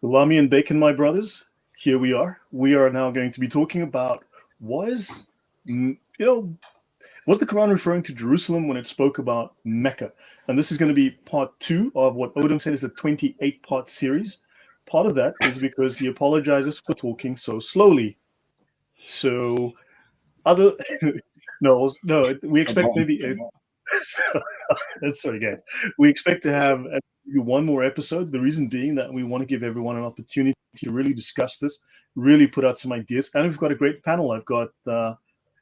Lami and Bacon, my brothers, here we are. We are now going to be talking about was the Quran referring to Jerusalem when it spoke about Mecca? And this is going to be part 2 of what Odon said is a 28-part series. Part of that is because he apologizes for talking so slowly. So, we expect maybe. Sorry, guys. We expect to have one more episode. The reason being that we want to give everyone an opportunity to really discuss this, really put out some ideas. And we've got a great panel. I've got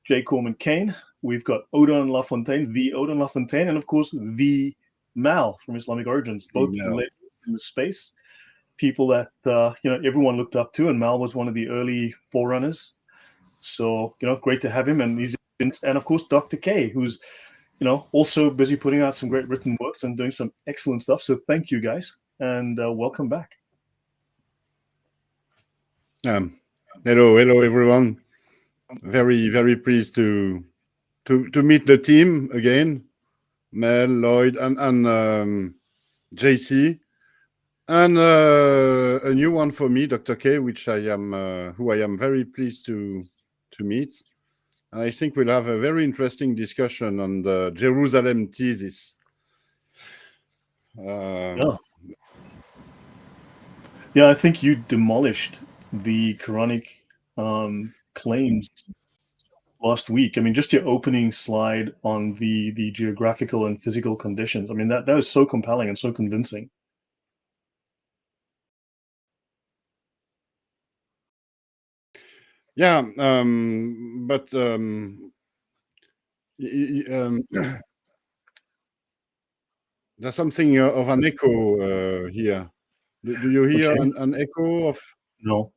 J. Corman Kane. We've got Odon LaFontaine, the Odon LaFontaine, and of course, the Mal from Islamic Origins, both legends in the space. People that everyone looked up to, and Mal was one of the early forerunners. So great to have him, and of course Dr. K, who's also busy putting out some great written works and doing some excellent stuff. So thank you guys, and welcome back. Hello everyone. Very, very pleased to meet the team again, Mel, Lloyd, and JC, and a new one for me, Dr. K, which who I am very pleased to meet. And I think we'll have a very interesting discussion on the Jerusalem Thesis. Yeah, I think you demolished the Quranic claims last week. I mean, just your opening slide on the geographical and physical conditions. I mean, that was so compelling and so convincing. Yeah, but there's something of an echo here. Do you hear an echo of? No.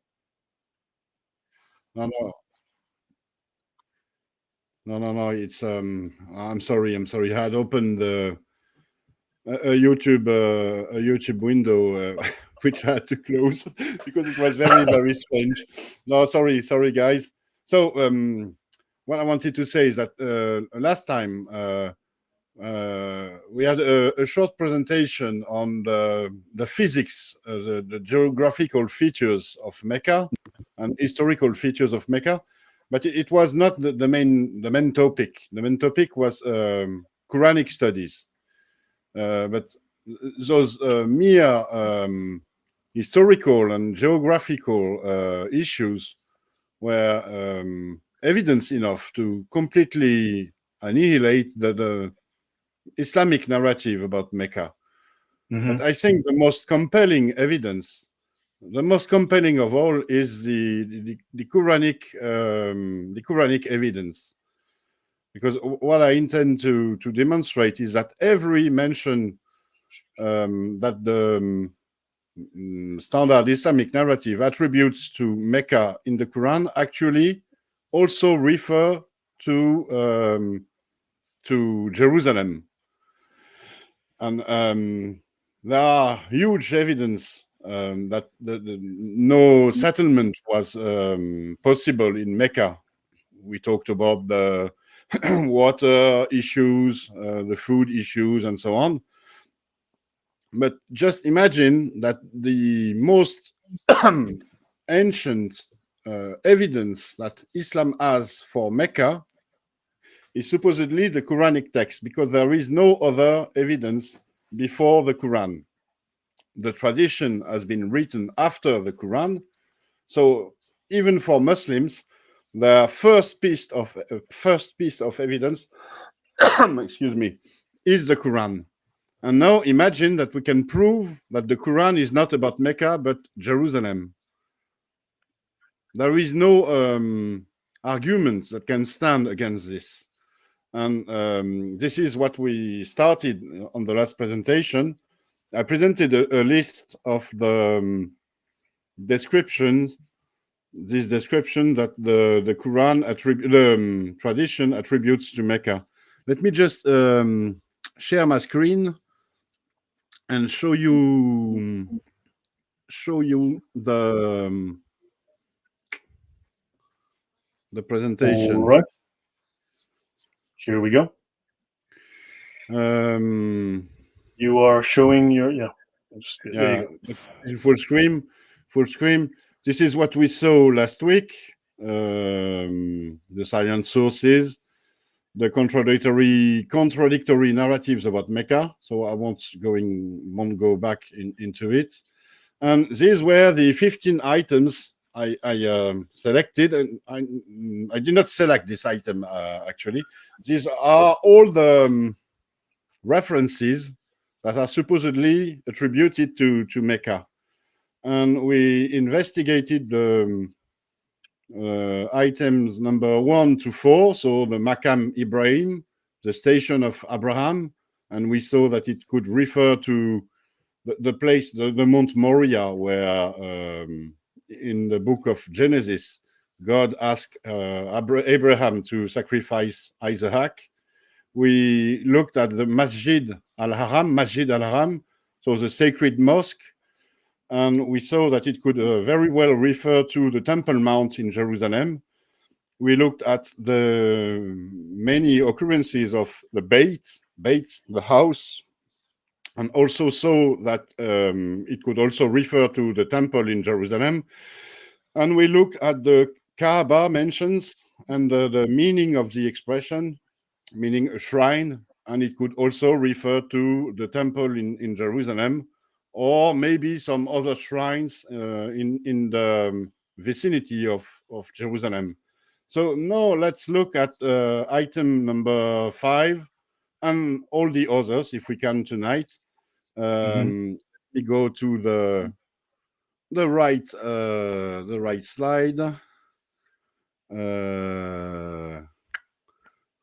No. It's I'm sorry. I had opened a YouTube window which I had to close because it was very, very strange. No, sorry, guys. So what I wanted to say is that last time we had a short presentation on the physics, the geographical features of Mecca and historical features of Mecca, but it was not the main topic. The main topic was Quranic studies, but those mere historical and geographical issues were evidence enough to completely annihilate the Islamic narrative about Mecca. Mm-hmm. But I think the most compelling evidence, the most compelling of all, is the Quranic evidence. Because what I intend to demonstrate is that every mention that the standard Islamic narrative attributes to Mecca in the Quran actually also refer to Jerusalem. And there are huge evidence that no settlement was possible in Mecca. We talked about the water issues, the food issues, and so on. But just imagine that the most ancient evidence that Islam has for Mecca is supposedly the Quranic text, because there is no other evidence before the Quran. The tradition has been written after the Quran. So even for Muslims, the first piece of evidence excuse me, is the Quran. And now imagine that we can prove that the Quran is not about Mecca, but Jerusalem. There is no argument that can stand against this. And this is what we started on the last presentation. I presented a list of the descriptions, this description that the Quran tradition attributes to Mecca. Let me just share my screen and show you the presentation. All right. Here we go. You are showing your full screen. full screen. This is what we saw last week. The science sources, the contradictory narratives about Mecca. So I won't go back into it. And these were the 15 items I selected, and I did not select this item actually. These are all the references that are supposedly attributed to Mecca. And we investigated the items number 1 to 4, so the Makam Ibrahim, the station of Abraham, and we saw that it could refer to the place, the Mount Moriah, where in the book of Genesis, God asked Abraham to sacrifice Isaac. We looked at the Masjid al-Haram, so the sacred mosque, and we saw that it could very well refer to the Temple Mount in Jerusalem. We looked at the many occurrences of the Beit, the house, and also saw that it could also refer to the temple in Jerusalem. And we looked at the Kaaba mentions and the meaning of the expression, meaning a shrine, and it could also refer to the temple in Jerusalem, or maybe some other shrines in the vicinity of Jerusalem. So now let's look at item number 5 and all the others, if we can tonight. We go to the right slide.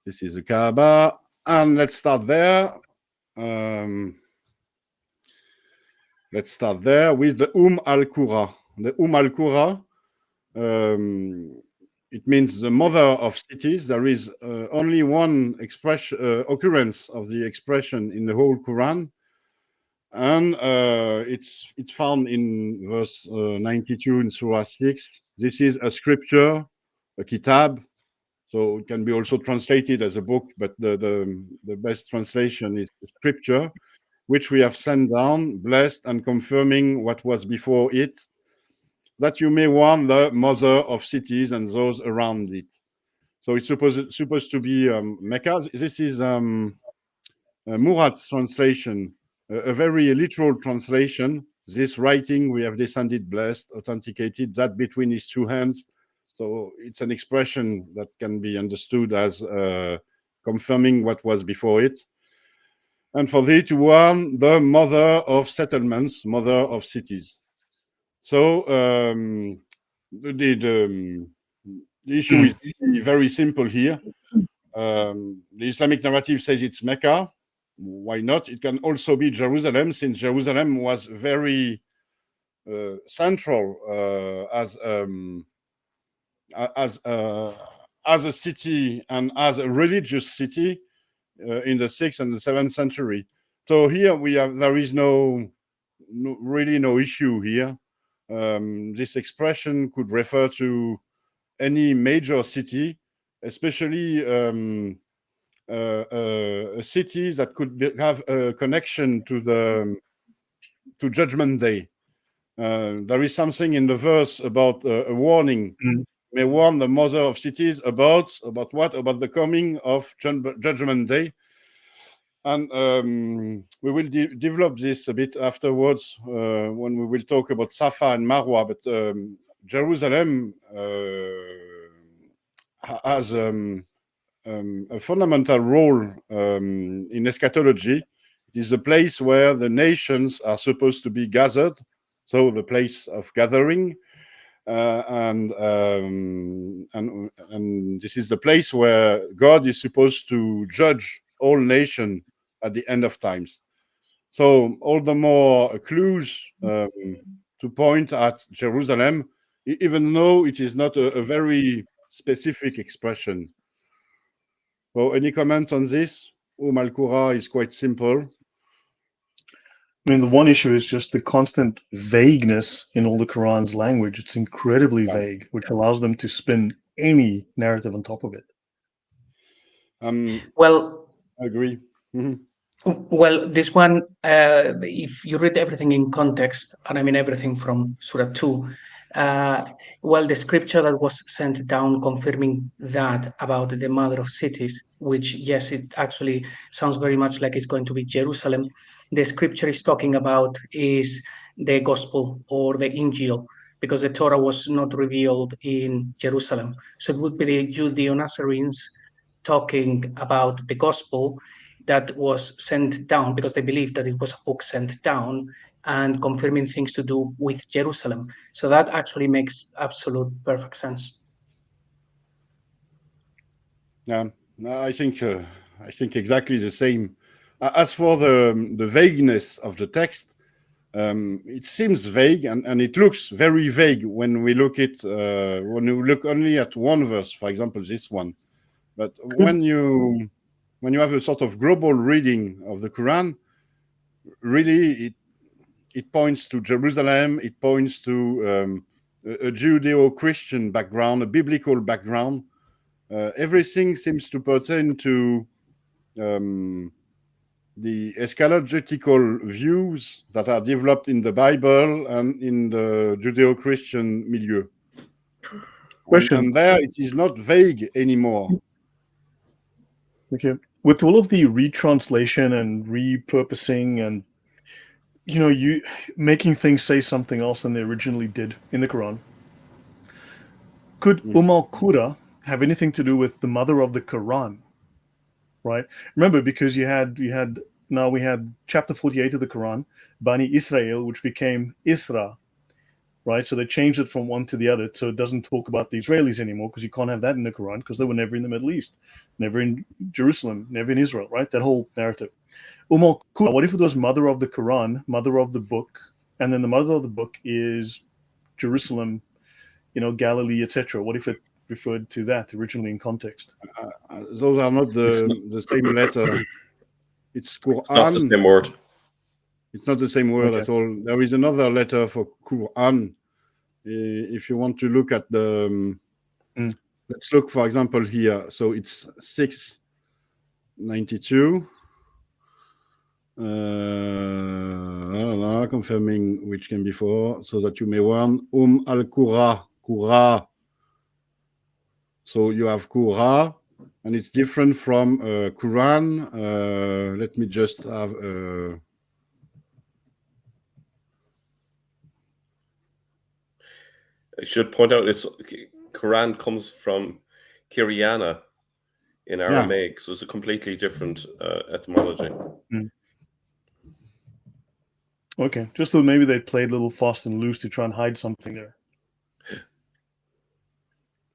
This is the Kaaba, and let's start there. Let's start there with the al-Qura. The al-Qura, it means the mother of cities. There is only one occurrence of the expression in the whole Quran, and it's found in verse 92 in Surah 6. This is a scripture, a kitab, so it can be also translated as a book, but the best translation is scripture, which we have sent down, blessed and confirming what was before it, that you may warn the mother of cities and those around it. So it's supposed to be Mecca. This is Murad's translation, a very literal translation. This writing we have descended, blessed, authenticated, that between his two hands. So it's an expression that can be understood as confirming what was before it. And for thee to warn the mother of settlements, mother of cities. So the issue is very simple here. The Islamic narrative says it's Mecca. Why not? It can also be Jerusalem, since Jerusalem was very central as a city and as a religious city in the 6th and the 7th century. So here there is really no issue here. This expression could refer to any major city, especially cities that could have a connection to Judgment Day. There is something in the verse about a warning. May warn the mother of cities about what? About the coming of Judgment Day. And we will develop this a bit afterwards when we will talk about Safa and Marwa. But Jerusalem has a fundamental role in eschatology. It is the place where the nations are supposed to be gathered, so the place of gathering. And this is the place where God is supposed to judge all nations at the end of times. So all the more clues to point at Jerusalem, even though it is not a very specific expression. So any comments on this? al-Qura is quite simple. I mean, the one issue is just the constant vagueness in all the Quran's language. It's incredibly vague, which allows them to spin any narrative on top of it. Well, I agree. Well, this one, if you read everything in context, and I mean everything from Surah 2, well, the scripture that was sent down confirming that about the mother of cities, which, yes, it actually sounds very much like it's going to be Jerusalem. The scripture is talking about is the gospel or the Injil, because the Torah was not revealed in Jerusalem. So it would be the Judeo-Nazarenes talking about the gospel that was sent down because they believed that it was a book sent down and confirming things to do with Jerusalem. So that actually makes absolute perfect sense. Yeah, I think exactly the same. As for the vagueness of the text, it seems vague and it looks very vague when we look only at one verse, for example, this one. But when you have a sort of global reading of the Quran, really it points to Jerusalem, it points to a Judeo-Christian background, a biblical background. Everything seems to pertain to the eschatological views that are developed in the Bible and in the Judeo-Christian milieu. And there it is not vague anymore. Okay. With all of the retranslation and repurposing and you making things say something else than they originally did in the Quran, could al-Qura have anything to do with the mother of the Quran? Right? Remember, because we had chapter 48 of the Quran, Bani Israel, which became Isra, right? So they changed it from one to the other, so it doesn't talk about the Israelis anymore, because you can't have that in the Quran, because they were never in the Middle East, never in Jerusalem, never in Israel, right? That whole narrative. Qura, what if it was mother of the Quran, mother of the book, and then the mother of the book is Jerusalem, Galilee, etc.? What if it referred to that originally in context? Those are not the same letter. It's Quran. It's not the same word. It's not the same word at all. There is another letter for Quran. If you want to look at the... Let's look, for example, here. So it's 692. Confirming which came before, so that you may warn. Al-Qura. Qura. So you have Qura, and it's different from Quran. Let me just have... I should point out Quran comes from Kiriana in Aramaic, so it's a completely different etymology. Okay, just so maybe they played a little fast and loose to try and hide something there.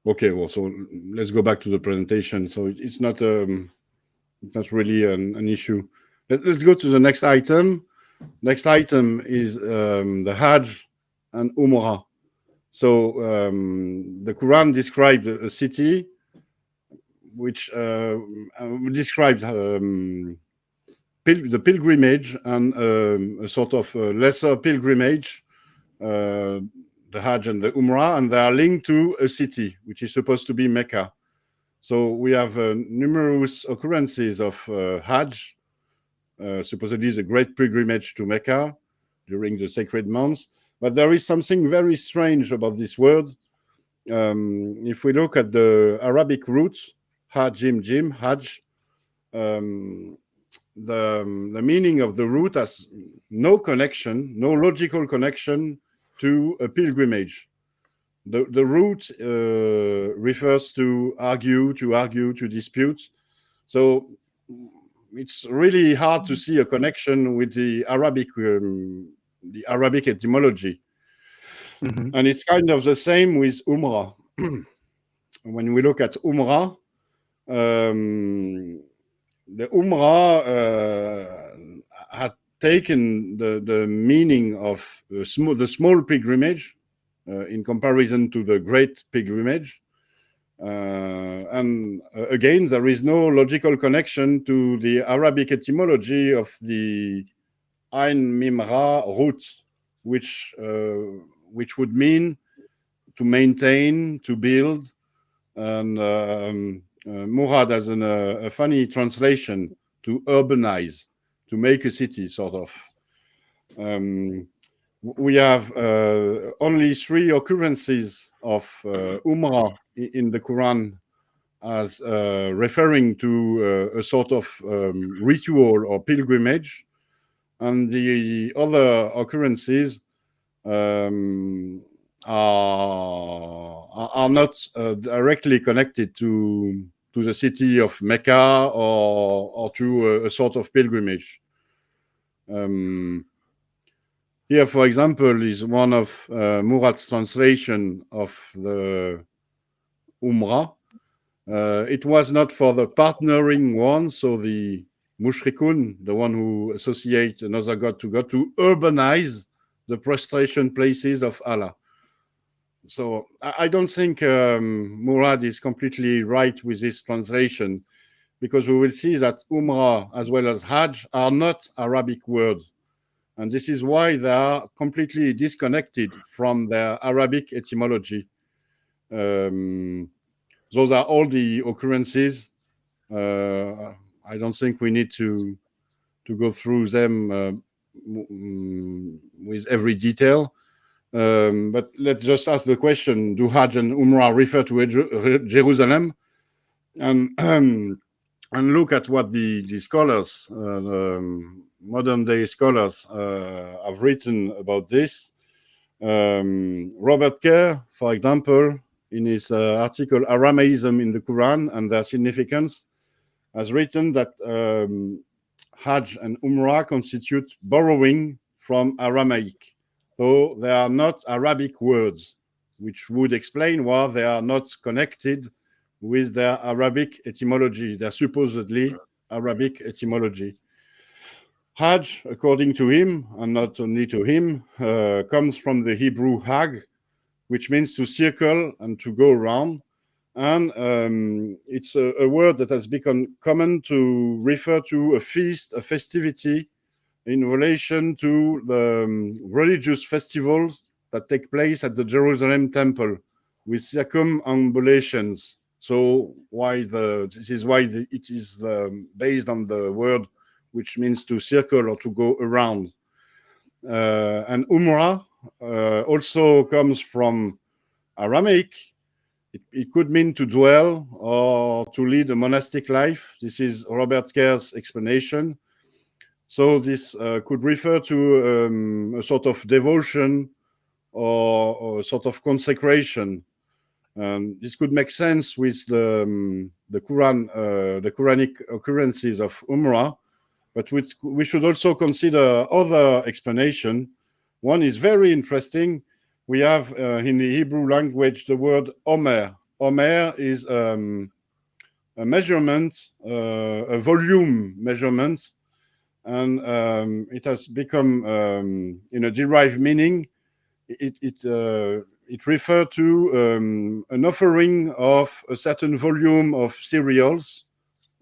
Okay, well, so let's go back to the presentation. So it's not really an issue. Let's go to the next item. Next item is the Hajj and Umra. So the Quran described a city which described the pilgrimage and a sort of lesser pilgrimage, the Hajj and the Umrah, and they are linked to a city which is supposed to be Mecca. So we have numerous occurrences of Hajj, supposedly the great pilgrimage to Mecca during the sacred months. But there is something very strange about this word. If we look at the Arabic roots, Hajim Jim, Hajj, the meaning of the root has no connection, no logical connection to a pilgrimage. The root refers to argue, to dispute. So it's really hard to see a connection with the Arabic etymology. And it's kind of the same with Umrah. When we look at Umrah, the Umrah had taken the meaning of the small pilgrimage in comparison to the great pilgrimage. And again, there is no logical connection to the Arabic etymology of the Ain Mimra root, which would mean to maintain, to build, and Murad has a funny translation, to urbanize, make a city, sort of. We have only 3 occurrences of Umrah in the Quran as referring to a sort of ritual or pilgrimage, and the other occurrences are not directly connected to the city of Mecca or to a sort of pilgrimage. Here, for example, is one of Murad's translation of the Umrah. It was not for the partnering one, so the mushrikun, the one who associate another god, to urbanize the prostration places of Allah. So I don't think Murad is completely right with this translation, because we will see that Umrah as well as Hajj are not Arabic words. And this is why they are completely disconnected from their Arabic etymology. Those are all the occurrences. I don't think we need to go through them with every detail. But let's just ask the question, do Hajj and Umrah refer to Jerusalem? And look at what the scholars, modern day scholars, have written about this. Robert Kerr, for example, in his article Aramaism in the Quran and Their Significance, has written that Hajj and Umrah constitute borrowing from Aramaic. So they are not Arabic words, which would explain why they are not connected with their Arabic etymology, their supposedly Arabic etymology. Hajj, according to him, and not only to him, comes from the Hebrew Hag, which means to circle and to go around. And it's a word that has become common to refer to a feast, a festivity, in relation to the religious festivals that take place at the Jerusalem temple with circumambulations. So this is why it is based on the word which means to circle or to go around. And Umrah also comes from Aramaic. It could mean to dwell or to lead a monastic life. This is Robert Kerr's explanation. So this could refer to a sort of devotion or a sort of consecration. This could make sense with the Quran, the Quranic occurrences of Umrah, but we should also consider other explanation. One is very interesting. We have in the Hebrew language the word Omer. Omer is a measurement, a volume measurement, and it has become, in a derived meaning, it refers to an offering of a certain volume of cereals,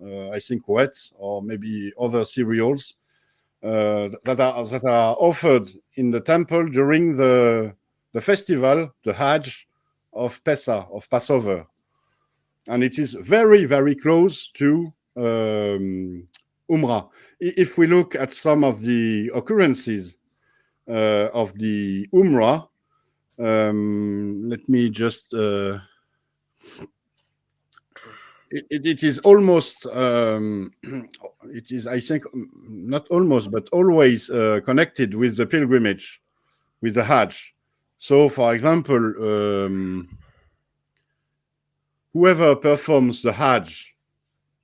I think wheat or maybe other cereals, that are offered in the temple during the festival, the Hajj of Pesach, of Passover. And it is very, very close to Umrah. If we look at some of the occurrences of the Umrah, let me just... It is almost, it is, I think, not almost, but always connected with the pilgrimage, with the Hajj. So, for example, whoever performs the Hajj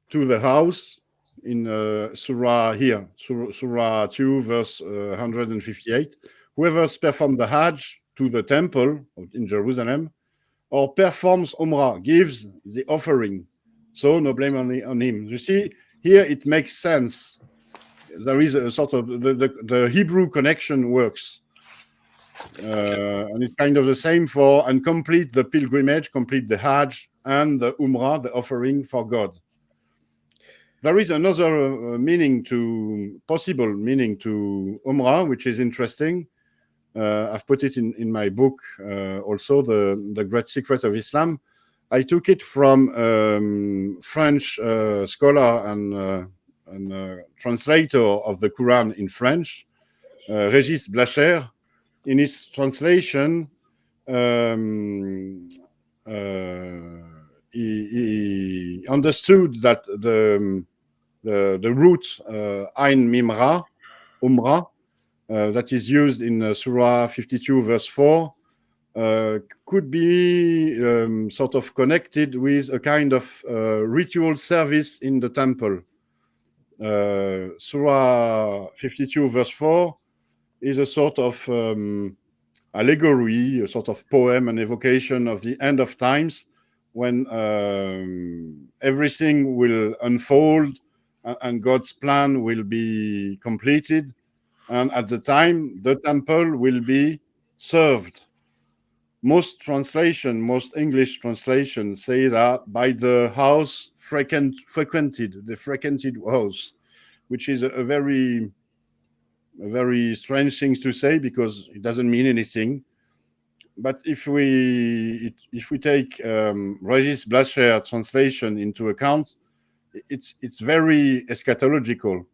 to the house, in Surah here, Surah 2, verse 158, whoever performs the Hajj to the temple in Jerusalem, or performs Umrah, gives the offering. So no blame on him. You see, here it makes sense. There is a sort of, the Hebrew connection works. And it's kind of the same for, and complete the pilgrimage, complete the Hajj and the Umrah, the offering for God. There is another possible meaning to Umrah, which is interesting. I've put it in my book also, The Great Secret of Islam. I took it from French scholar and translator of the Quran in French, Régis Blacher. In his translation, he understood that the root Ain Mimra, Umra, that is used in Surah 52, verse 4, could be sort of connected with a kind of ritual service in the temple. Surah 52, verse 4 is a sort of allegory, a sort of poem, an evocation of the end of times, when everything will unfold and God's plan will be completed. And at the time, the temple will be served. Most English translations say that by the house frequented, the frequented house, which is a very strange thing to say because it doesn't mean anything. But if we take Régis Blacher translation into account, it's very eschatological.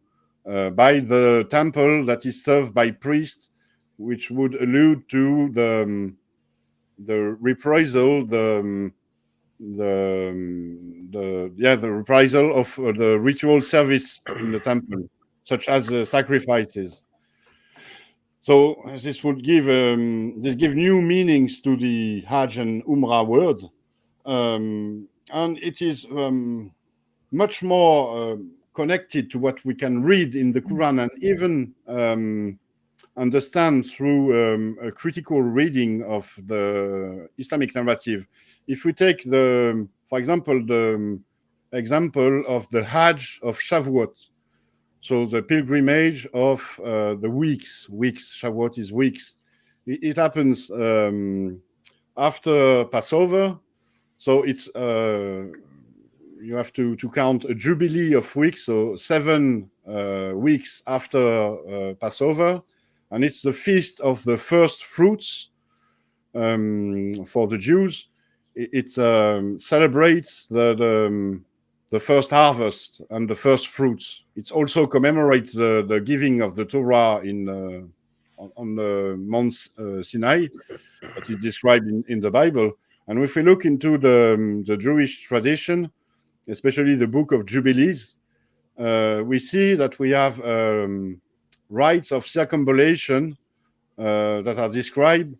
By the temple that is served by priests, which would allude to the reprisal, the reprisal of the ritual service in the temple, such as sacrifices. So this would give new meanings to the Hajj and Umra word, and it is much more connected to what we can read in the Quran and even understand through a critical reading of the Islamic narrative. If we take for example, the example of the Hajj of Shavuot, so the pilgrimage of the weeks, Shavuot is weeks. It happens after Passover, so it's you have to count a jubilee of weeks, so 7 weeks after Passover, and it's the feast of the first fruits for the Jews. It celebrates the first harvest and the first fruits. It also commemorates the giving of the Torah on the Mount Sinai, that is described in the Bible. And if we look into the Jewish tradition, especially the Book of Jubilees, we see that we have rites of circumambulation that are described,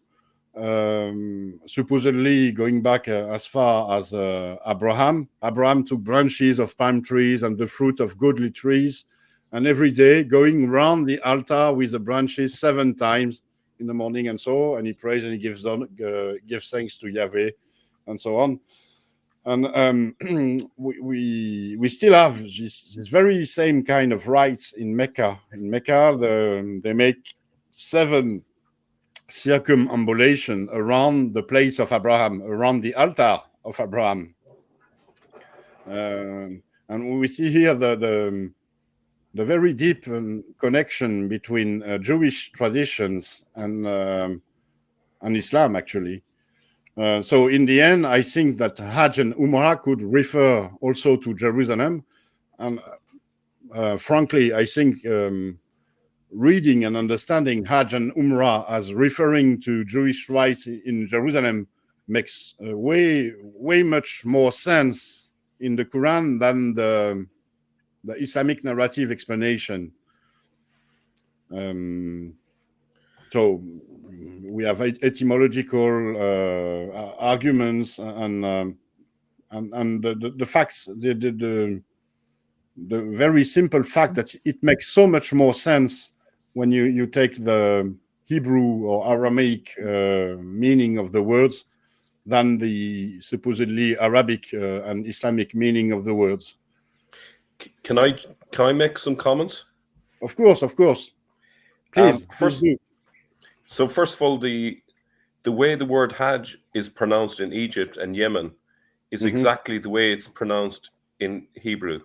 supposedly going back as far as Abraham. Abraham took branches of palm trees and the fruit of goodly trees, and every day going round the altar with the branches 7 times in the morning and so, and he prays and he gives thanks to Yahweh and so on. And we still have this very same kind of rites in Mecca. In Mecca, they make 7 circumambulation around the place of Abraham, around the altar of Abraham. And we see here the very deep connection between Jewish traditions and Islam, actually. So in the end, I think that Hajj and Umrah could refer also to Jerusalem. And frankly, I think reading and understanding Hajj and Umrah as referring to Jewish rites in Jerusalem makes way much more sense in the Quran than the Islamic narrative explanation. So we have etymological arguments and the facts, the very simple fact that it makes so much more sense when you take the Hebrew or Aramaic meaning of the words than the supposedly Arabic and Islamic meaning of the words. Can I make some comments? Of course. Please. So first of all, the way the word Hajj is pronounced in Egypt and Yemen is exactly the way it's pronounced in Hebrew.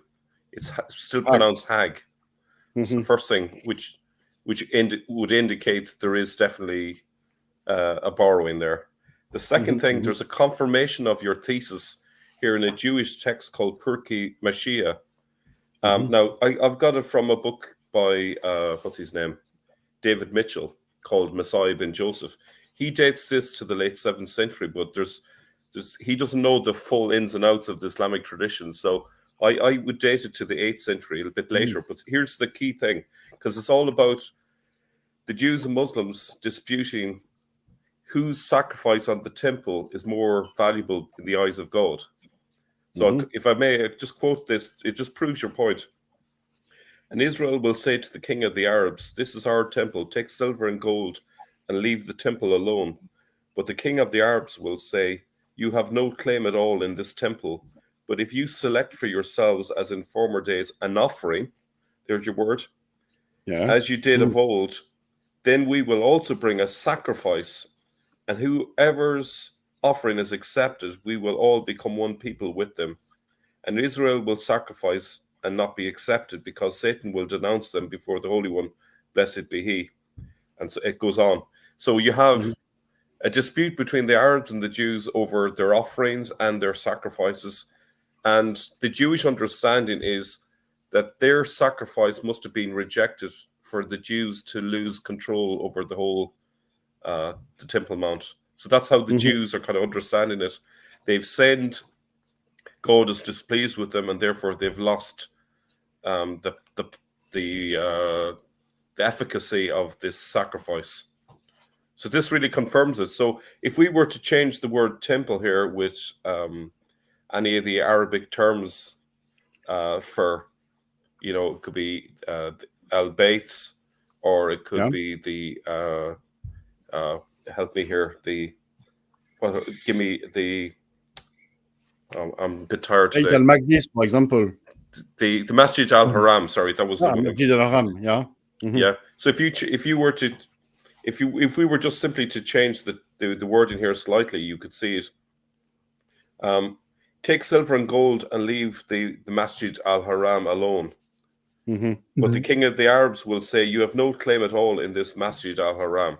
It's still pronounced Hag. It's the first thing which would indicate there is definitely a borrowing there. The second thing, there's a confirmation of your thesis here in a Jewish text called Pirkei Mashiach, Now, I've got it from a book by, what's his name? David Mitchell, called Messiah bin Joseph. He dates this to the late 7th century, but he doesn't know the full ins and outs of the Islamic tradition. So I would date it to the 8th century, a bit later. But here's the key thing, because it's all about the Jews and Muslims disputing whose sacrifice on the temple is more valuable in the eyes of God. So if I may just quote this, it just proves your point. And Israel will say to the king of the Arabs, "This is our temple, take silver and gold and leave the temple alone." But the king of the Arabs will say, "You have no claim at all in this temple, but if you select for yourselves, as in former days, an offering," there's your word, "as you did of old, then we will also bring a sacrifice, and whoever's offering is accepted, we will all become one people with them. And Israel will sacrifice and not be accepted, because Satan will denounce them before the Holy One, blessed be he." And so it goes on. So you have a dispute between the Arabs and the Jews over their offerings and their sacrifices. And the Jewish understanding is that their sacrifice must have been rejected for the Jews to lose control over the whole the Temple Mount. So that's how the Jews are kind of understanding it. They've sinned, God is displeased with them, and therefore they've lost the efficacy of this sacrifice. So this really confirms it. So if we were to change the word temple here with any of the Arabic terms for, it could be al-Bayts, or it could be the help me here, give me the I'm a bit tired today. Al-Maqdis, for example. The Masjid al-Haram, sorry, that was the one. Masjid al-Haram, yeah. Yeah. So if we were just simply to change the word in here slightly, you could see it. Take silver and gold and leave the Masjid al-Haram alone. But the king of the Arabs will say, "You have no claim at all in this Masjid al-Haram."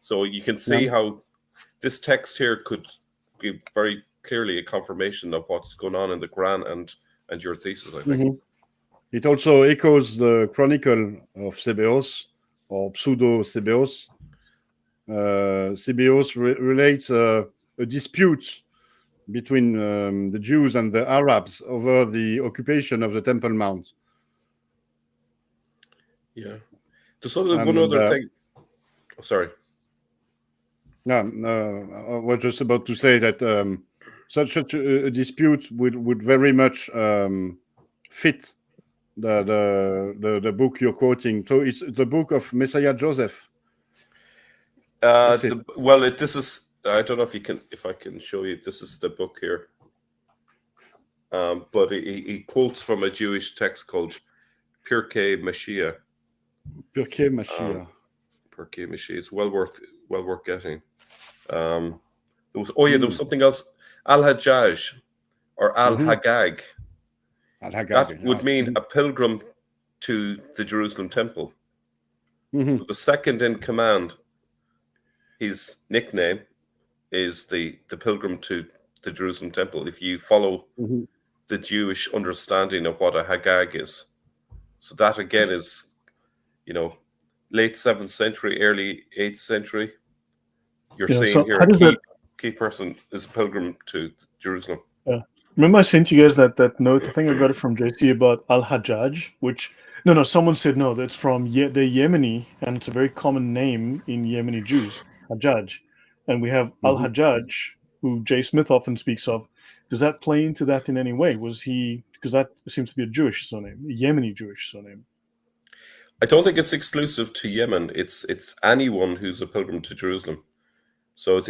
So you can see how this text here could be very clearly a confirmation of what's going on in the Quran and your thesis, I think. It also echoes the chronicle of Sebeos, or pseudo-Sebeos. Sebeos relates a dispute between the Jews and the Arabs over the occupation of the Temple Mount. Yeah. There's one other thing. Oh, sorry. I was just about to say that such a dispute would very much fit the book you're quoting. So it's the book of Messiah Joseph. This is, I don't know if I can show you. This is the book here. But he quotes from a Jewish text called Pirkei Mashiach. Pirkei Mashiach. Pirkei Mashiach. It's well worth getting. There was something else. Al-Hajjaj or Al-Hagag. That would mean a pilgrim to the Jerusalem temple. So the second in command, his nickname is the pilgrim to the Jerusalem temple, if you follow the Jewish understanding of what a Hagag is. So that again is, late 7th century, early 8th century. You're seeing here a key person is a pilgrim to Jerusalem. Yeah. Remember I sent you guys that note? I think I got it from JC about Al-Hajjaj, which someone said no, that's from the Yemeni, and it's a very common name in Yemeni Jews, Hajjaj. And we have Al-Hajjaj, who J. Smith often speaks of. Does that play into that in any way? Because that seems to be a Jewish surname, a Yemeni Jewish surname. I don't think it's exclusive to Yemen. It's anyone who's a pilgrim to Jerusalem. So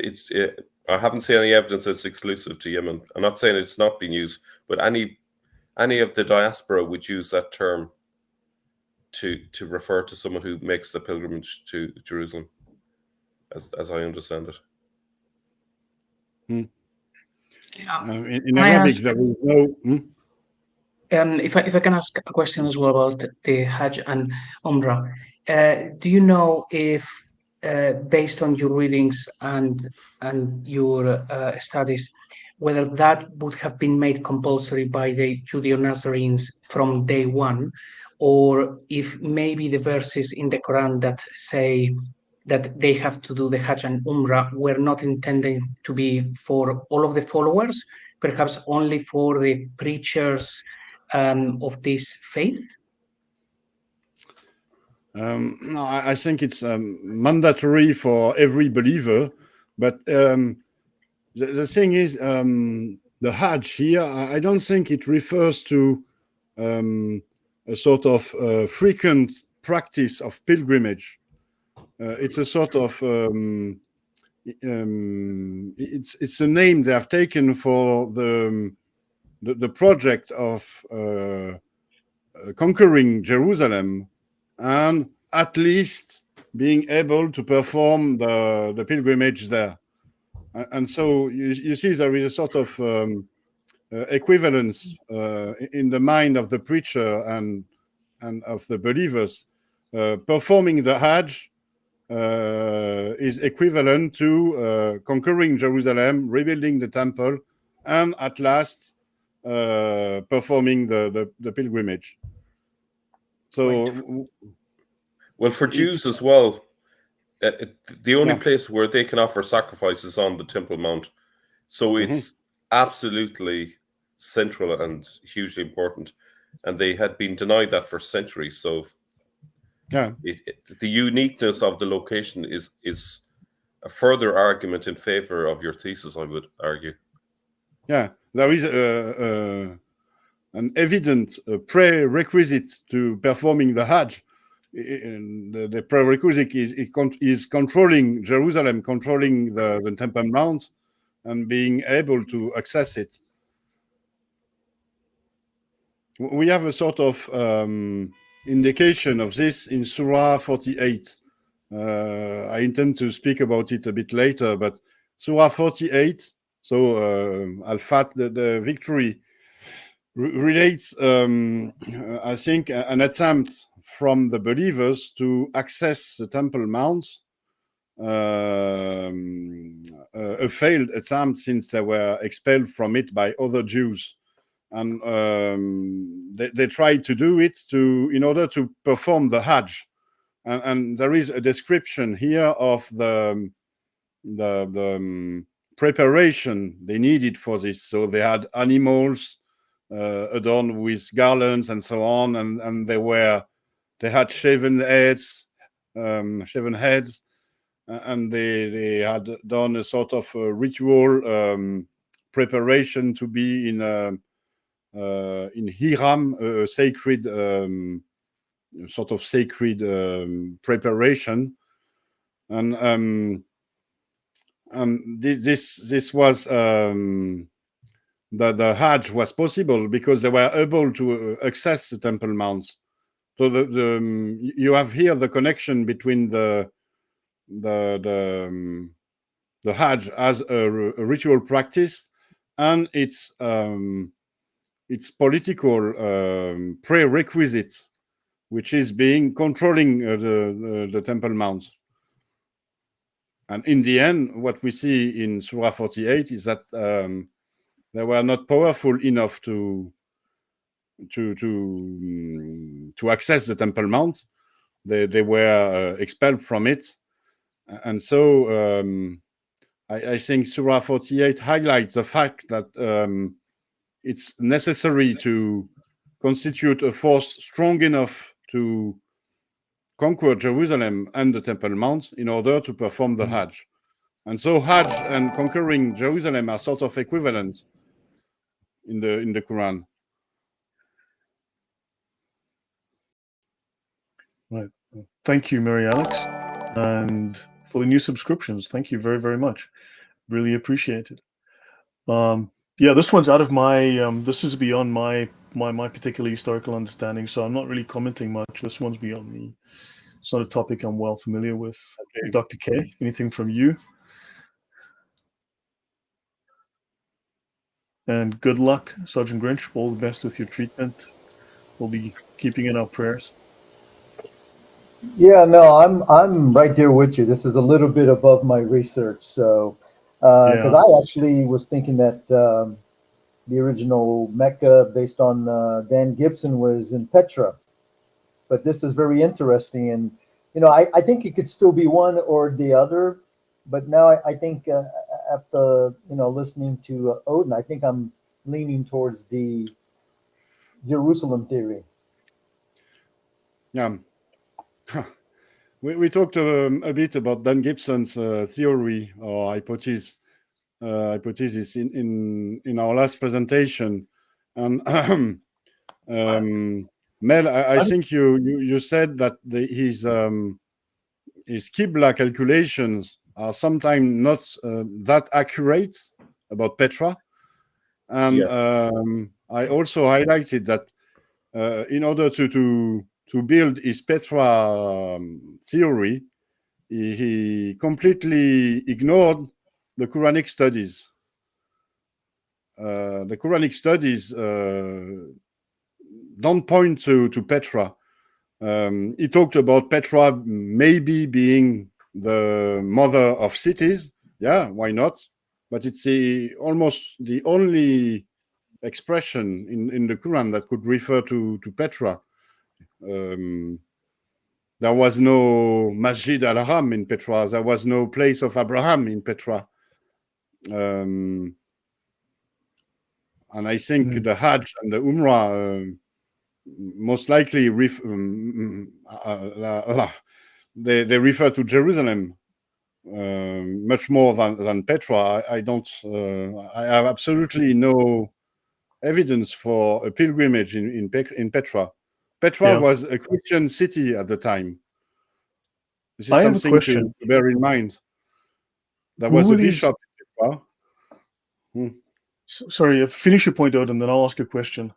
I haven't seen any evidence it's exclusive to Yemen. I'm not saying it's not being used, but any of the diaspora would use that term to refer to someone who makes the pilgrimage to Jerusalem, as I understand it. In Arabic, there is no. If I can ask a question as well about the Hajj and Umra, do you know if, based on your readings and your studies, whether that would have been made compulsory by the Judeo-Nazarenes from day one, or if maybe the verses in the Quran that say that they have to do the Hajj and Umra were not intended to be for all of the followers, perhaps only for the preachers of this faith? No, I think it's mandatory for every believer, but the thing is, the Hajj here, I don't think it refers to a sort of frequent practice of pilgrimage. It's a sort of it's a name they have taken for the project of conquering Jerusalem, and at least being able to perform the pilgrimage there. And so you see there is a sort of equivalence in the mind of the preacher and of the believers. Performing the Hajj is equivalent to conquering Jerusalem, rebuilding the temple, and at last performing the pilgrimage. So, well, for Jews as well, the only place where they can offer sacrifices on the Temple Mount. So it's absolutely central and hugely important. And they had been denied that for centuries. So the uniqueness of the location is a further argument in favor of your thesis, I would argue. Yeah, there is an evident prerequisite to performing the Hajj. The prerequisite is controlling Jerusalem, controlling the Temple Mount, and being able to access it. We have a sort of indication of this in Surah 48. I intend to speak about it a bit later, but Surah 48, so Al-Fat, the victory, relates, I think, an attempt from the believers to access the Temple Mount, a failed attempt since they were expelled from it by other Jews. And they tried to do it in order to perform the Hajj. And there is a description here of the preparation they needed for this. So they had animals adorned with garlands and so on, and they had shaven heads, and they had done a sort of ritual preparation to be in Hiram, a sacred sort of sacred preparation, and this was the Hajj was possible because they were able to access the Temple Mount. So you have here the connection between the Hajj as a ritual practice and its political prerequisite, which is controlling the Temple Mount. And in the end, what we see in Surah 48 is that they were not powerful enough to access the Temple Mount. They were expelled from it, and so I think Surah 48 highlights the fact that it's necessary to constitute a force strong enough to conquer Jerusalem and the Temple Mount in order to perform the Hajj. And so Hajj and conquering Jerusalem are sort of equivalent in the Quran. Right. Thank you, Mary Alex, and for the new subscriptions. Thank you very, very much. Really appreciate it. Yeah, this one's out of my. This is beyond my particular historical understanding, so I'm not really commenting much. This one's beyond me. It's not a topic I'm well familiar with. Okay. Dr. K, anything from you? And good luck, Sergeant Grinch. All the best with your treatment. We'll be keeping in our prayers. Yeah, no, I'm right there with you. This is a little bit above my research, so Because I actually was thinking that the original Mecca, based on Dan Gibson, was in Petra. But this is very interesting, and I think it could still be one or the other. But now I think after listening to Odin, I think I'm leaning towards the Jerusalem theory. Yeah. We talked a bit about Dan Gibson's theory or hypothesis in our last presentation, and Mel, I think you said that his Qibla calculations are sometimes not that accurate about Petra, and I also highlighted that in order to build his Petra theory, he completely ignored the Quranic studies. The Quranic studies don't point to Petra. He talked about Petra maybe being the mother of cities. Yeah, why not? But it's almost the only expression in the Quran that could refer to Petra. There was no Masjid al-Haram in Petra. There was no place of Abraham in Petra. And I think the Hajj and the Umra most likely they refer to Jerusalem much more than Petra. I have absolutely no evidence for a pilgrimage in Petra. Petra was a Christian city at the time. This is something to bear in mind. There was a bishop in Petra. Sorry, finish your point, Odin, then I'll ask a question.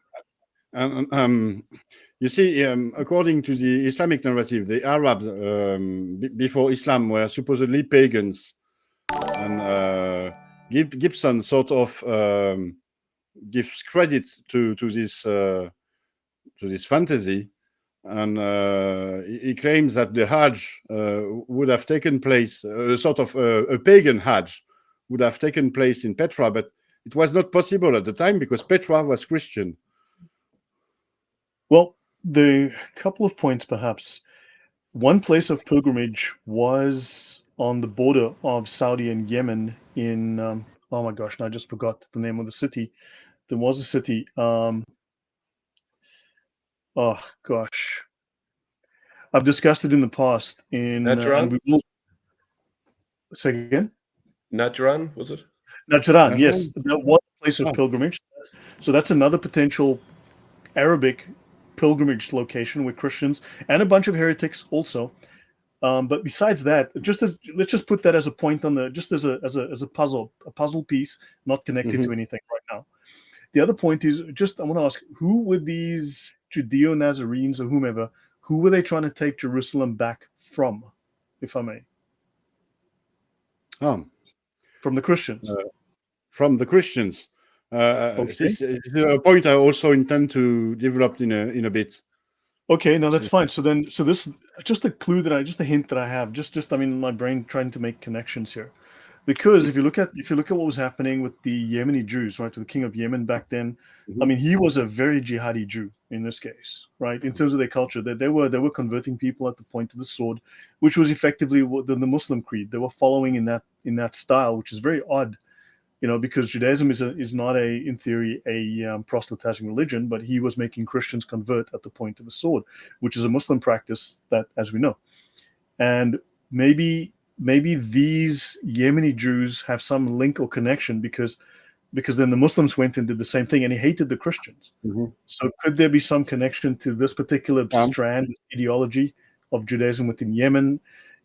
You see, according to the Islamic narrative, the Arabs before Islam were supposedly pagans, and Gibson sort of gives credit to this fantasy, and he claims that the Hajj would have taken place, sort of a pagan Hajj would have taken place in Petra, but it was not possible at the time because Petra was Christian. Well, the couple of points, perhaps. One place of pilgrimage was on the border of Saudi and Yemen in, oh my gosh, now I just forgot the name of the city. There was a city. Oh gosh. I've discussed it in the past. Najran? Say again? Najran, was it? Najran, yes. That was a place of pilgrimage. So that's another potential Arabic pilgrimage location with Christians and a bunch of heretics also. But besides that, let's just put that as a point on just as a puzzle piece, not connected to anything right now. The other point is I want to ask, who were these Judeo-Nazarenes or whomever? Who were they trying to take Jerusalem back from, if I may? From the Christians. From the Christians. Okay. This is a point I also intend to develop in a bit. Okay, no, that's fine. So this just a hint that I have, just I mean, my brain trying to make connections here, because if you look at what was happening with the Yemeni Jews, right, to the king of Yemen back then, I mean, he was a very jihadi Jew in this case, right, in terms of their culture. They were converting people at the point of the sword, which was effectively the Muslim creed. They were following in that style, which is very odd. Because Judaism is not in theory, a proselytizing religion, but he was making Christians convert at the point of the sword, which is a Muslim practice that, as we know. And maybe these Yemeni Jews have some link or connection because then the Muslims went and did the same thing, and he hated the Christians. So could there be some connection to this particular strand ideology of Judaism within Yemen,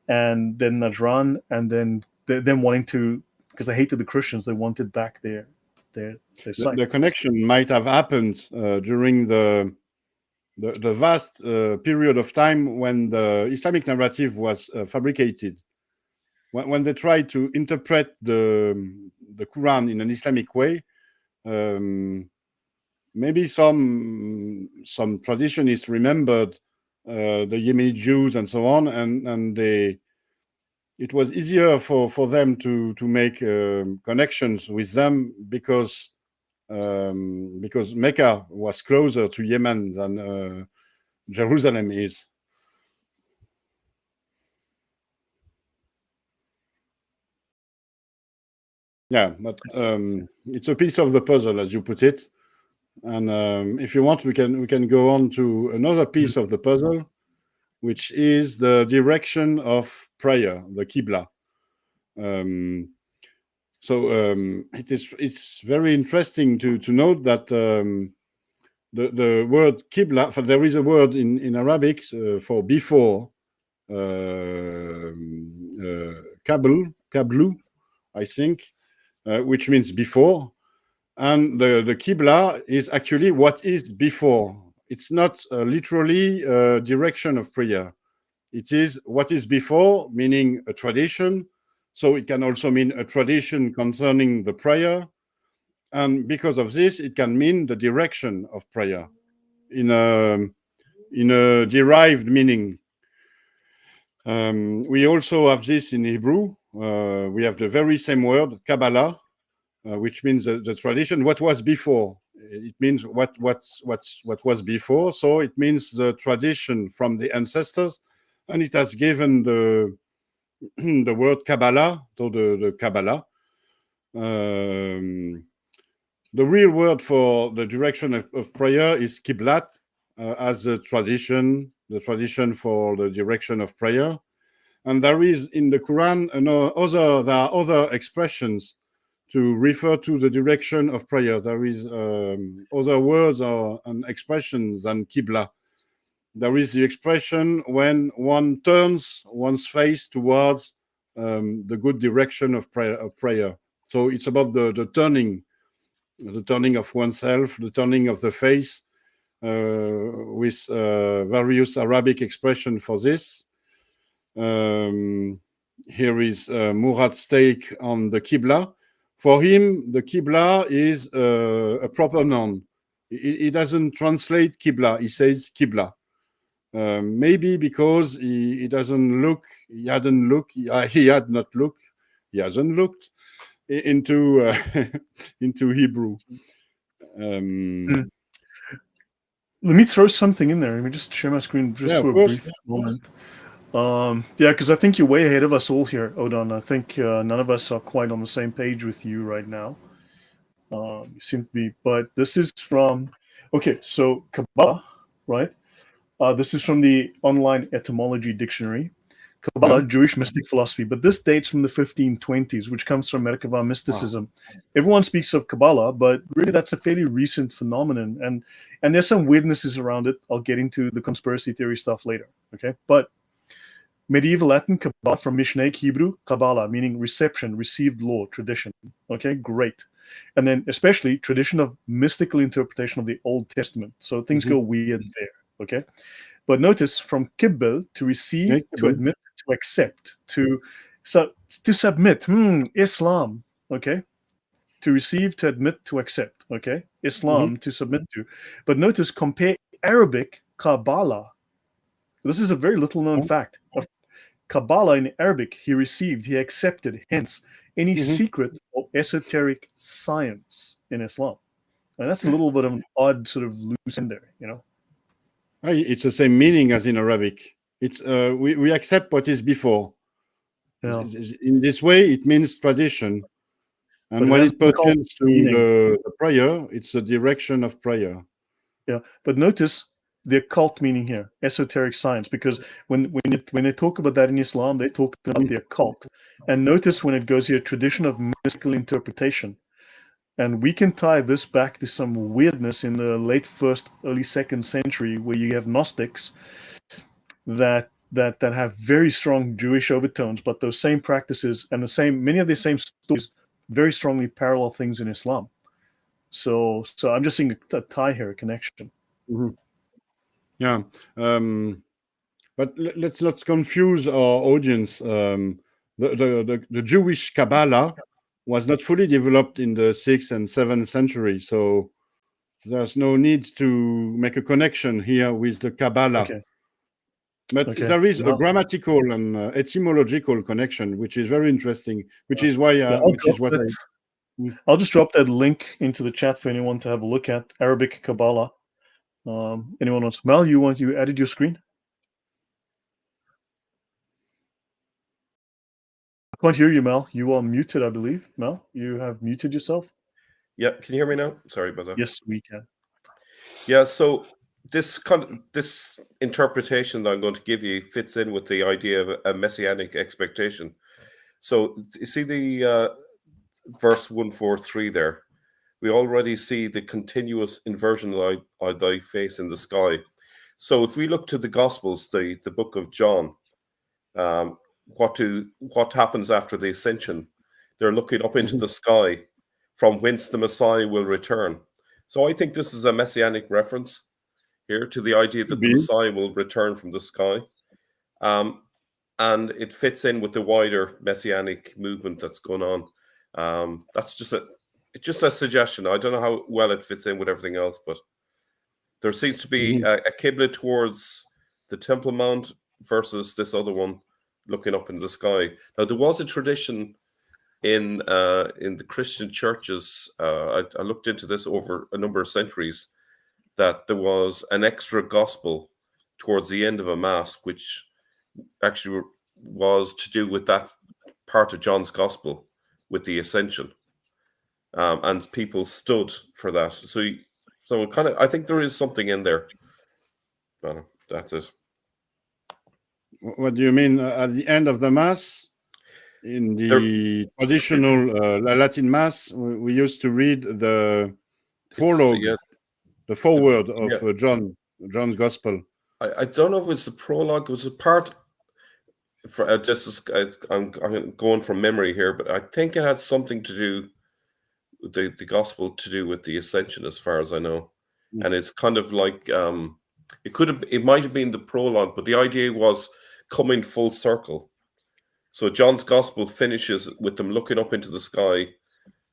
and then Najran, and then them wanting to, because they hated the Christians, they wanted back their site. The connection might have happened during the vast period of time when the Islamic narrative was fabricated. When they tried to interpret the Quran in an Islamic way, maybe some traditionists remembered the Yemeni Jews and so on, and they it was easier for them to make connections with them because Mecca was closer to Yemen than Jerusalem is. Yeah, but it's a piece of the puzzle, as you put it. And if you want, we can go on to another piece of the puzzle, which is the direction of prayer, the Qibla. It's very interesting to note that the word Qibla, there is a word in Arabic for before, Qablu, I think, which means before. And the Qibla is actually what is before. It's not literally a direction of prayer. It is what is before, meaning a tradition. So it can also mean a tradition concerning the prayer. And because of this, it can mean the direction of prayer in a derived meaning. We also have this in Hebrew. We have the very same word, Kabbalah, which means the tradition. What was before? It means what was before. So it means the tradition from the ancestors, and it has given the the word Kabbalah to the Kabbalah. The real word for the direction of prayer is Qiblat, as the tradition for the direction of prayer. And there is in the Quran there are other expressions to refer to the direction of prayer. There is other words and expressions than Qibla. There is the expression when one turns one's face towards the good direction of prayer. So it's about the turning of oneself, the turning of the face, with various Arabic expression for this. Here is Murad's take on the Qibla. For him, the Qibla is a proper noun. He doesn't translate Qibla, he says Qibla. Maybe because he hasn't looked into into Hebrew. Let me throw something in there. Let me just share my screen just for a brief moment. Yeah, because I think you're way ahead of us all here, Odon. I think none of us are quite on the same page with you right now. You seem to be, but this is from, okay, so Kabbalah, right? This is from the online etymology dictionary. Kabbalah, Jewish mystic philosophy, but this dates from the 1520s, which comes from Merkava mysticism. Everyone speaks of Kabbalah, but really that's a fairly recent phenomenon, and there's some weirdnesses around it. I'll get into the conspiracy theory stuff later, okay? But medieval Latin, Kabbalah, from Mishnaic Hebrew, Kabbalah, meaning reception, received law, tradition, okay? Great. And then especially tradition of mystical interpretation of the Old Testament. So things go weird there, okay? But notice from Qibla, to receive, to admit, to accept, to submit, Islam, okay? To receive, to admit, to accept, okay? Islam, to submit to. But notice, compare Arabic, Kabbalah. This is a very little known fact. Kabbalah in Arabic, he received, he accepted, hence any secret or esoteric science in Islam. And that's a little bit of an odd sort of loose end there, you know? It's the same meaning as in Arabic. It's we accept what is before. Yeah. In this way, it means tradition. And when it pertains to the prayer, it's the direction of prayer. Yeah, but notice the occult meaning here, esoteric science, because when they talk about that in Islam, they talk about the occult. And notice when it goes here, tradition of mystical interpretation. And we can tie this back to some weirdness in the late 1st, early 2nd century, where you have Gnostics that have very strong Jewish overtones, but those same practices and many of the same stories very strongly parallel things in Islam. So I'm just seeing a tie here, a connection. Yeah, but let's not confuse our audience. The Jewish Kabbalah was not fully developed in the 6th and 7th century, so there's no need to make a connection here with the Kabbalah. Okay. But Okay. there is a Well, grammatical and etymological connection, which is very interesting. Which is why, yeah, I'll just drop that link into the chat for anyone to have a look at. Arabic Kabbalah. Anyone else? Mel, you added your screen? I can't hear you, Mel. You are muted, I believe. Mel, you have muted yourself. Yeah, can you hear me now? Sorry about that. Yes, we can. Yeah, so this interpretation that I'm going to give you fits in with the idea of a messianic expectation. So you see the verse 143 there. We already see the continuous inversion of thy face in the sky. So if we look to the Gospels, the book of John, what happens after the ascension? They're looking up into the sky, from whence the Messiah will return. So I think this is a messianic reference here to the idea that the Messiah will return from the sky. And it fits in with the wider messianic movement that's going on. That's just a suggestion. I don't know how well it fits in with everything else, but there seems to be a Qibla towards the Temple Mount versus this other one looking up in the sky. Now, there was a tradition in the Christian churches. I looked into this over a number of centuries, that there was an extra gospel towards the end of a mass, which actually was to do with that part of John's gospel with the ascension, and people stood for that. So kind of, I think there is something in there. That's it. What do you mean at the end of the mass? In the traditional Latin mass, we used to read the prologue, the foreword of John's gospel. I don't know if it's the prologue. It was a part. I'm going from memory here, but I think it had something to do with the gospel to do with the ascension, as far as I know. And it's kind of like it might have been the prologue, but the idea was coming full circle. So John's gospel finishes with them looking up into the sky,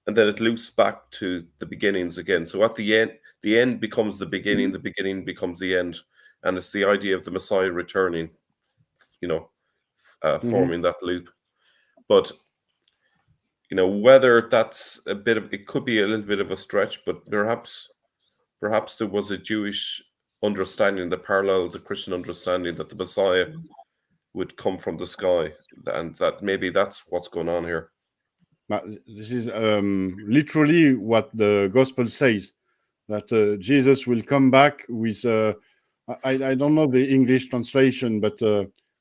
and then it loops back to the beginnings again. So at the end becomes the beginning becomes the end, and it's the idea of the Messiah returning, forming that loop. But whether that's it could be a little bit of a stretch, but perhaps there was a Jewish understanding that parallels the Christian understanding that the Messiah would come from the sky, and that maybe that's what's going on here. This is literally what the gospel says, that Jesus will come back with I don't know the English translation, but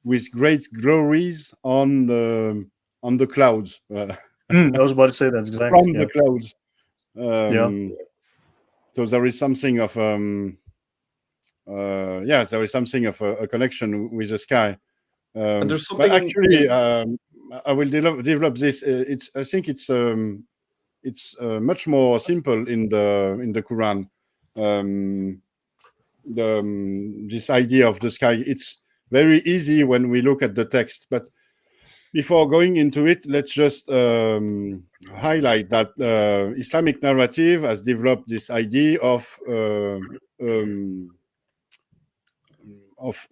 with great glories on the clouds. I was about to say that exactly. From the clouds. So there is something of there is something of a connection with the sky. And there's something. But actually, I will develop this. I think it's much more simple in the Quran. This idea of the sky. It's very easy when we look at the text. But before going into it, let's just highlight that Islamic narrative has developed this idea of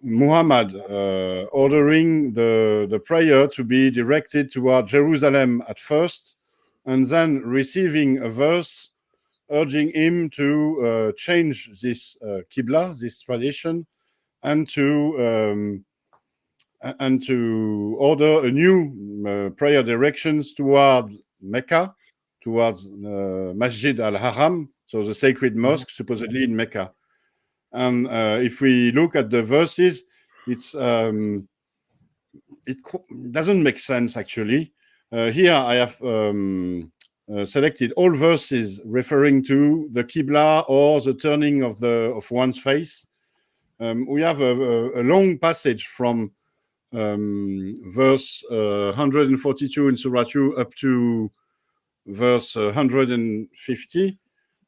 Muhammad ordering the prayer to be directed toward Jerusalem at first, and then receiving a verse urging him to change this Qibla, this tradition, and to order a new prayer directions toward Mecca, towards Masjid al-Haram, so the sacred mosque supposedly in Mecca. And if we look at the verses, it doesn't make sense actually. Here I have selected all verses referring to the Qibla or the turning of one's face. We have a long passage from verse 142 in Surah 2 up to verse 150.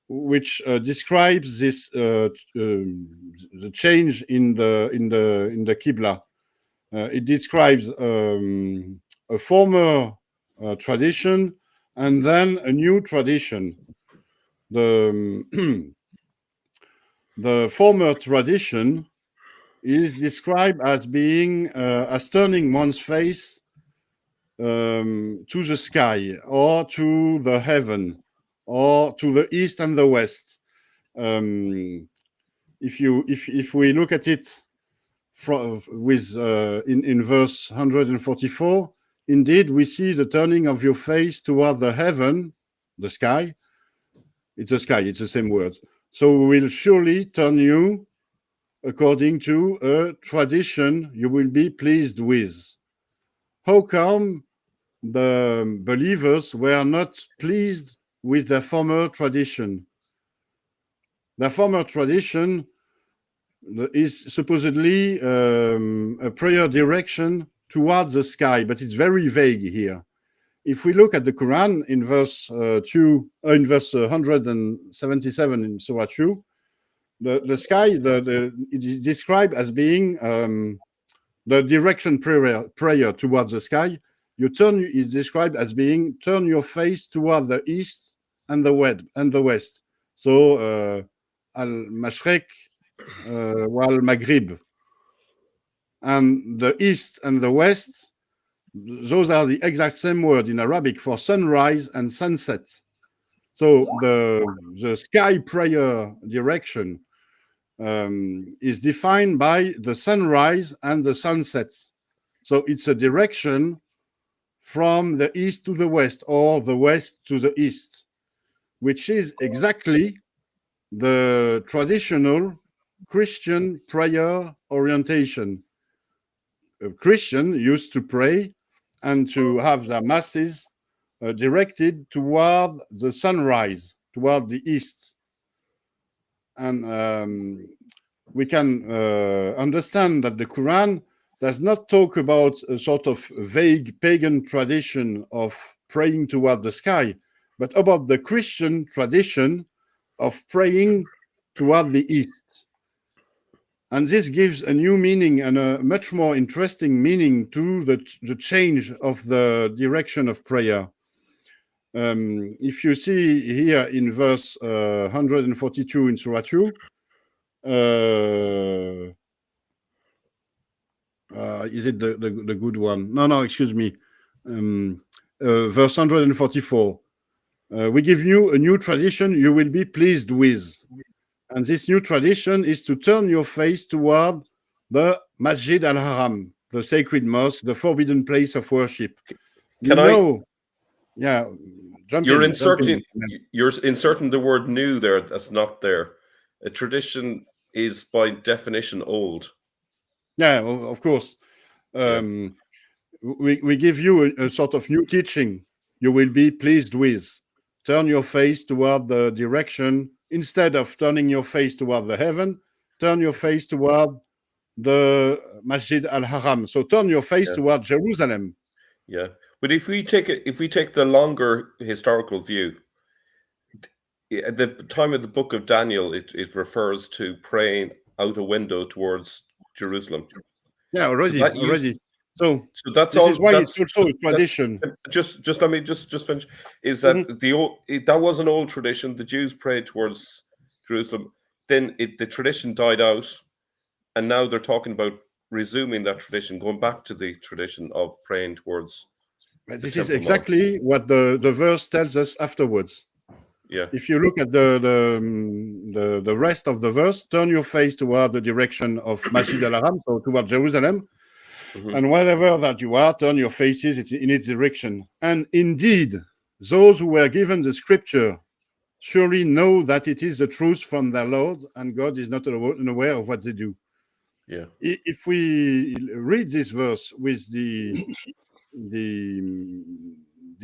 Which describes this the change in the Qibla. It describes a former tradition and then a new tradition. The former tradition is described as being as turning one's face to the sky or to the heaven or to the east and the west. If we look at it in verse 144, indeed we see the turning of your face toward the heaven, the sky. It's a sky, it's the same word. So we will surely turn you according to a tradition you will be pleased with. How come the believers were not pleased with their former tradition? Their former tradition is supposedly a prayer direction towards the sky, but it's very vague here. If we look at the Quran in verse 177 in Surah 2, the sky it is described as being the direction prayer towards the sky. Is described as being turn your face toward the east and the west. So al-mashriq wal-maghrib, and the east and the west, those are the exact same word in Arabic for sunrise and sunset. So the sky prayer direction is defined by the sunrise and the sunset. So it's a direction from the east to the west or the west to the east, which is exactly the traditional Christian prayer orientation. A Christian used to pray and to have their masses directed toward the sunrise, toward the east. And we can understand that the Quran does not talk about a sort of vague pagan tradition of praying toward the sky, but about the Christian tradition of praying toward the east. And this gives a new meaning and a much more interesting meaning to the change of the direction of prayer. If you see here in verse 142 in Surah 2, is it the good one? No, excuse me. Verse 144. We give you a new tradition you will be pleased with. And this new tradition is to turn your face toward the Masjid al-Haram, the sacred mosque, the forbidden place of worship. Yeah, you're inserting the word new there that's not there. A tradition is by definition old. Yeah, of course. We give you a sort of new teaching you will be pleased with. Turn your face toward the direction. Instead of turning your face toward the heaven, turn your face toward the Masjid al-Haram. So turn your face toward Jerusalem. Yeah, but if we take the longer historical view, at the time of the book of Daniel, it refers to praying out a window towards Jerusalem. Yeah, already. So that's this is why it's also a tradition. Just let me just finish. Is that that was an old tradition? The Jews prayed towards Jerusalem. Then the tradition died out, and now they're talking about resuming that tradition, going back to the tradition of praying towards. This is exactly what the verse tells us afterwards. Yeah. If you look at the rest of the verse, turn your face toward the direction of Masjid al-Haram, so toward Jerusalem. And wherever that you are, turn your faces in its direction. And indeed, those who were given the scripture surely know that it is the truth from their Lord, and God is not unaware of what they do. Yeah. If we read this verse with the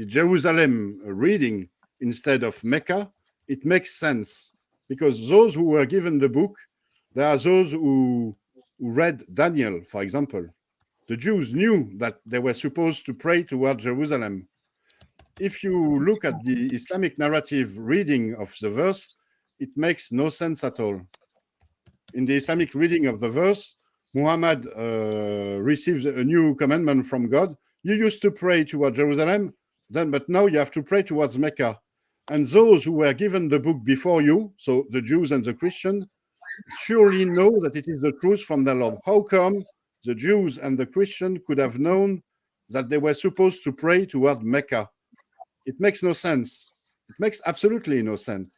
Jerusalem reading instead of Mecca, it makes sense, because those who were given the book, there are those who read Daniel, for example. The Jews knew that they were supposed to pray toward Jerusalem. If you look at the Islamic narrative reading of the verse, it makes no sense at all. In the Islamic reading of the verse, Muhammad receives a new commandment from God. You used to pray toward Jerusalem, but now you have to pray towards Mecca. And those who were given the book before you, so the Jews and the Christians, surely know that it is the truth from the Lord. How come the Jews and the Christians could have known that they were supposed to pray toward Mecca? It makes no sense. It makes absolutely no sense.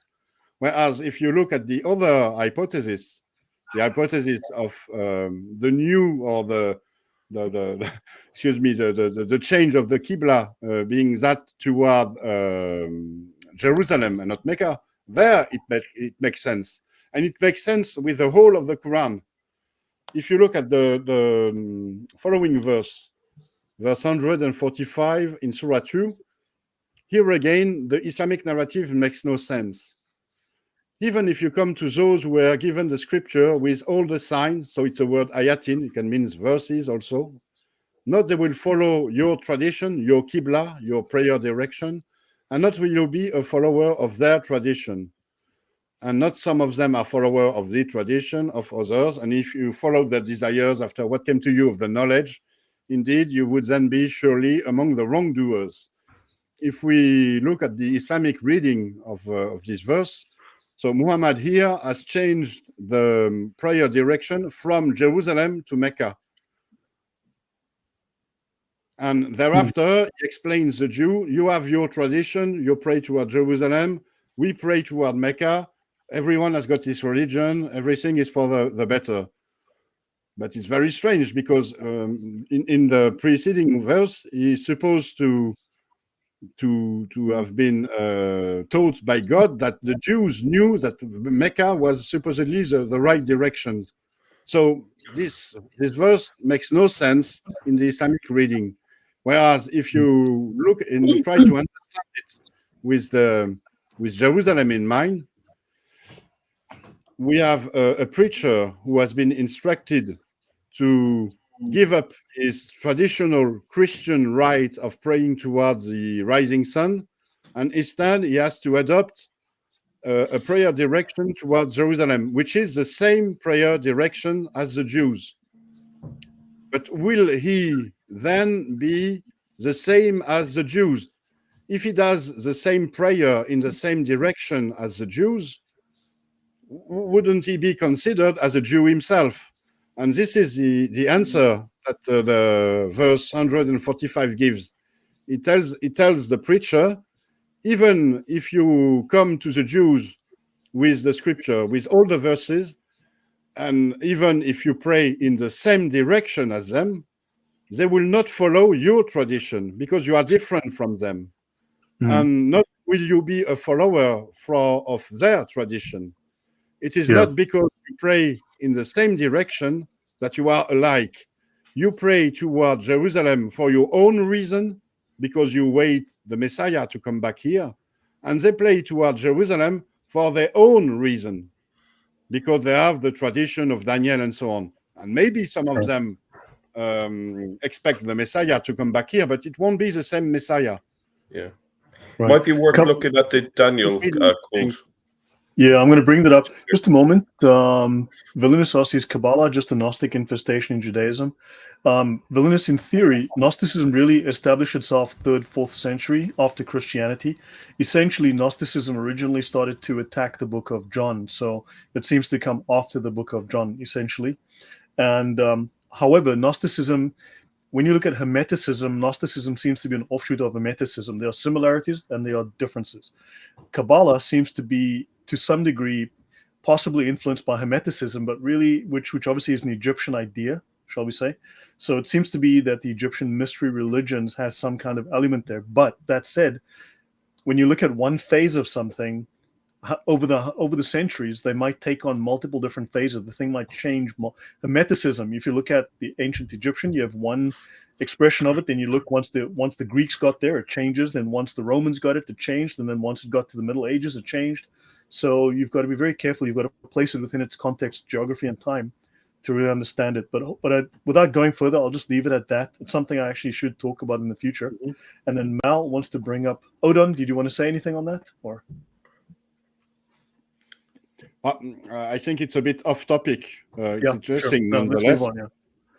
Whereas if you look at the other hypothesis, the hypothesis of the new or the excuse me, the change of the Qibla being that toward Jerusalem and not Mecca, there it makes sense. And it makes sense with the whole of the Quran. If you look at the following verse 145 in Surah 2, here again, the Islamic narrative makes no sense. Even if you come to those who were given the scripture with all the signs, so it's a word ayatin, it can mean verses also, not they will follow your tradition, your Qibla, your prayer direction, and not will you be a follower of their tradition. And not some of them are follower of the tradition of others. And if you follow their desires after what came to you of the knowledge, indeed, you would then be surely among the wrongdoers. If we look at the Islamic reading of this verse, so Muhammad here has changed the prayer direction from Jerusalem to Mecca. And thereafter, he explains the Jew, you have your tradition, you pray toward Jerusalem, we pray toward Mecca, everyone has got his religion, everything is for the better. But it's very strange because in the preceding verse, he's supposed to have been taught by God that the Jews knew that Mecca was supposedly the right direction. So this verse makes no sense in the Islamic reading. Whereas if you look and you try to understand it with Jerusalem in mind, we have a preacher who has been instructed to give up his traditional Christian rite of praying towards the rising sun, and instead he has to adopt a prayer direction towards Jerusalem, which is the same prayer direction as the Jews. But will he then be the same as the Jews? If he does the same prayer in the same direction as the Jews, wouldn't he be considered as a Jew himself? And this is the answer that the verse 145 gives. It tells the preacher, even if you come to the Jews with the scripture, with all the verses, and even if you pray in the same direction as them, they will not follow your tradition because you are different from them. And not will you be a follower of their tradition. It is not because you pray in the same direction that you are alike. You pray toward Jerusalem for your own reason because you wait the Messiah to come back here. And they pray toward Jerusalem for their own reason because they have the tradition of Daniel and so on. And maybe some of them expect the Messiah to come back here, but it won't be the same Messiah. Yeah. Right. Might be worth looking at the Daniel quote. Yeah, I'm going to bring that up. Just a moment. Villainous asks, is Kabbalah just a Gnostic infestation in Judaism? Villainous, in theory, Gnosticism really established itself 3rd, 4th century after Christianity. Essentially, Gnosticism originally started to attack the book of John. So it seems to come after the book of John, essentially. And however, Gnosticism, when you look at Hermeticism, Gnosticism seems to be an offshoot of Hermeticism. There are similarities and there are differences. Kabbalah seems to be, to some degree, possibly influenced by Hermeticism, but really, which obviously is an Egyptian idea, shall we say. So it seems to be that the Egyptian mystery religions has some kind of element there. But that said, when you look at one phase of something, over the centuries, they might take on multiple different phases. The thing might change. Hermeticism, if you look at the ancient Egyptian, you have one expression of it. Then you look once the Greeks got there, it changes. Then once the Romans got it, it changed. And then once it got to the Middle Ages, it changed. So you've got to be very careful. You've got to place it within its context, geography, and time to really understand it. But without going further, I'll just leave it at that. It's something I actually should talk about in the future. Mm-hmm. And then Mal wants to bring up Odon. Did you want to say anything on that, or? I think it's a bit off topic. It's interesting, sure. Nonetheless. Let's move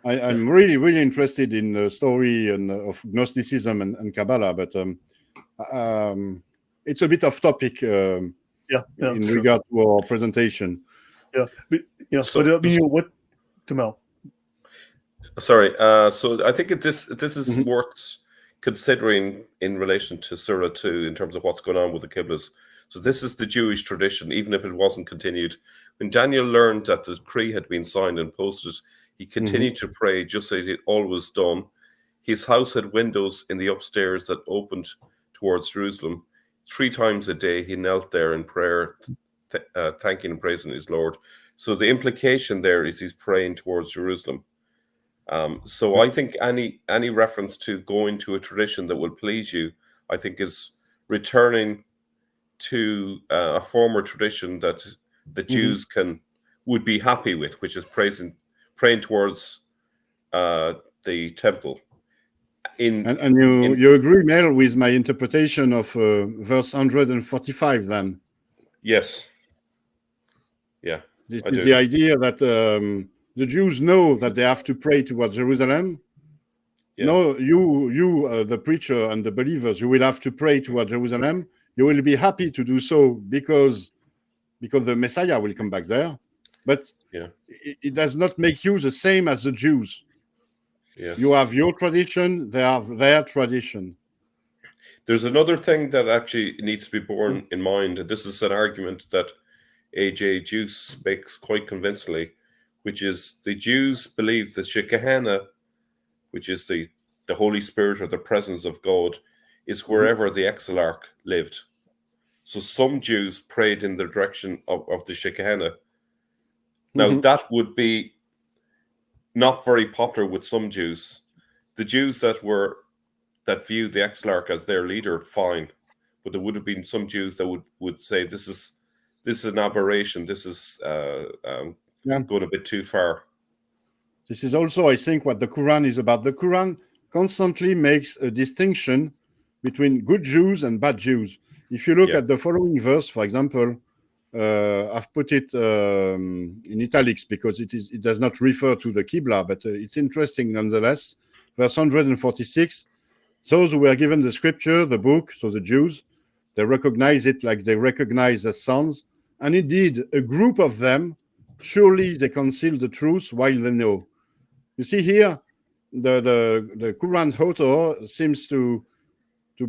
on, I'm really, really interested in the story of Gnosticism and Kabbalah, but it's a bit off topic in regard to our presentation. Yeah, but what, Tamel? Sorry. So I think this is worth considering in relation to Surah 2 in terms of what's going on with the Qiblas. So this is the Jewish tradition, even if it wasn't continued. When Daniel learned that the decree had been signed and posted, he continued to pray just as he'd always done. His house had windows in the upstairs that opened towards Jerusalem. 3 times a day he knelt there in prayer, thanking and praising his Lord. So the implication there is he's praying towards Jerusalem. So I think any reference to going to a tradition that will please you, I think is returning to a former tradition that the Jews would be happy with, which is praying towards the temple. And you agree, Mel, with my interpretation of verse 145 then? Yes. Yeah. This is the idea that the Jews know that they have to pray towards Jerusalem. Yeah. No, you, the preacher and the believers, you will have to pray towards Jerusalem. You will be happy to do so because the Messiah will come back there. But it does not make you the same as the Jews. Yeah. You have your tradition, they have their tradition. There's another thing that actually needs to be borne in mind, and this is an argument that A.J. Juice makes quite convincingly, which is the Jews believe the Shekinah, which is the Holy Spirit or the presence of God, is wherever the Exilarch lived. So some Jews prayed in the direction of the Shekinah. Now, that would be not very popular with some Jews. The Jews that viewed the Exilarch as their leader, fine. But there would have been some Jews that would say this is an aberration. This is going a bit too far. This is also, I think, what the Quran is about. The Quran constantly makes a distinction between good Jews and bad Jews. If you look at the following verse, for example, I've put it in italics because it does not refer to the Qibla, but it's interesting nonetheless. Verse 146, those who were given the scripture, the book, so the Jews, they recognize it like they recognize the sons. And indeed, a group of them, surely they conceal the truth while they know. You see here, the Quran's author seems to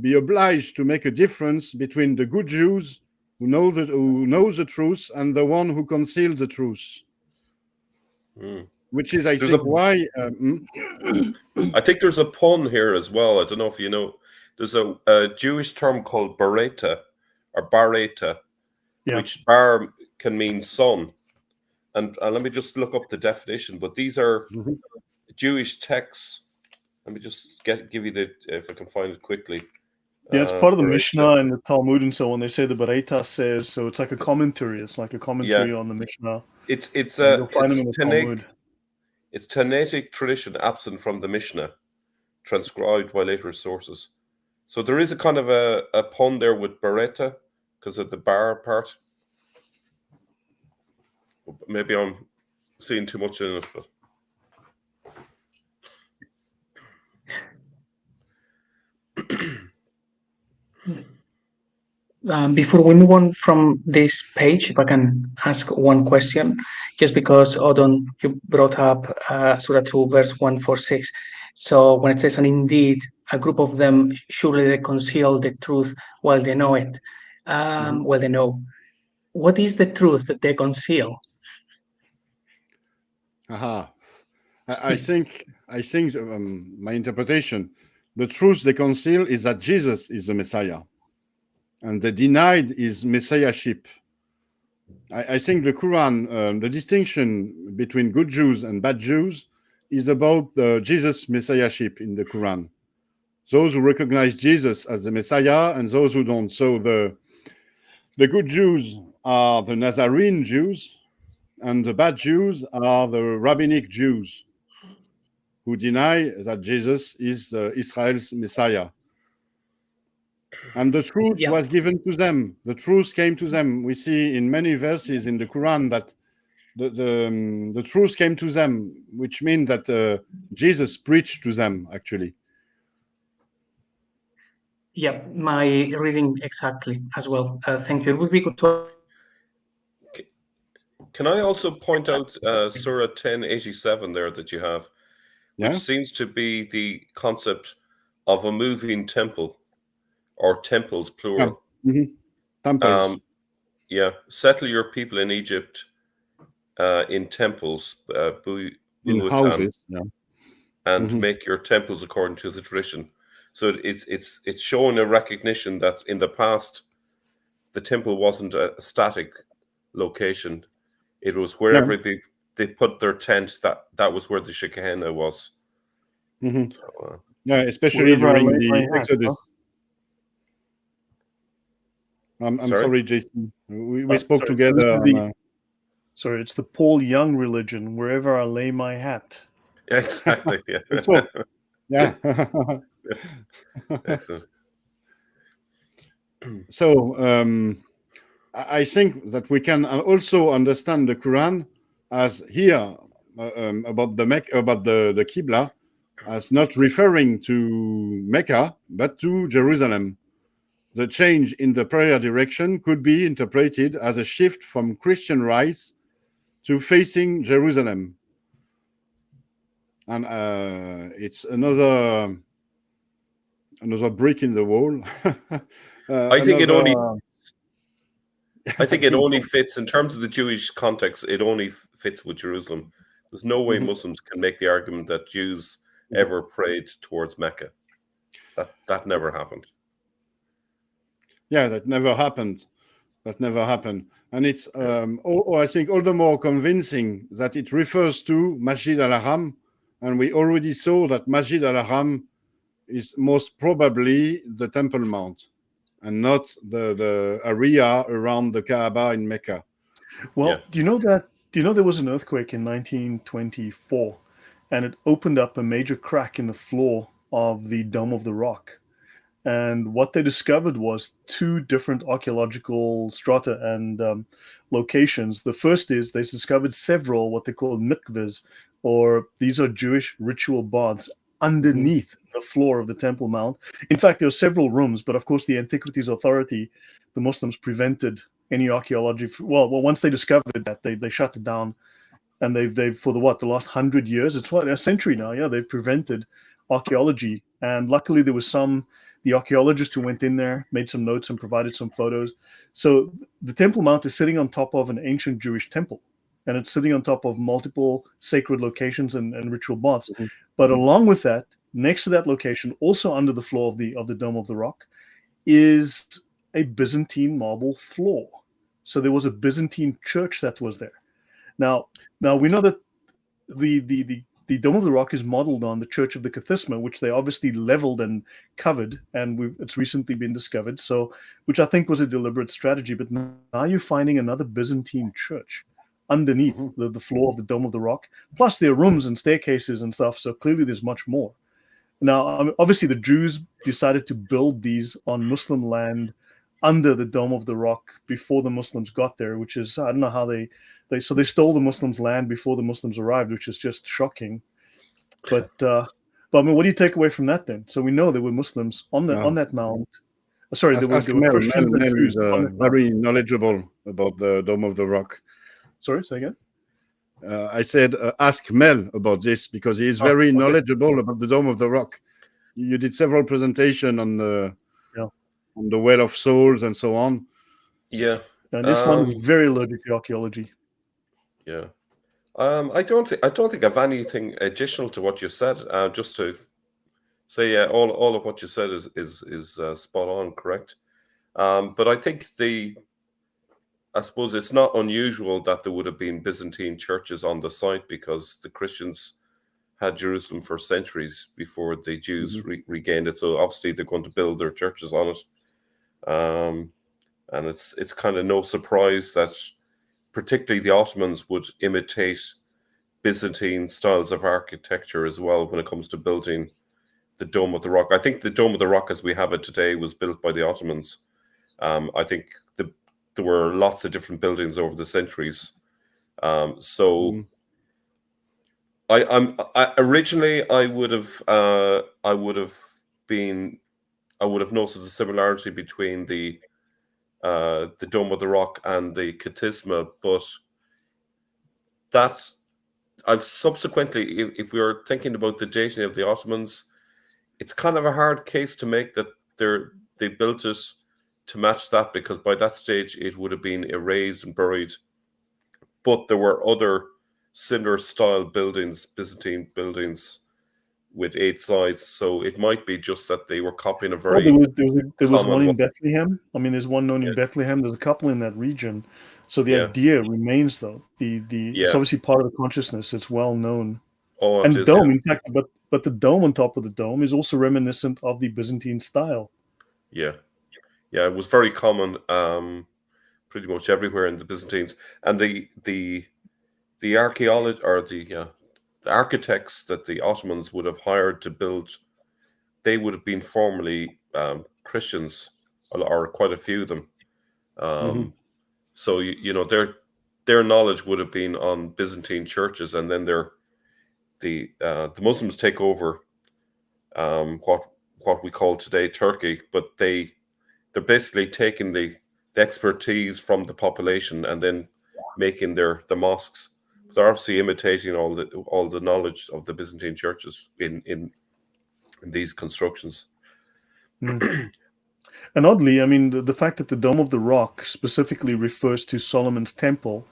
be obliged to make a difference between the good Jews who know the truth and the one who conceal the truth. Which is, I think, why... I think there's a pun here as well. I don't know if you know. There's a Jewish term called bareta, or bareta, which bar can mean son. And let me just look up the definition. But these are Jewish texts. Let me just give you if I can find it quickly. Yeah, it's part of the Mishnah and the Talmud and so on. They say the Bereta says, so it's like a commentary. It's like a commentary on the Mishnah. You'll find them in the Talmud. It's Tanaitic tradition absent from the Mishnah, transcribed by later sources. So there is a kind of a pun there with Bereta because of the bar part. Maybe I'm seeing too much in it, but. Before we move on from this page, if I can ask one question, just because Odon, you brought up Surah 2, verse 146. So when it says, and indeed, a group of them surely they conceal the truth while they know it. Well, they know. What is the truth that they conceal? I think my interpretation, the truth they conceal is that Jesus is the Messiah. And they denied his messiahship. I think the Quran, the distinction between good Jews and bad Jews is about Jesus' messiahship in the Quran. Those who recognize Jesus as the Messiah and those who don't. So the good Jews are the Nazarene Jews and the bad Jews are the rabbinic Jews who deny that Jesus is Israel's Messiah. And the truth was given to them. The truth came to them. We see in many verses in the Quran that the truth came to them, which means that Jesus preached to them, actually. Yeah, my reading exactly as well. Thank you. It would be good to... Can I also point out Surah 1087 there that you have, which seems to be the concept of a moving temple, or temples, plural. Temples. Settle your people in Egypt in temples, In houses, and make your temples according to the tradition. So it's showing a recognition that in the past, the temple wasn't a static location. It was wherever they put their tent, that was where the Shekinah was. So, especially during the Exodus. I'm sorry, Jason. We spoke together. Sorry, it's the Paul Young religion. Wherever I lay my hat. Exactly. Yeah. Excellent. So I think that we can also understand the Quran as here about the Qibla as not referring to Mecca but to Jerusalem. The change in the prayer direction could be interpreted as a shift from Christian rites to facing Jerusalem, and it's another brick in the wall. I think it only fits in terms of the Jewish context. It only fits with Jerusalem. There's no way Muslims can make the argument that Jews ever prayed towards Mecca. That never happened. Yeah, that never happened. And it's I think all the more convincing that it refers to Masjid al-Haram, and we already saw that Masjid al-Haram is most probably the Temple Mount and not the area around the Kaaba in Mecca. Well, do you know there was an earthquake in 1924, and it opened up a major crack in the floor of the Dome of the Rock. And what they discovered was two different archaeological strata and locations. The first is they discovered several what they call mikvahs, or these are Jewish ritual baths underneath the floor of the Temple Mount. In fact, there were several rooms, but of course the Antiquities Authority, the Muslims, prevented any archaeology. Well, once they discovered that, they shut it down, and they've for the last 100 years, it's a century now. Yeah, they've prevented archaeology, and luckily there was the archaeologist who went in there, made some notes and provided some photos. So the Temple Mount is sitting on top of an ancient Jewish temple, and it's sitting on top of multiple sacred locations and ritual baths. But along with that, next to that location, also under the floor of the Dome of the Rock, is a Byzantine marble floor. So there was a Byzantine church that was there. Now we know that the Dome of the Rock is modeled on the Church of the Kathisma, which they obviously leveled and covered, and it's recently been discovered. So, which I think was a deliberate strategy. But now you're finding another Byzantine church underneath the floor of the Dome of the Rock. Plus, there are rooms and staircases and stuff. So clearly, there's much more. Now, obviously, the Jews decided to build these on Muslim land under the Dome of the Rock before the Muslims got there, which is, I don't know how they stole the Muslims' land before the Muslims arrived, which is just shocking. But I mean, what do you take away from that then? So we know there were Muslims on that mount. Sorry, there were Christians and Jews. Very knowledgeable about the Dome of the Rock. Sorry, say again. I said ask Mel about this because he is very knowledgeable about the Dome of the Rock. You did several presentations on the Well of Souls and so on. Yeah. And Islam is very allergic to archaeology. Yeah. I don't think I have anything additional to what you said. Just to say, all of what you said is spot on, correct. But I think I suppose it's not unusual that there would have been Byzantine churches on the site because the Christians had Jerusalem for centuries before the Jews regained it. So obviously they're going to build their churches on it. And it's kind of no surprise that particularly the Ottomans would imitate Byzantine styles of architecture as well when it comes to building the Dome of the Rock. I think the Dome of the Rock as we have it today was built by the Ottomans. I think there were lots of different buildings over the centuries. So originally I would have noticed the similarity between the Dome of the Rock and the Kathisma, but that's I've subsequently, if we are thinking about the dating of the Ottomans, it's kind of a hard case to make that they built it to match that, because by that stage it would have been erased and buried. But there were other similar style buildings, Byzantine buildings with 8 sides, so it might be just that they were copying a very. There was one in Bethlehem. I mean, there's one known in Bethlehem. There's a couple in that region. So the idea remains, though. It's obviously part of the consciousness. It's well known. Oh, and dome, in fact, but the dome on top of the dome is also reminiscent of the Byzantine style. Yeah, it was very common, pretty much everywhere in the Byzantines, and the archaeology or the architects that the Ottomans would have hired to build, they would have been formerly Christians, or quite a few of them. So their knowledge would have been on Byzantine churches, and then the Muslims take over what we call today Turkey, but they're basically taking the expertise from the population and then making the mosques. They're obviously imitating all the knowledge of the Byzantine churches in these constructions. And oddly, I mean, the fact that the Dome of the Rock specifically refers to Solomon's temple,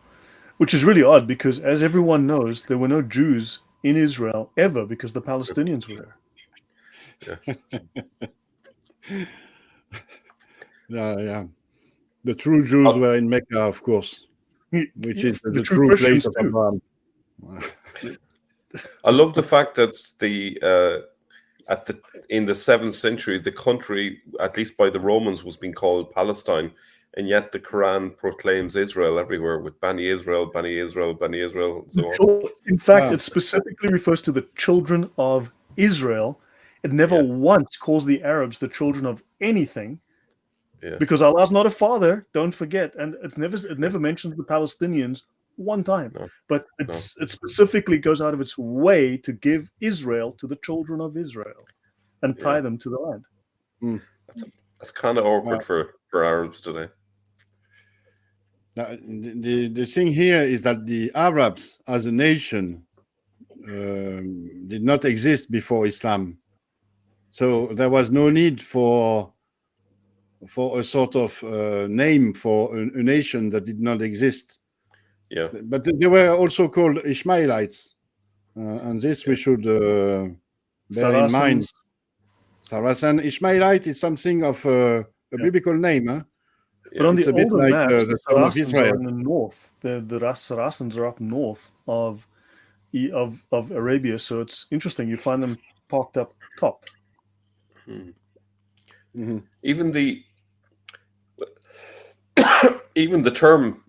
which is really odd, because as everyone knows, there were no Jews in Israel ever, because the Palestinians were there. Yeah. The true Jews were in Mecca, of course, which is the true place of Abraham. I love the fact that in the 7th century, the country, at least by the Romans, was being called Palestine, and yet the Quran proclaims Israel everywhere with Bani Israel, Bani Israel, Bani Israel, and so on. In fact, it specifically refers to the children of Israel. It never once calls the Arabs the children of anything, because Allah's not a father. Don't forget, and it never mentions the Palestinians one time, but it specifically goes out of its way to give Israel to the children of Israel and tie them to the land. That's kind of awkward for Arabs today. The thing here is that the Arabs as a nation did not exist before Islam, so there was no need for a sort of name for a nation that did not exist. Yeah, but they were also called Ishmaelites, and this we should bear in mind. Saracen Ishmaelite is something of a biblical name, huh? But on the older maps, the Saracens are in the north. The Saracens are up north of Arabia, so it's interesting. You find them parked up top. Even the term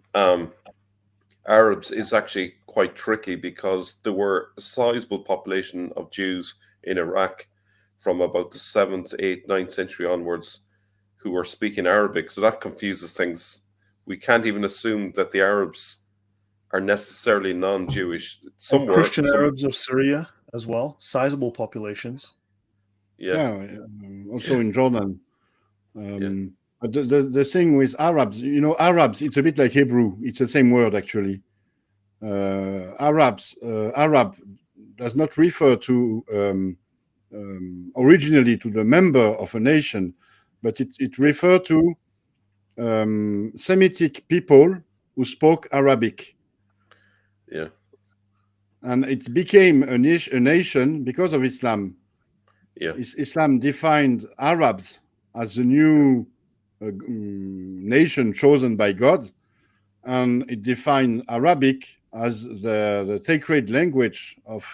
Arabs is actually quite tricky, because there were a sizable population of Jews in Iraq from about the 7th, 8th, 9th century onwards who were speaking Arabic. So that confuses things. We can't even assume that the Arabs are necessarily non-Jewish. Some were. Christian Arabs of Syria as well, sizable populations. Also in Jordan. But the thing with Arabs, Arabs, it's a bit like Hebrew. It's the same word, actually. Arab does not refer to originally to the member of a nation, but it refers to Semitic people who spoke Arabic. Yeah. And it became a nation because of Islam. Yeah. Islam defined Arabs as a new nation chosen by God, and it defined Arabic as the sacred language of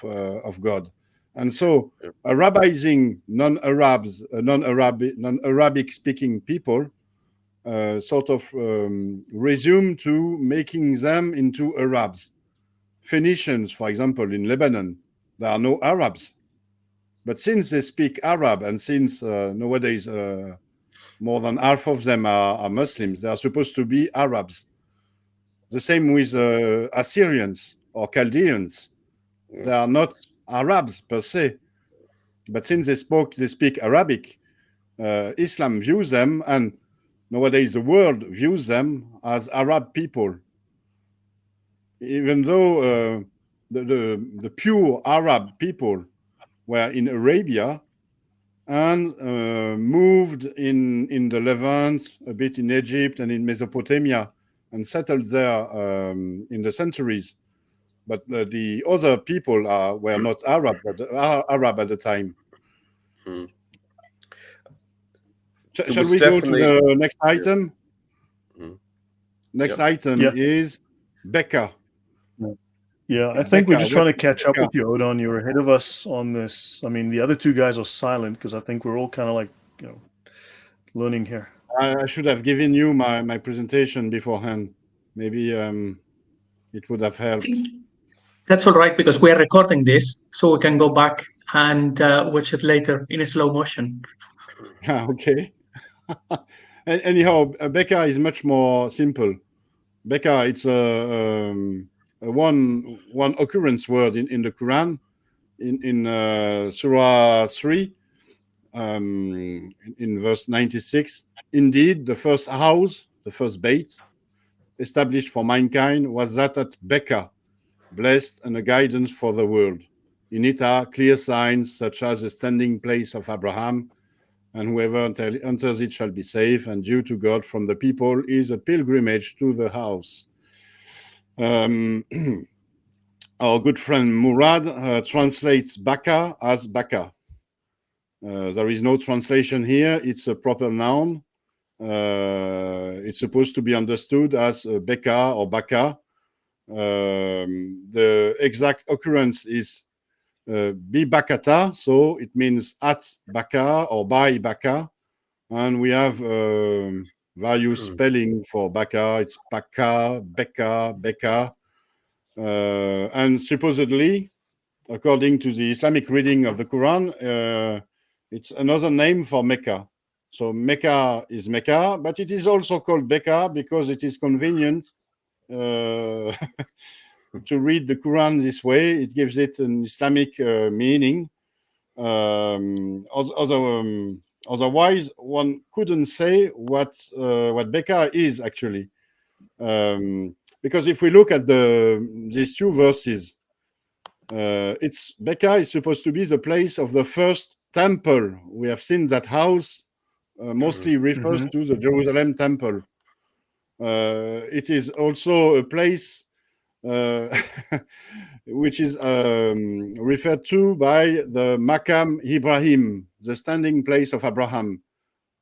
God. And so Arabizing non-Arabic speaking people sort of resumed to making them into Arabs. Phoenicians, for example, in Lebanon, there are no Arabs. But since they speak Arab, and since nowadays more than half of them are Muslims, they are supposed to be Arabs. The same with Assyrians or Chaldeans. They are not Arabs per se. But since they speak Arabic, Islam views them, and nowadays the world views them as Arab people. even though the pure Arab people were in Arabia and moved in the Levant, a bit in Egypt and in Mesopotamia, and settled there in the centuries. But the other people were not Arab, but Arab at the time. Hmm. Shall we go to the next item? Hmm. Next Yeah. item is Becca. Yeah, I think we're Becca, just trying to what is catch up Becca? with you, Odon. You're ahead of us on this. I mean, the other two guys are silent because I think we're all kind of like, learning here. I should have given you my presentation beforehand. Maybe it would have helped. That's all right, because we are recording this, so we can go back and watch it later in a slow motion. Okay. Anyhow, Becca is much more simple. Becca, it's a one occurrence word in the Quran, in Surah 3, in verse 96. Indeed, the first house, the first bait, established for mankind was that at Becca, blessed and a guidance for the world. In it are clear signs such as the standing place of Abraham, and whoever enters it shall be safe, and due to God from the people is a pilgrimage to the house. Our good friend Murad translates Becca as Becca. There is no translation here. It's a proper noun. It's supposed to be understood as Becca or Becca. The exact occurrence is bi Bakata, so it means at Becca or by Becca. And we have various spelling for Becca. It's Becca, Becca, Becca. And supposedly, according to the Islamic reading of the Quran, it's another name for Mecca. So Mecca is Mecca, but it is also called Becca because it is convenient to read the Quran this way. It gives it an Islamic meaning. Otherwise, one couldn't say what Becca is actually. Because if we look at these two verses, it's Becca is supposed to be the place of the first temple. We have seen that house mostly refers to the Jerusalem temple. It is also a place which is referred to by the Maqam Ibrahim, the standing place of Abraham,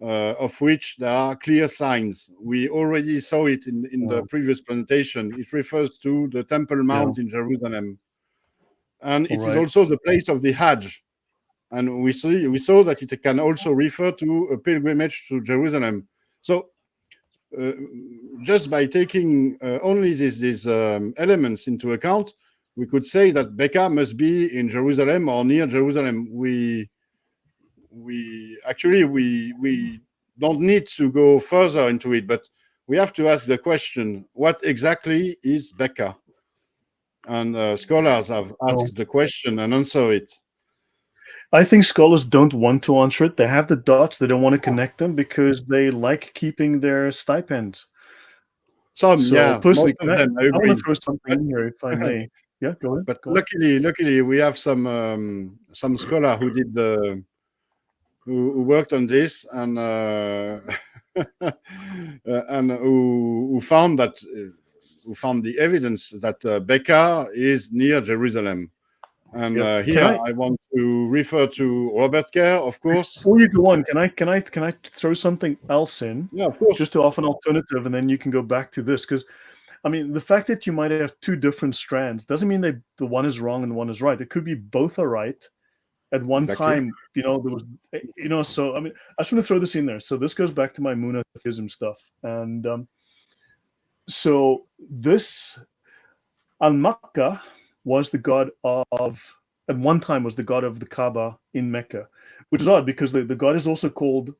of which there are clear signs. We already saw it in the previous presentation. It refers to the Temple Mount in Jerusalem. And it is also the place of the Hajj. And we saw that it can also refer to a pilgrimage to Jerusalem. So just by taking only these elements into account, we could say that Becca must be in Jerusalem or near Jerusalem. We don't need to go further into it, but we have to ask the question: what exactly is Becca? And scholars have asked the question and answer it. I think scholars don't want to answer it. They have the dots. They don't want to connect them because they like keeping their stipends. Personally, I want to throw something in here, if I may. Yeah, go ahead. But luckily, we have some scholar who did who worked on this and and who found the evidence that Becca is near Jerusalem. And here I want to refer to Robert Kerr, of course. Before you go on, can I throw something else in? Yeah, of course. Just to offer an alternative, and then you can go back to this, because I mean, the fact that you might have two different strands doesn't mean that the one is wrong and one is right. It could be both are right. At one time, there was, so I mean, I just want to throw this in there. So this goes back to my monotheism stuff, and so this Al-Makkah was the god of, at one time was the god of the Kaaba in Mecca, which is odd because the god is also called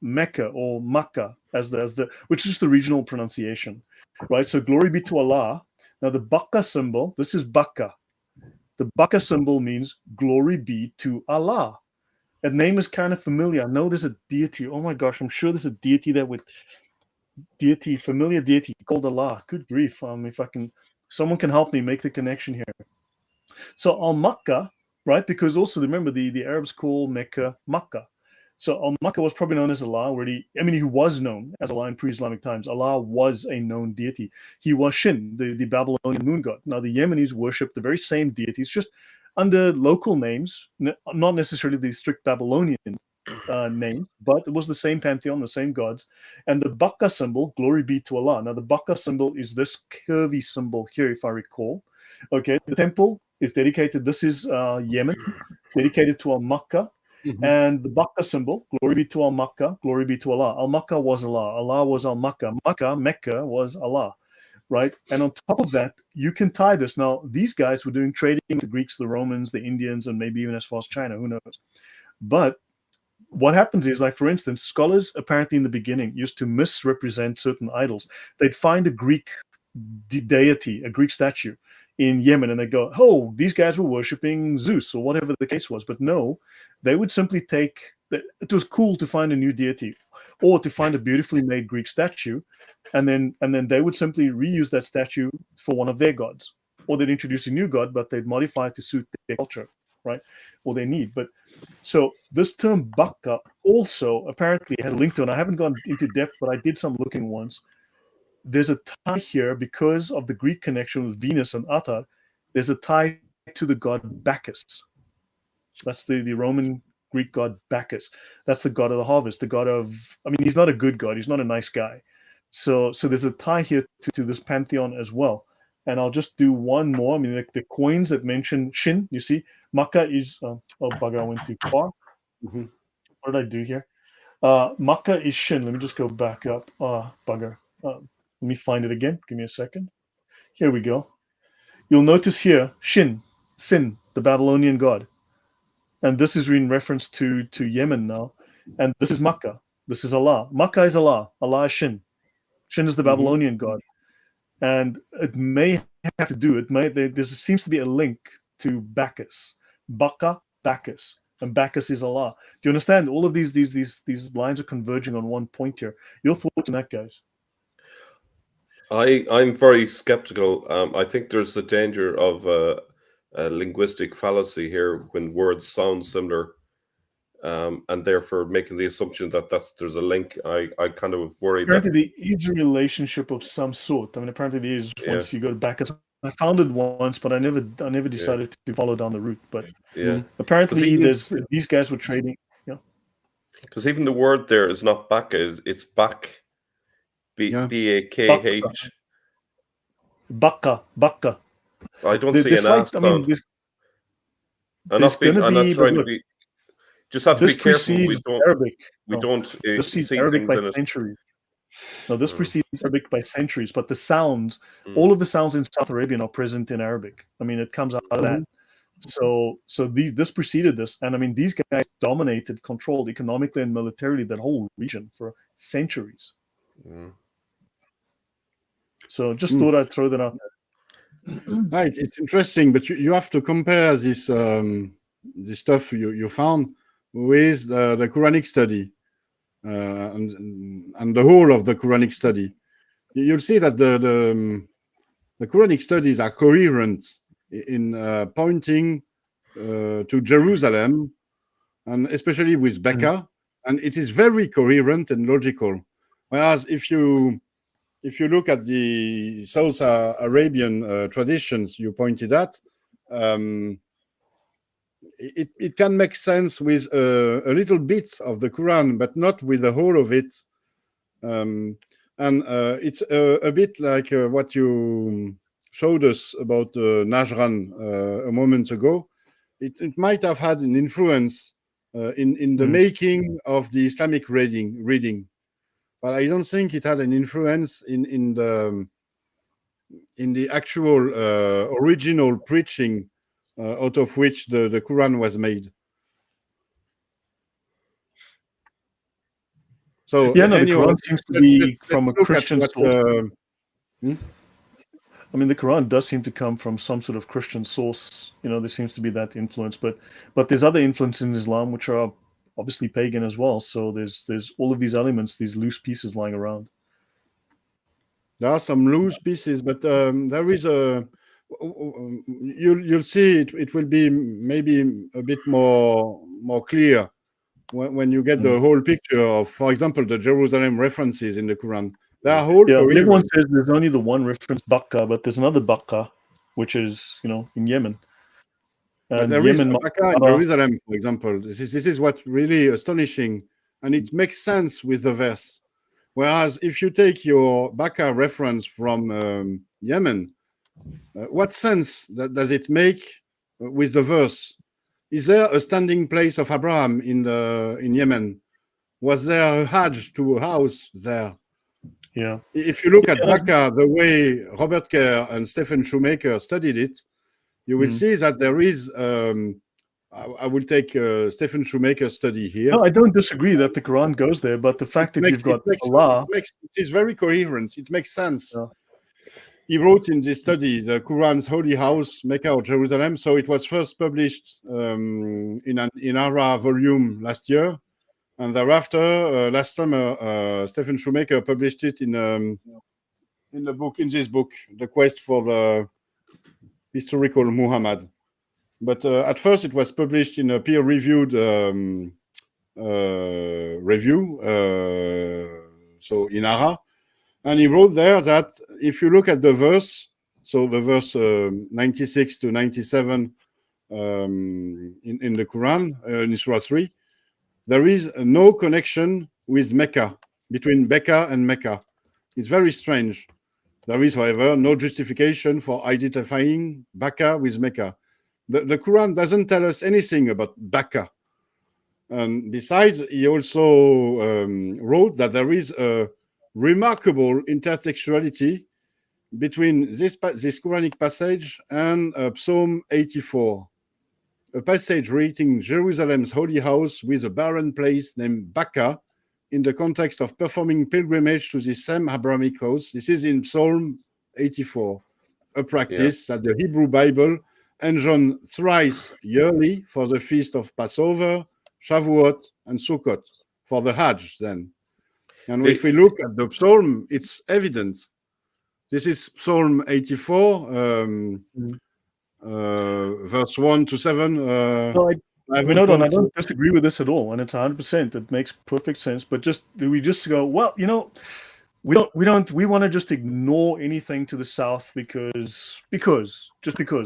Mecca or Makkah as the which is the regional pronunciation, right? So glory be to Allah. Now the Bakka symbol, this is Bakka. The Bakka symbol means glory be to Allah. That name is kind of familiar. I know there's a deity. Oh my gosh, I'm sure there's a deity familiar deity called Allah. Good grief. If I can Someone can help me make the connection here. So al-Makkah, right? Because also remember the Arabs call Mecca Makkah. So al-Makkah was probably known as Allah already. I mean, he was known as Allah in pre-Islamic times. Allah was a known deity. He was Shin, the Babylonian moon god. Now the Yemenis worshipped the very same deities, just under local names, not necessarily the strict Babylonian name, but it was the same pantheon, the same gods. And the Becca symbol, glory be to Allah. Now the Becca symbol is this curvy symbol here, if I recall. Okay, the temple is dedicated. This is Yemen, dedicated to al-Makkah. And the Becca symbol, glory be to al-Makkah, glory be to Allah. Al-Makkah was Allah. Allah was al-Makkah. Mecca was Allah, right? And on top of that, you can tie this. Now, these guys were doing trading with the Greeks, the Romans, the Indians, and maybe even as far as China, who knows? But what happens is, like, for instance, scholars apparently in the beginning used to misrepresent certain idols. They'd find a Greek deity, a Greek statue in Yemen, and they go, oh, these guys were worshipping Zeus or whatever the case was. But no, they would simply take, it was cool to find a new deity or to find a beautifully made Greek statue, and then they would simply reuse that statue for one of their gods, or they'd introduce a new god, but they'd modify it to suit their culture, right, or their need. But so this term Becca also apparently has a link to, and I haven't gone into depth, but I did some looking once. There's a tie here because of the Greek connection with Venus and Atar. There's a tie to the god Bacchus. That's the Roman Greek god Bacchus. That's the god of the harvest, the god of, I mean, he's not a good god. He's not a nice guy. So there's a tie here to this pantheon as well. And I'll just do one more. I mean, the coins that mention Shin, you see, Makkah is, oh, bugger, I went too far. What did I do here? Makkah is Shin. Let me just go back up. Bugger. Let me find it again. Give me a second. Here we go. You'll notice here, Shin, Sin, the Babylonian god. And this is in reference to Yemen now. And this is Makkah. This is Allah. Makkah is Allah. Allah is Shin. Shin is the Babylonian god. And it may have to do, there seems to be a link to Bacchus. Becca, Bacchus. And Bacchus is Allah. Do you understand? All of these lines are converging on one point here. Your thoughts on that, guys? I'm very skeptical. I think there's a danger of a linguistic fallacy here when words sound similar, and therefore making the assumption that there's a link. I kind of worry. Apparently, there is a relationship of some sort. I mean, apparently there is. Once you go to Bacchus, I found it once, but I never decided to follow down the route. But apparently, these guys were trading. Yeah, because even the word there is not Becca; it's back. B-A-K-H. Becca. I don't see an ass sound. I'm not trying to be. Just have to be careful. We don't see Arabic things by in centuries. No, this precedes Arabic by centuries. But the sounds, all of the sounds in South Arabian are present in Arabic. I mean, it comes out of that. So this preceded this, and I mean, these guys dominated, controlled economically and militarily that whole region for centuries. So just thought I'd throw that out there. Right, it's interesting, but you have to compare this this stuff you found with the Quranic study and the whole of the Quranic study. You'll see that the Quranic studies are coherent in pointing to Jerusalem, and especially with Becca, and it is very coherent and logical. Whereas if you look at the South Arabian traditions you pointed at, it can make sense with a little bit of the Quran, but not with the whole of it. And it's a bit like what you showed us about Najran a moment ago. It might have had an influence in the making of the Islamic reading. But I don't think it had an influence in the actual original preaching out of which the Quran was made. So the Quran seems to be from a Christian source. I mean, the Quran does seem to come from some sort of Christian source. You know, there seems to be that influence, but there's other influence in Islam which are obviously pagan as well. So there's all of these elements, these loose pieces lying around. There are some loose pieces, but there is a. You'll see it will be maybe a bit more clear when you get the whole picture of, for example, the Jerusalem references in the Quran. They are whole coherent. Everyone says there's only the one reference Becca, but there's another Becca, which is in Yemen. But there is a Becca in Jerusalem, for example. This is what's really astonishing, and it makes sense with the verse. Whereas if you take your Becca reference from Yemen, what sense does it make with the verse? Is there a standing place of Abraham in Yemen? Was there a Hajj to a house there? Yeah. If you look at Becca, the way Robert Kerr and Stephen Shoemaker studied it, you will see that there is. I will take Stephen Shoemaker's study here. No, I don't disagree that the Quran goes there, but the fact that you've got Allah, it is very coherent. It makes sense. Yeah. He wrote in this study the Quran's holy house, Mecca or Jerusalem. So it was first published in Ara volume last year, and thereafter, last summer, Stephen Shoemaker published it in this book, The Quest for the Historical Muhammad. But at first, it was published in a peer-reviewed review, so in Ara. And he wrote there that if you look at the verse, so the verse 96 to 97 in the Quran, in Surah 3, there is no connection with Mecca, between Becca and Mecca. It's very strange. There is, however, no justification for identifying Becca with Mecca. The Quran doesn't tell us anything about Becca. And besides, he also wrote that there is a remarkable intertextuality between this Quranic passage and Psalm 84, a passage rating Jerusalem's holy house with a barren place named Becca in the context of performing pilgrimage to the same Abrahamic house. This is in Psalm 84, a practice that the Hebrew Bible enjoins thrice yearly for the feast of Passover, Shavuot, and Sukkot, for the Hajj then. And if we look at the Psalm, it's evident. This is Psalm 84, verse 1 to 7. I don't disagree with this at all, and it's 100%. It makes perfect sense. But we just go, well, we want to just ignore anything to the south because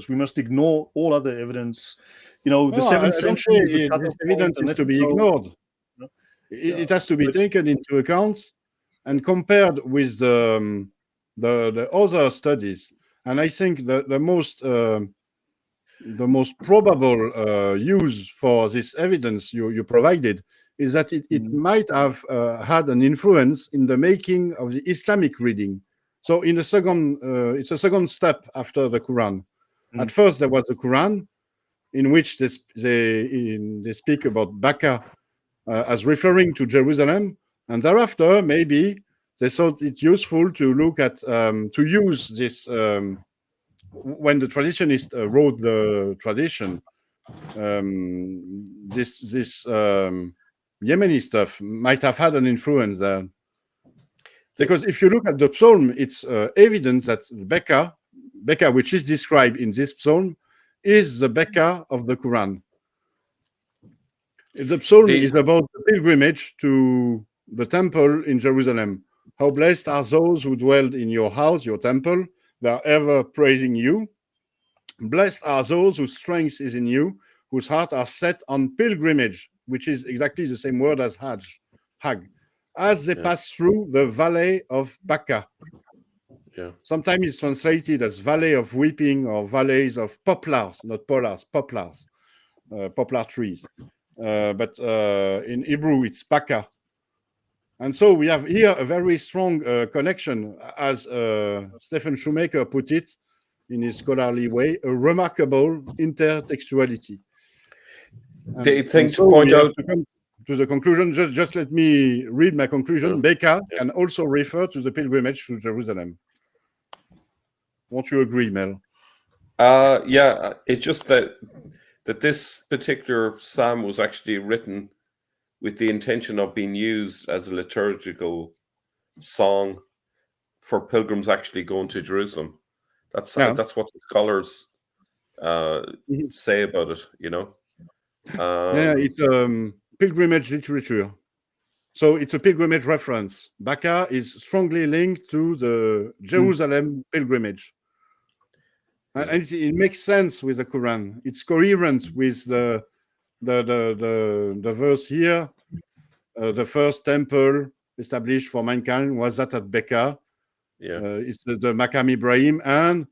we must ignore all other evidence. The 7th century. This evidence is to be ignored. It has to be taken into account and compared with the other studies. And I think the most probable use for this evidence you provided is that it might have had an influence in the making of the Islamic reading. So in it's a second step after the Quran. At first, there was the Quran, in which they speak about Becca as referring to Jerusalem, and thereafter maybe they thought it useful to look at to use this when the traditionist wrote the tradition. This Yemeni stuff might have had an influence there, because if you look at the psalm, it's evident that Becca, which is described in this psalm, is the Becca of the Quran. The psalm is about the pilgrimage to the temple in Jerusalem. How blessed are those who dwell in your house, your temple. They are ever praising you. Blessed are those whose strength is in you, whose heart are set on pilgrimage, which is exactly the same word as Hajj, as they pass through the valley of Becca. Sometimes it's translated as valley of weeping or valleys of poplars, not poplars, poplar trees. But in Hebrew, it's Becca. And so we have here a very strong connection, as Stephen Shoemaker put it in his scholarly way, a remarkable intertextuality. The thing to point out to come to the conclusion, just let me read my conclusion. Becca can also refer to the pilgrimage to Jerusalem. Won't you agree, Mel? Yeah, it's just that this particular psalm was actually written with the intention of being used as a liturgical song for pilgrims actually going to Jerusalem. That's Yeah. that's what the scholars say about it. Yeah, it's pilgrimage literature. So it's a pilgrimage reference. Becca is strongly linked to the Jerusalem pilgrimage. And it makes sense with the Quran. It's coherent with the verse here. The first temple established for mankind was that at Becca. Yeah. It's the Maqam Ibrahim, and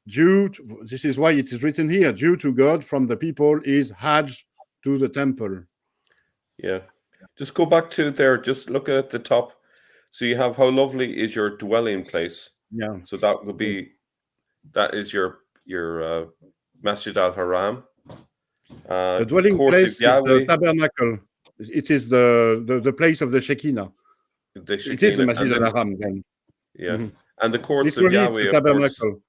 this is why it is written here, due to God from the people is Hajj to the temple. Yeah. Just go back to there. Just look at the top. So you have how lovely is your dwelling place. Yeah. So that would be, that is your Masjid al-Haram. The dwelling place is the tabernacle. It is the place of the Shekinah. It is the Masjid al-Haram then. Yeah. And the courts literally, of Yahweh, the tabernacle.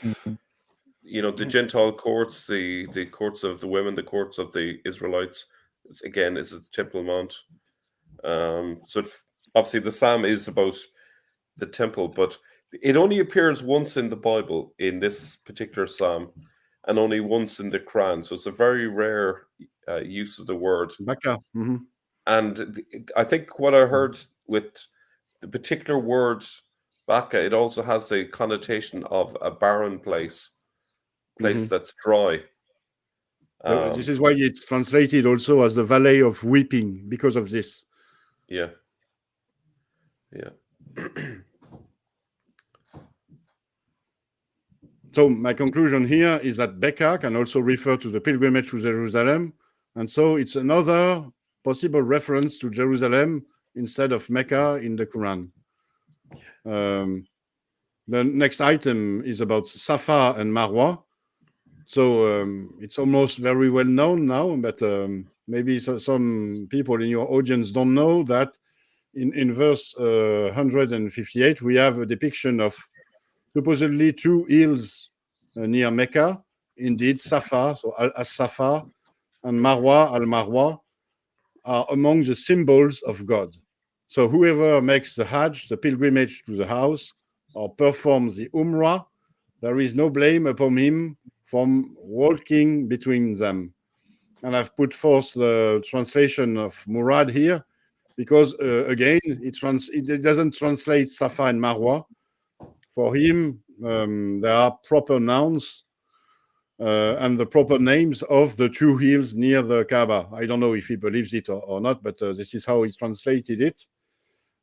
Of course, the Gentile courts, the courts of the women, the courts of the Israelites, again, is a Temple Mount. So obviously the Psalm is about the temple, but it only appears once in the Bible, in this particular Psalm, and only once in the Quran. So it's a very rare use of the word. Becca. And I think what I heard with the particular word Becca, it also has the connotation of a barren place that's dry. This is why it's translated also as the Valley of Weeping, because of this. Yeah. Yeah. So my conclusion here is that Becca can also refer to the pilgrimage to Jerusalem. And so it's another possible reference to Jerusalem instead of Mecca in the Quran. The next item is about Safa and Marwa. So it's almost very well known now, but maybe some people in your audience don't know that in verse 158, we have a depiction of supposedly two hills near Mecca. Indeed, Safa, so Al-Safa, and Marwa, Al-Marwa, are among the symbols of God. So whoever makes the Hajj, the pilgrimage to the house, or performs the Umrah, there is no blame upon him from walking between them. And I've put forth the translation of Murad here, because again, it doesn't translate Safa and Marwa. For him, there are proper nouns and the proper names of the two hills near the Kaaba. I don't know if he believes it or not, but this is how he translated it.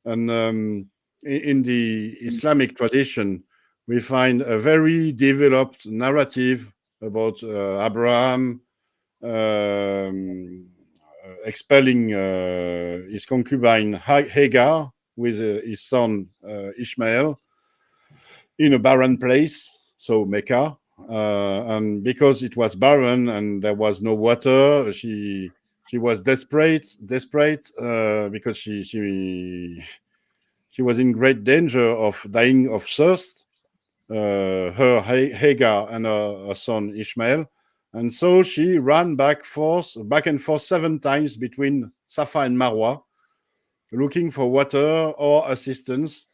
And in the Islamic tradition, we find a very developed narrative about Abraham expelling his concubine Hagar with his son Ishmael in a barren place, so Mecca. And because it was barren and there was no water, she was desperate because she was in great danger of dying of thirst. Her Hagar and her son Ishmael, and so she ran back and forth 7 times between Safa and Marwa, looking for water or assistance.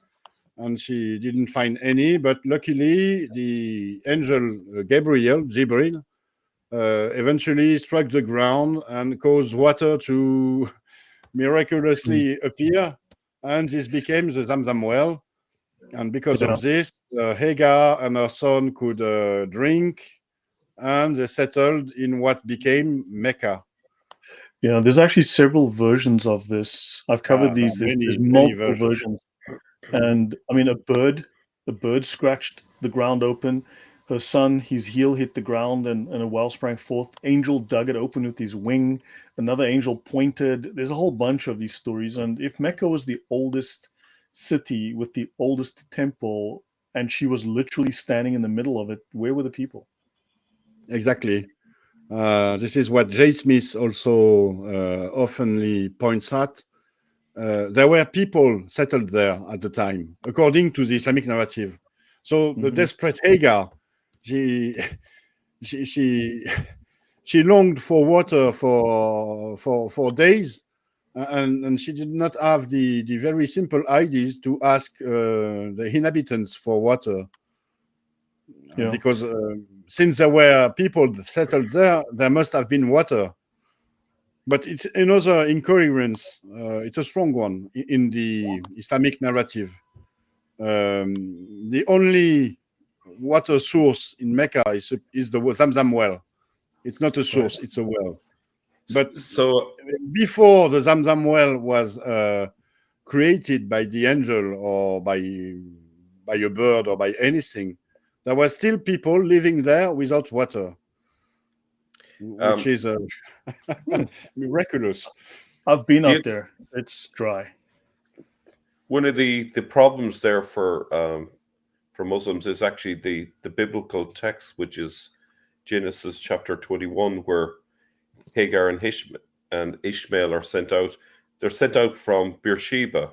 And she didn't find any, but luckily the angel Jibril, eventually struck the ground and caused water to miraculously appear, and this became the Zamzam well. And because of this, Hagar and her son could drink, and they settled in what became Mecca. Yeah, there's actually several versions of this. I've covered these. There's multiple versions. And I mean, a bird scratched the ground open. Her son, his heel hit the ground, and a well sprang forth. Angel dug it open with his wing. Another angel pointed. There's a whole bunch of these stories. And if Mecca was the oldest city with the oldest temple, and she was literally standing in the middle of it, where were the people? Exactly. This is what J. Smith also oftenly points at. There were people settled there at the time, according to the Islamic narrative. So the desperate Hagar, she longed for water for days, and she did not have the very simple ideas to ask the inhabitants for water. Yeah. Because since there were people settled there must have been water. But it's another incoherence. It's a strong one in the Islamic narrative. The only water source in Mecca is the Zamzam well. It's not a source, it's a well. But So before the Zamzam well was created by the angel or by a bird or by anything, there were still people living there without water, which is miraculous. I've been out there. It's dry. One of the problems there for Muslims is actually the biblical text, which is Genesis chapter 21, where Hagar and Ishmael are sent out. They're sent out from Beersheba,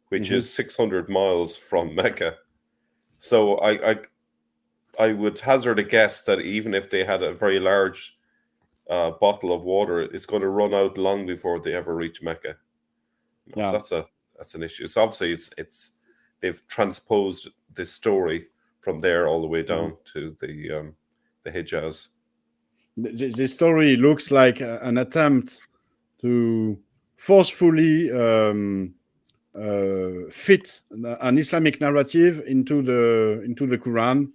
which is 600 miles from Mecca. So I would hazard a guess that even if they had a very large bottle of water, it's going to run out long before they ever reach Mecca. Yeah. So that's an issue. So obviously they've transposed this story from there all the way down to the Hijaz. The story looks like an attempt to forcefully fit an Islamic narrative into the Quran.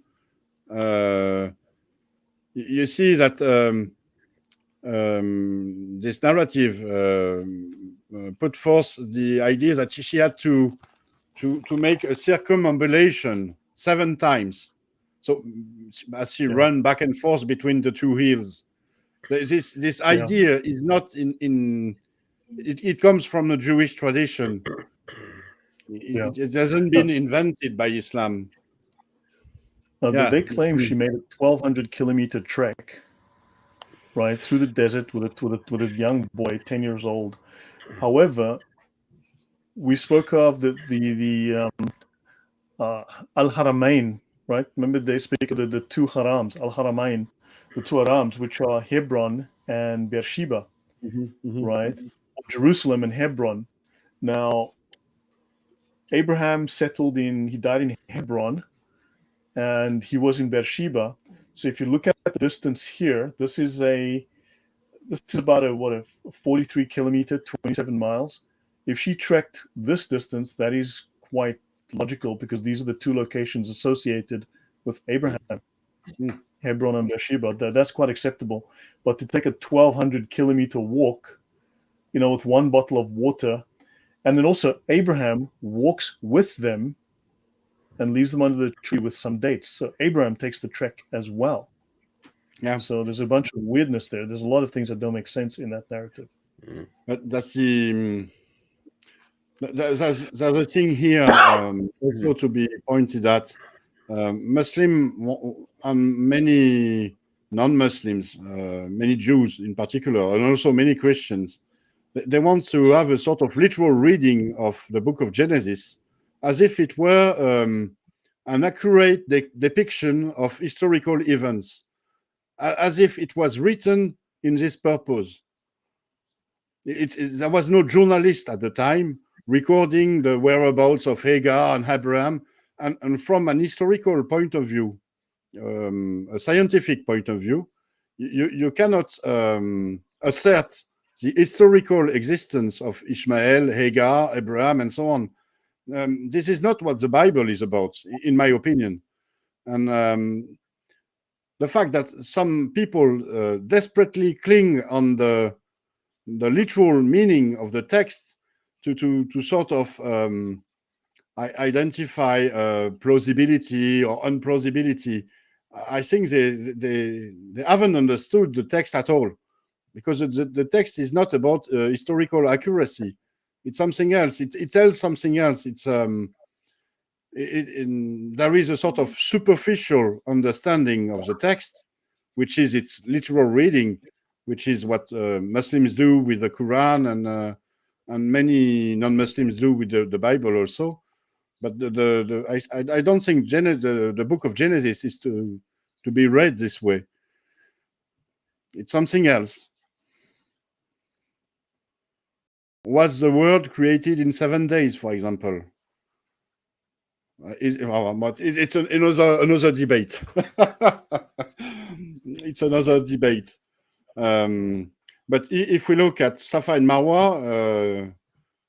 You see that this narrative put forth the idea that she had to make a circumambulation 7 times. So as she ran back and forth between the 2 hills, this idea is not in it comes from the Jewish tradition. It hasn't been invented by Islam. They claim she made a 1,200 kilometer trek, right, through the desert with a young boy, 10 years old. However, we spoke of the Al-Haramain, right? Remember they speak of the 2 harams, Al-Haramain, the 2 harams, which are Hebron and Beersheba, right? Jerusalem and Hebron. Now, Abraham he died in Hebron, and he was in Beersheba. So if you look at the distance here, this is about a 43 kilometer, 27 miles. If she trekked this distance, that is quite logical because these are the 2 locations associated with Abraham, Hebron and Beersheba. That's quite acceptable. But to take a 1,200 kilometer walk, with 1 bottle of water, and then also Abraham walks with them and leaves them under the tree with some dates. So Abraham takes the trek as well. Yeah. So there's a bunch of weirdness there. There's a lot of things that don't make sense in that narrative. But that's there's a thing here also to be pointed at. Muslim and many non-Muslims, many Jews in particular, and also many Christians, they want to have a sort of literal reading of the book of Genesis as if it were an accurate depiction of historical events, as if it was written in this purpose. There was no journalist at the time recording the whereabouts of Hagar and Abraham, and from an historical point of view, a scientific point of view, you cannot assert the historical existence of Ishmael, Hagar, Abraham, and so on. This is not what the Bible is about, in my opinion. And the fact that some people desperately cling on the literal meaning of the text to sort of identify plausibility or unplausibility, I think they haven't understood the text at all, because the text is not about historical accuracy. It's something else. It tells something else. There is a sort of superficial understanding of the text, which is its literal reading, which is what Muslims do with the Quran and many non-Muslims do with the Bible also. But I don't think the book of Genesis is to be read this way. It's something else. was the world created in 7 days, for example? It's another debate. It's another debate. But if we look at Safa and Marwa,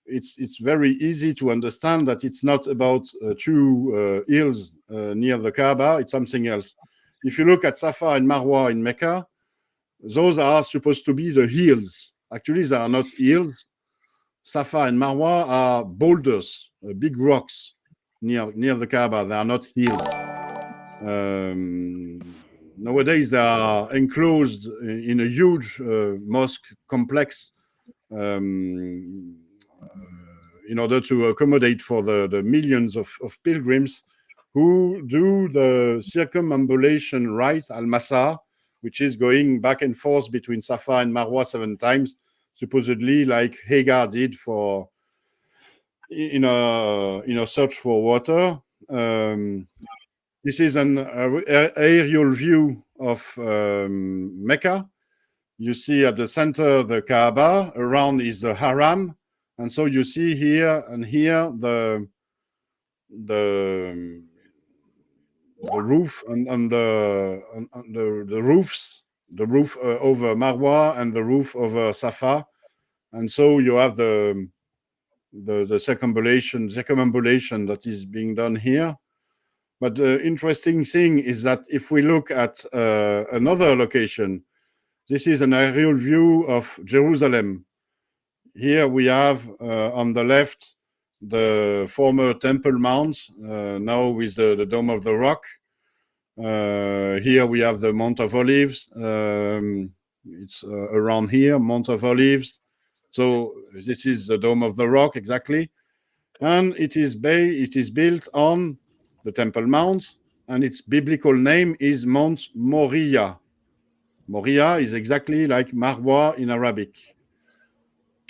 it's very easy to understand that it's not about two hills near the Kaaba. It's something else. If you look at Safa and Marwa in Mecca, those are supposed to be the hills. Actually, they are not hills. Safa and Marwa are boulders, big rocks near the Kaaba. They are not hills. Nowadays, they are enclosed in a huge mosque complex in order to accommodate for the millions of pilgrims who do the circumambulation rite, al-Masa, which is going back and forth between Safa and Marwa 7 times, supposedly like Hagar did in a search for water. This is an aerial view of Mecca. You see at the center the Kaaba, around is the Haram, and so you see here and here the roof and the roofs, the roof over Marwa and the roof over Safa, and so you have the circumambulation that is being done here. But the interesting thing is that if we look at another location, this is an aerial view of Jerusalem. Here we have on the left the former Temple Mount, now with the Dome of the Rock. Here we have the Mount of Olives. It's around here, Mount of Olives. So this is the Dome of the Rock, exactly. And it is built on the Temple Mount, and its biblical name is Mount Moriah. Moriah is exactly like Marwa in Arabic.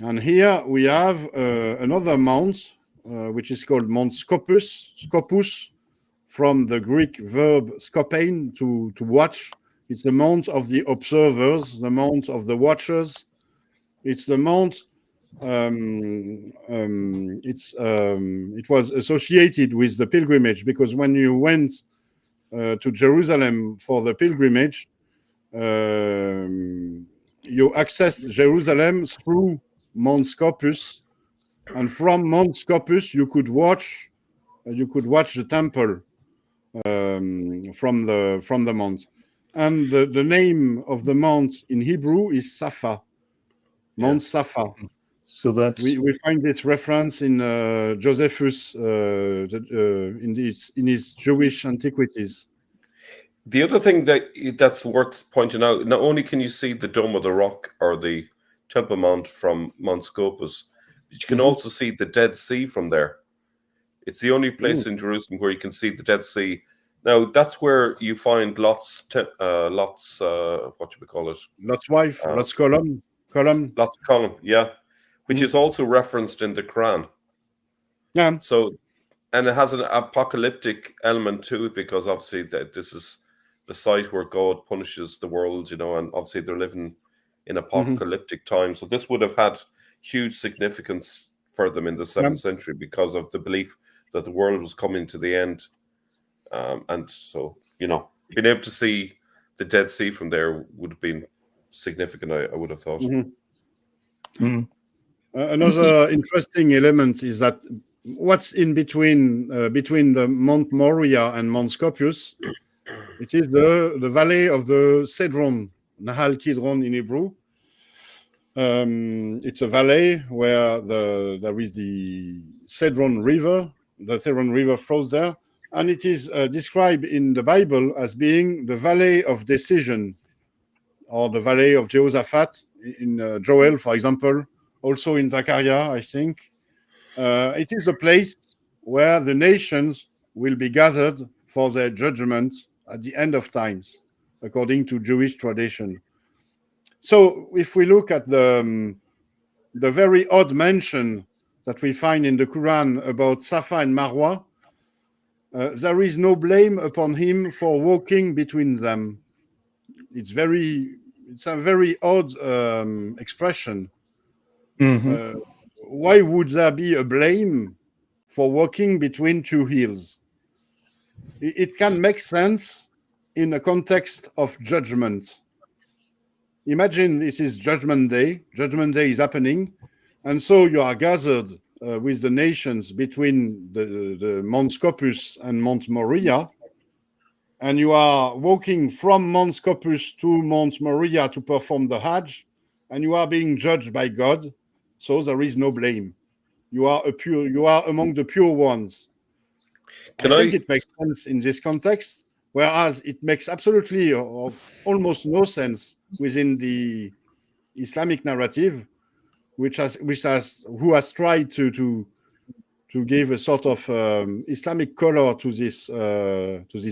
And here we have another mount, which is called Mount Scopus, from the Greek verb scopein, to watch. It's the mount of the observers, the mount of the watchers. It's the mount. It was associated with the pilgrimage, because when you went to Jerusalem for the pilgrimage, you accessed Jerusalem through Mount Scopus, and from Mount Scopus you could watch the temple from the mount. And the name of the mount in Hebrew is Safa, Mount Safa. So that's we find this reference in Josephus in his Jewish antiquities. The other thing that's worth pointing out, not only can you see the Dome of the Rock or the Temple Mount from Mount Scopus, but you can also see the Dead Sea from there. It's the only place in Jerusalem where you can see the Dead Sea. Now, that's where you find Lot's what should we call it? Lot's wife, Lot's column. Lot's column, yeah, which is also referenced in the Quran. Yeah. So, and it has an apocalyptic element to it, because obviously this is the site where God punishes the world, and obviously they're living in apocalyptic times. So this would have had huge significance for them in the 7th century, because of the belief that the world was coming to the end. And so, being able to see the Dead Sea from there would have been significant, I would have thought. Another interesting element is that what's in between the Mount Moriah and Mount Scopus, it is the valley of the Cedron, Nahal Kidron in Hebrew. It's a valley where there is the Cedron River. The Cedron River flows there, and it is described in the Bible as being the valley of decision, or the valley of Jehoshaphat in Joel, for example, also in Zechariah, I think. It is a place where the nations will be gathered for their judgment at the end of times, according to Jewish tradition. So if we look at the very odd mention that we find in the Quran about Safa and Marwa, there is no blame upon him for walking between them. It's a very odd expression. why would there be a blame for walking between two hills? It can make sense in a context of judgment. Imagine this is Judgment Day. Judgment Day is happening. And so you are gathered with the nations between the Mount Scopus and Mount Moriah. And you are walking from Mount Scopus to Mount Moriah to perform the Hajj, and you are being judged by God, so there is no blame. You are among the pure ones. I think it makes sense in this context, whereas it makes absolutely or almost no sense within the Islamic narrative, who has tried to give a sort of Islamic color to this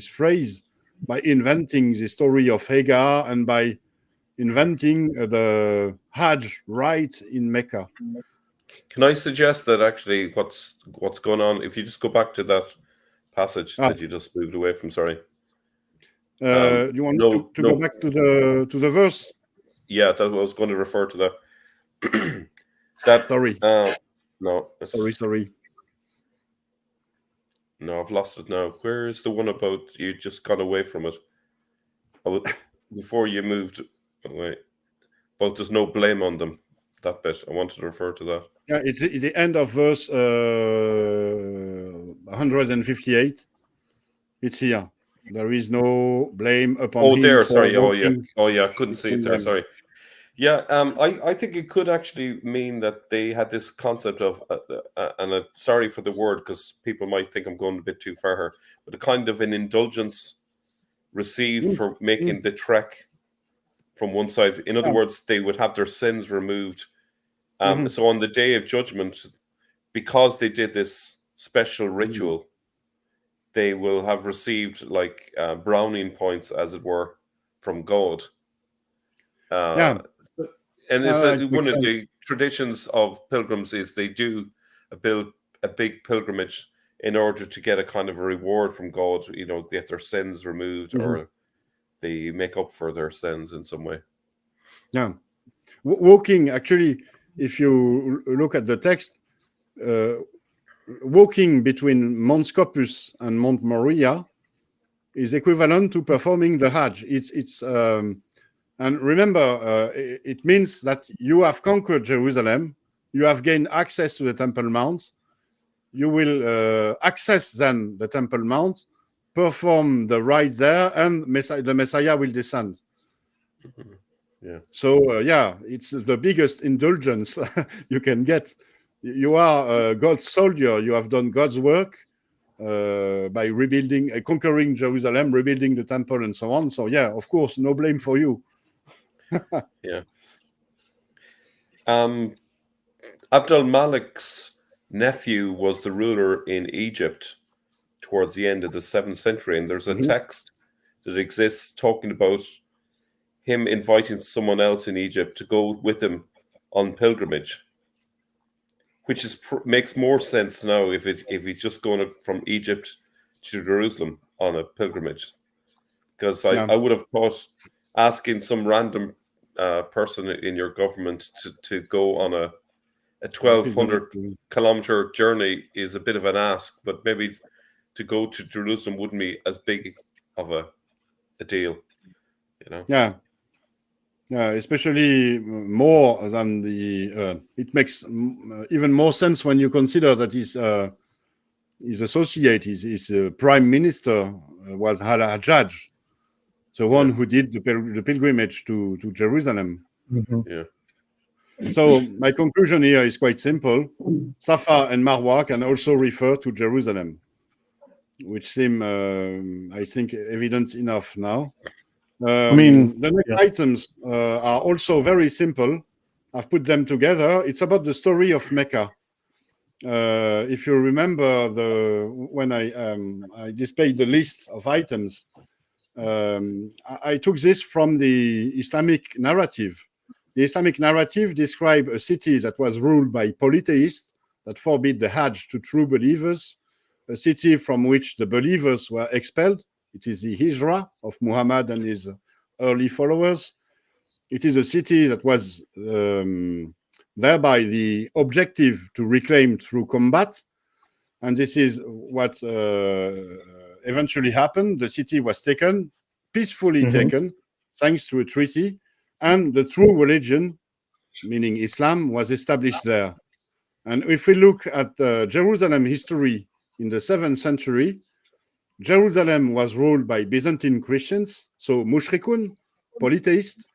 phrase by inventing the story of Hagar and by inventing the Hajj rite in Mecca. Can I suggest that actually what's going on, if you just go back to that passage that you just moved away from, sorry. You want to go back to the verse? Yeah, I was going to refer to that. Sorry. No. Sorry. No, I've lost it now. Where is the one about you just got away from it? Before you moved away. But there's no blame on them. That bit. I wanted to refer to that. Yeah, it's the end of verse 158. It's here. There is no blame upon him. Oh, there. Sorry. Walking. Oh, yeah. I couldn't see it there. Sorry. Yeah, I think it could actually mean that they had this concept of, sorry for the word because people might think I'm going a bit too far here, but a kind of an indulgence received for making the trek from one side. In other words, they would have their sins removed. So on the Day of Judgment, because they did this special ritual, they will have received like browning points, as it were, from God. And it's one of the traditions of pilgrims is they do build a big pilgrimage in order to get a kind of a reward from God, get their sins removed or they make up for their sins in some way. Yeah. Walking, actually, if you look at the text, walking between Mount Scopus and Mount Moriah is equivalent to performing the Hajj. And remember, it means that you have conquered Jerusalem, you have gained access to the Temple Mount, you will access then the Temple Mount, perform the rite there, and the Messiah will descend. Yeah. So, it's the biggest indulgence you can get. You are God's soldier. You have done God's work by rebuilding, conquering Jerusalem, rebuilding the temple, and so on. So, yeah, of course, no blame for you. Yeah. Abdul Malik's nephew was the ruler in Egypt towards the end of the 7th century, and there's a text that exists talking about him inviting someone else in Egypt to go with him on pilgrimage, which makes more sense now if he's just going from Egypt to Jerusalem on a pilgrimage, because I would have thought asking some random person in your government to go on a 1,200 kilometer journey is a bit of an ask, but maybe to go to Jerusalem wouldn't be as big of a deal, Yeah, especially more than it makes even more sense when you consider that his associate, his prime minister was Hajjaj, the one who did the pilgrimage to Jerusalem. Yeah. So my conclusion here is quite simple. Safa and Marwa can also refer to Jerusalem, which seem, I think, evident enough now. The next items are also very simple. I've put them together. It's about the story of Mecca. If you remember when I displayed the list of items, I took this from the Islamic narrative. The Islamic narrative described a city that was ruled by polytheists that forbid the Hajj to true believers, a city from which the believers were expelled. It is the Hijra of Muhammad and his early followers. It is a city that was thereby the objective to reclaim through combat. And this is what eventually happened. The city was taken, peacefully taken, thanks to a treaty, and the true religion, meaning Islam, was established there. And if we look at Jerusalem history in the 7th century, Jerusalem was ruled by Byzantine Christians, so mushrikun, polytheists,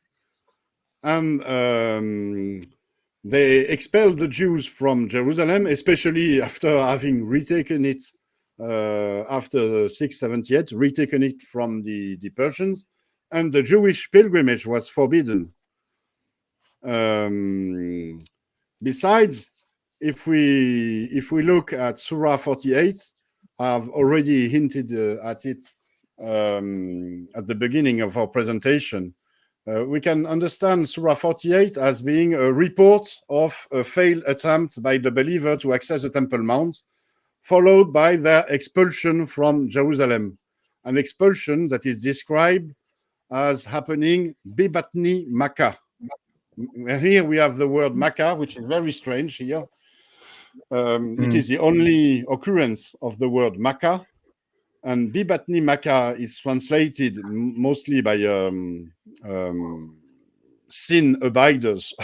and they expelled the Jews from Jerusalem, especially after having retaken it after 678, retaken it from the Persians, and the Jewish pilgrimage was forbidden. Besides, if we look at Surah 48, I've already hinted at it at the beginning of our presentation. We can understand Surah 48 as being a report of a failed attempt by the believer to access the Temple Mount, followed by their expulsion from Jerusalem, an expulsion that is described as happening bibatni Mecca. Here we have the word Mecca, which is very strange here. It is the only occurrence of the word Mecca, and bibatni Mecca is translated mostly by sin abiders,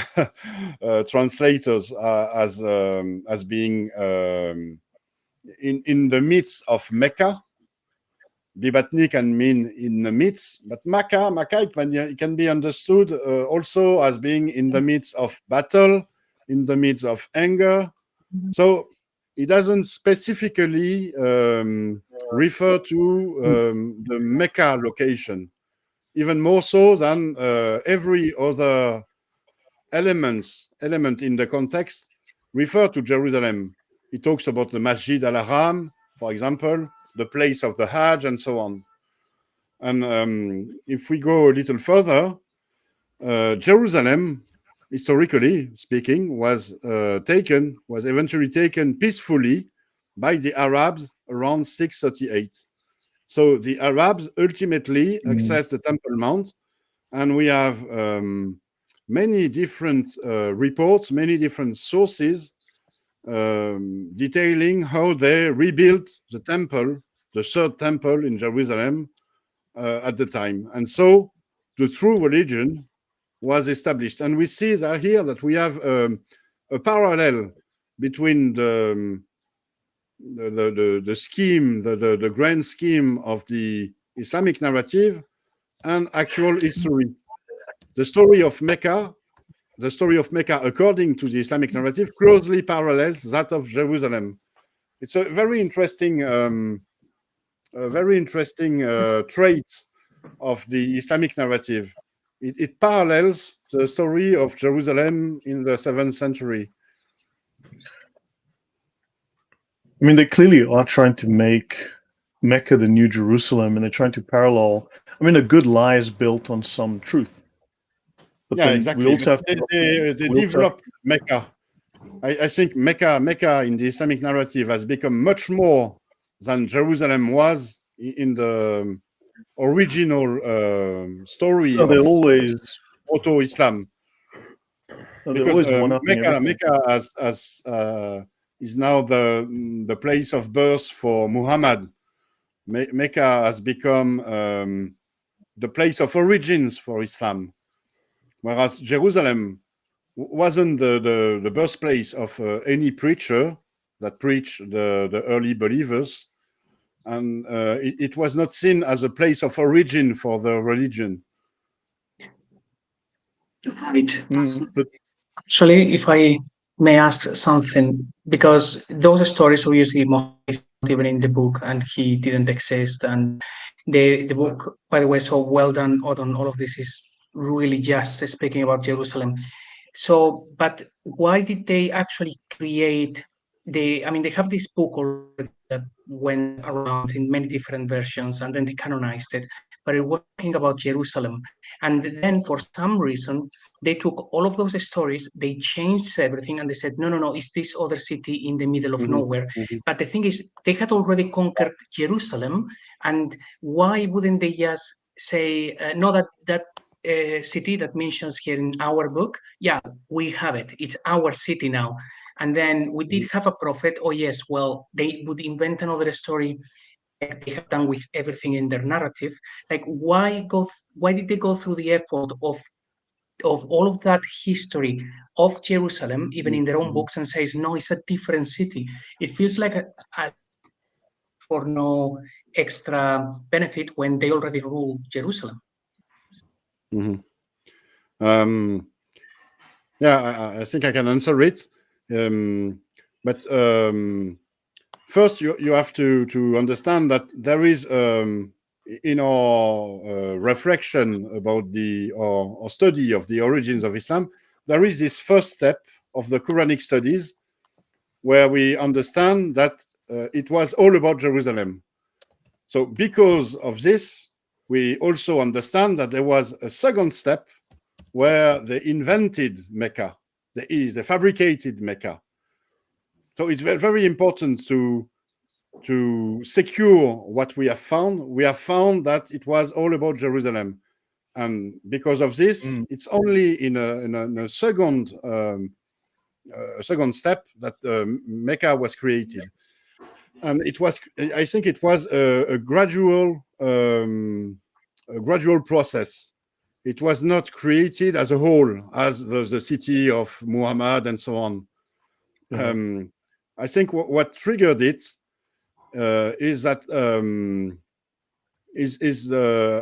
translators, as being in the midst of Mecca. Bibatni can mean in the midst, but Mecca it can be understood also as being in the midst of battle, in the midst of anger. So it doesn't specifically refer to the Mecca location, even more so than every other element in the context refer to Jerusalem. It talks about the Masjid al-Haram, for example, the place of the Hajj, and so on. And if we go a little further, Jerusalem, historically speaking, was eventually taken peacefully by the Arabs around 638. So the Arabs ultimately accessed the Temple Mount, and we have many different reports, many different sources detailing how they rebuilt the temple, the third temple in Jerusalem at the time. And so the true religion was established. And we see that here that we have a parallel between the scheme, the grand scheme of the Islamic narrative and actual history. The story of Mecca, according to the Islamic narrative, closely parallels that of Jerusalem. It's a very interesting trait of the Islamic narrative. It parallels the story of Jerusalem in the 7th century. I mean, they clearly are trying to make Mecca the new Jerusalem, and they're trying to parallel. I mean, a good lie is built on some truth. But yeah, exactly. We also have they developed Mecca. I think Mecca in the Islamic narrative has become much more than Jerusalem was in the original story of Proto-Islam. Because Mecca is now the place of birth for Muhammad. Mecca has become the place of origins for Islam, whereas Jerusalem wasn't the birthplace of any preacher that preached the early believers, and it was not seen as a place of origin for the religion. Right. But actually, if I may ask something, because those stories obviously not even in the book, and he didn't exist, and the book, by the way, so well done, Odon. All of this is really just speaking about Jerusalem. So, but why did they actually create they have this book already that went around in many different versions, and then they canonized it, but it was talking about Jerusalem. And then for some reason, they took all of those stories, they changed everything, and they said, no, it's this other city in the middle of nowhere. But the thing is, they had already conquered Jerusalem, and why wouldn't they just say, no, that city that mentions here in our book, yeah, we have it. It's our city now. And then we did have a prophet. Oh yes, well, they would invent another story like they have done with everything in their narrative. Like why did they go through the effort of all of that history of Jerusalem, even in their own books, and says, no, it's a different city. It feels like a for no extra benefit when they already rule Jerusalem. Yeah, I think I can answer it. But first, you have to understand that there is in our reflection about our study of the origins of Islam, there is this first step of the Quranic studies where we understand that it was all about Jerusalem. So because of this, we also understand that there was a second step where they invented Mecca, they fabricated Mecca. So it's very, very important to secure what we have found. We have found that it was all about Jerusalem. And because of this, it's only in a second step that Mecca was created. And I think it was a gradual process. It was not created as a whole, as the city of Muhammad and so on. I think what triggered it is that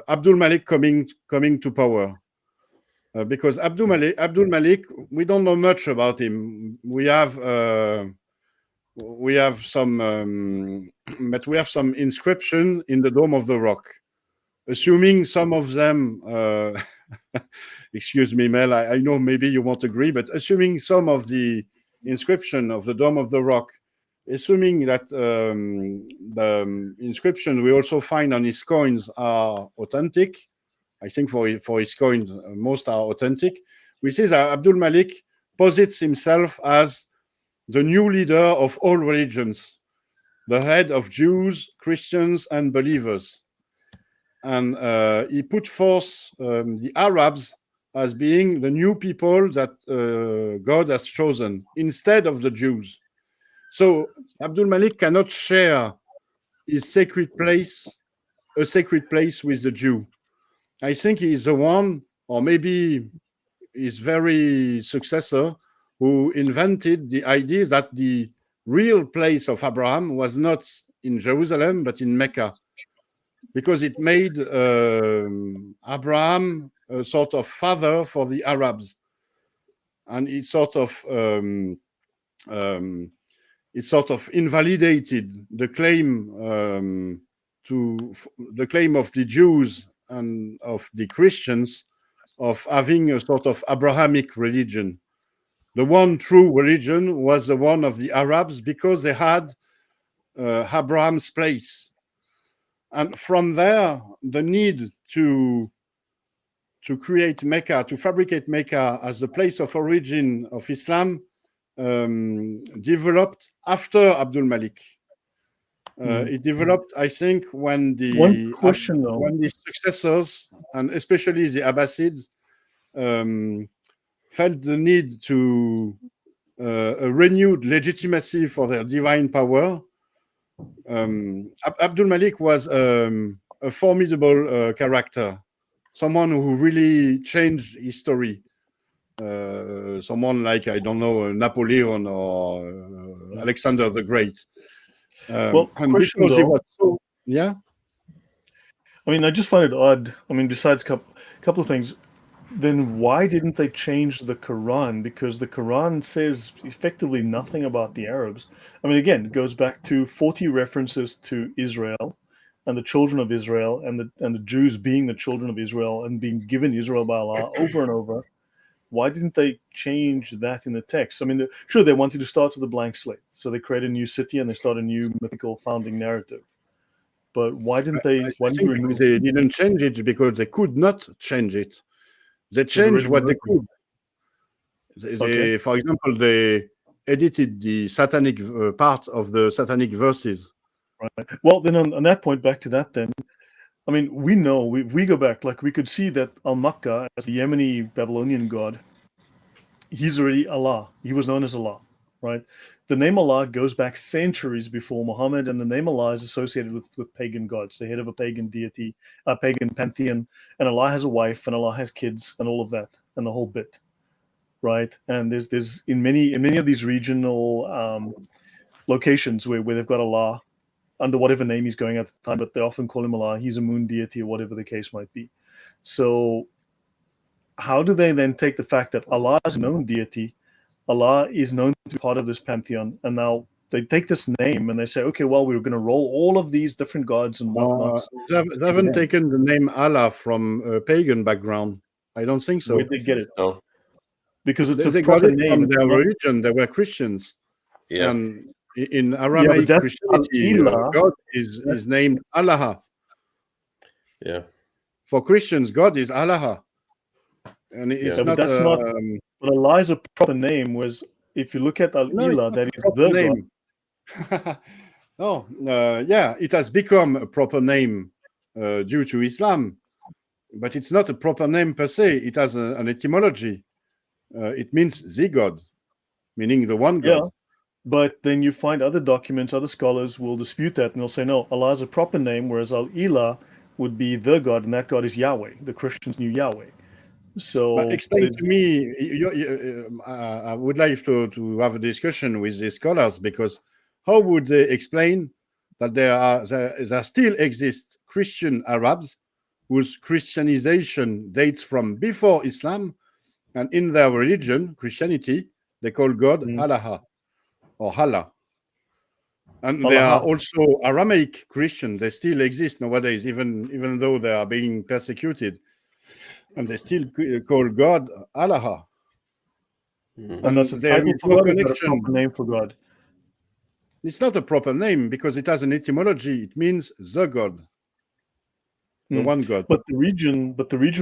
Abdul Malik coming to power. Because Abdul Malik, we don't know much about him. We have some, but we have some inscription in the Dome of the Rock. Assuming some of them, excuse me, Mel, I know maybe you won't agree, but assuming some of the inscription of the Dome of the Rock, assuming that the inscription we also find on his coins are authentic, I think for his coins, most are authentic, we see that Abdul Malik posits himself as the new leader of all religions, the head of Jews, Christians, and believers. And he put forth the Arabs as being the new people that God has chosen instead of the Jews. So Abdul Malik cannot share his sacred place with the Jew. I think he is the one, or maybe his very successor, who invented the idea that the real place of Abraham was not in Jerusalem, but in Mecca, because it made Abraham a sort of father for the Arabs. And it sort of invalidated the claim of the Jews and of the Christians of having a sort of Abrahamic religion. The one true religion was the one of the Arabs because they had Abraham's place. And from there, the need to create Mecca, to fabricate Mecca as the place of origin of Islam developed after Abdul Malik. It developed, I think, when the successors, and especially the Abbasids, felt the need to a renewed legitimacy for their divine power. Abdul Malik was a formidable character, someone who really changed history. Someone like, I don't know, Napoleon or Alexander the Great. Well, and because he was so, yeah. I mean, I just find it odd. I mean, besides a couple of things, then why didn't they change the Quran? Because the Quran says effectively nothing about the Arabs. I mean, again, it goes back to 40 references to Israel and the children of Israel and the Jews being the children of Israel and being given Israel by Allah over and over. Why didn't they change that in the text? I mean, sure, they wanted to start with a blank slate. So they create a new city and they start a new mythical founding narrative. But why didn't they? They didn't change it because they could not change it. They changed what they could. Okay. For example, they edited the satanic part of the satanic verses. Right. Well, then on that point, back to that then, I mean, we know, we go back, like we could see that Al-Makkah, as the Yemeni Babylonian god, he's already Allah. He was known as Allah, right? The name Allah goes back centuries before Muhammad, and the name Allah is associated with pagan gods, the head of a pagan deity, a pagan pantheon, and Allah has a wife, and Allah has kids, and all of that, and the whole bit, right? And there's in many of these regional locations where they've got Allah under whatever name he's going at the time, but they often call him Allah. He's a moon deity or whatever the case might be. So how do they then take the fact that Allah is a known deity, Allah is known to be part of this pantheon, and now they take this name and they say, okay, well, we're going to roll all of these different gods and whatnots. They haven't taken the name Allah from a pagan background. I don't think so. Where'd they get it? No. Because it's They a got proper it name. from their religion. They were Christians. Yeah. And in Aramaic that's Christianity, Al-Ilah. God is named Allah. Yeah. For Christians, God is Allah. And it's Yeah, but not. that's not- But Allah is a proper name, whereas if you look at Al-Ilah, that is the name. Yeah, it has become a proper name due to Islam, but it's not a proper name per se. It has an etymology. It means the God, meaning the one God. Yeah. But then you find other documents, other scholars will dispute that, and they'll say, no, Allah is a proper name, whereas Al-Ilah would be the God, and that God is Yahweh. The Christians knew Yahweh. So But explain to me, I would like to have a discussion with the scholars, because how would they explain that there still exist Christian Arabs whose Christianization dates from before Islam, and in their religion, Christianity, they call God Allah or Allah. And there are also Aramaic Christians. They still exist nowadays, even though they are being persecuted. And they still call God Allah. And that's a title for God, or a proper name for God? It's not a proper name because it has an etymology. It means the God, the one God. But the region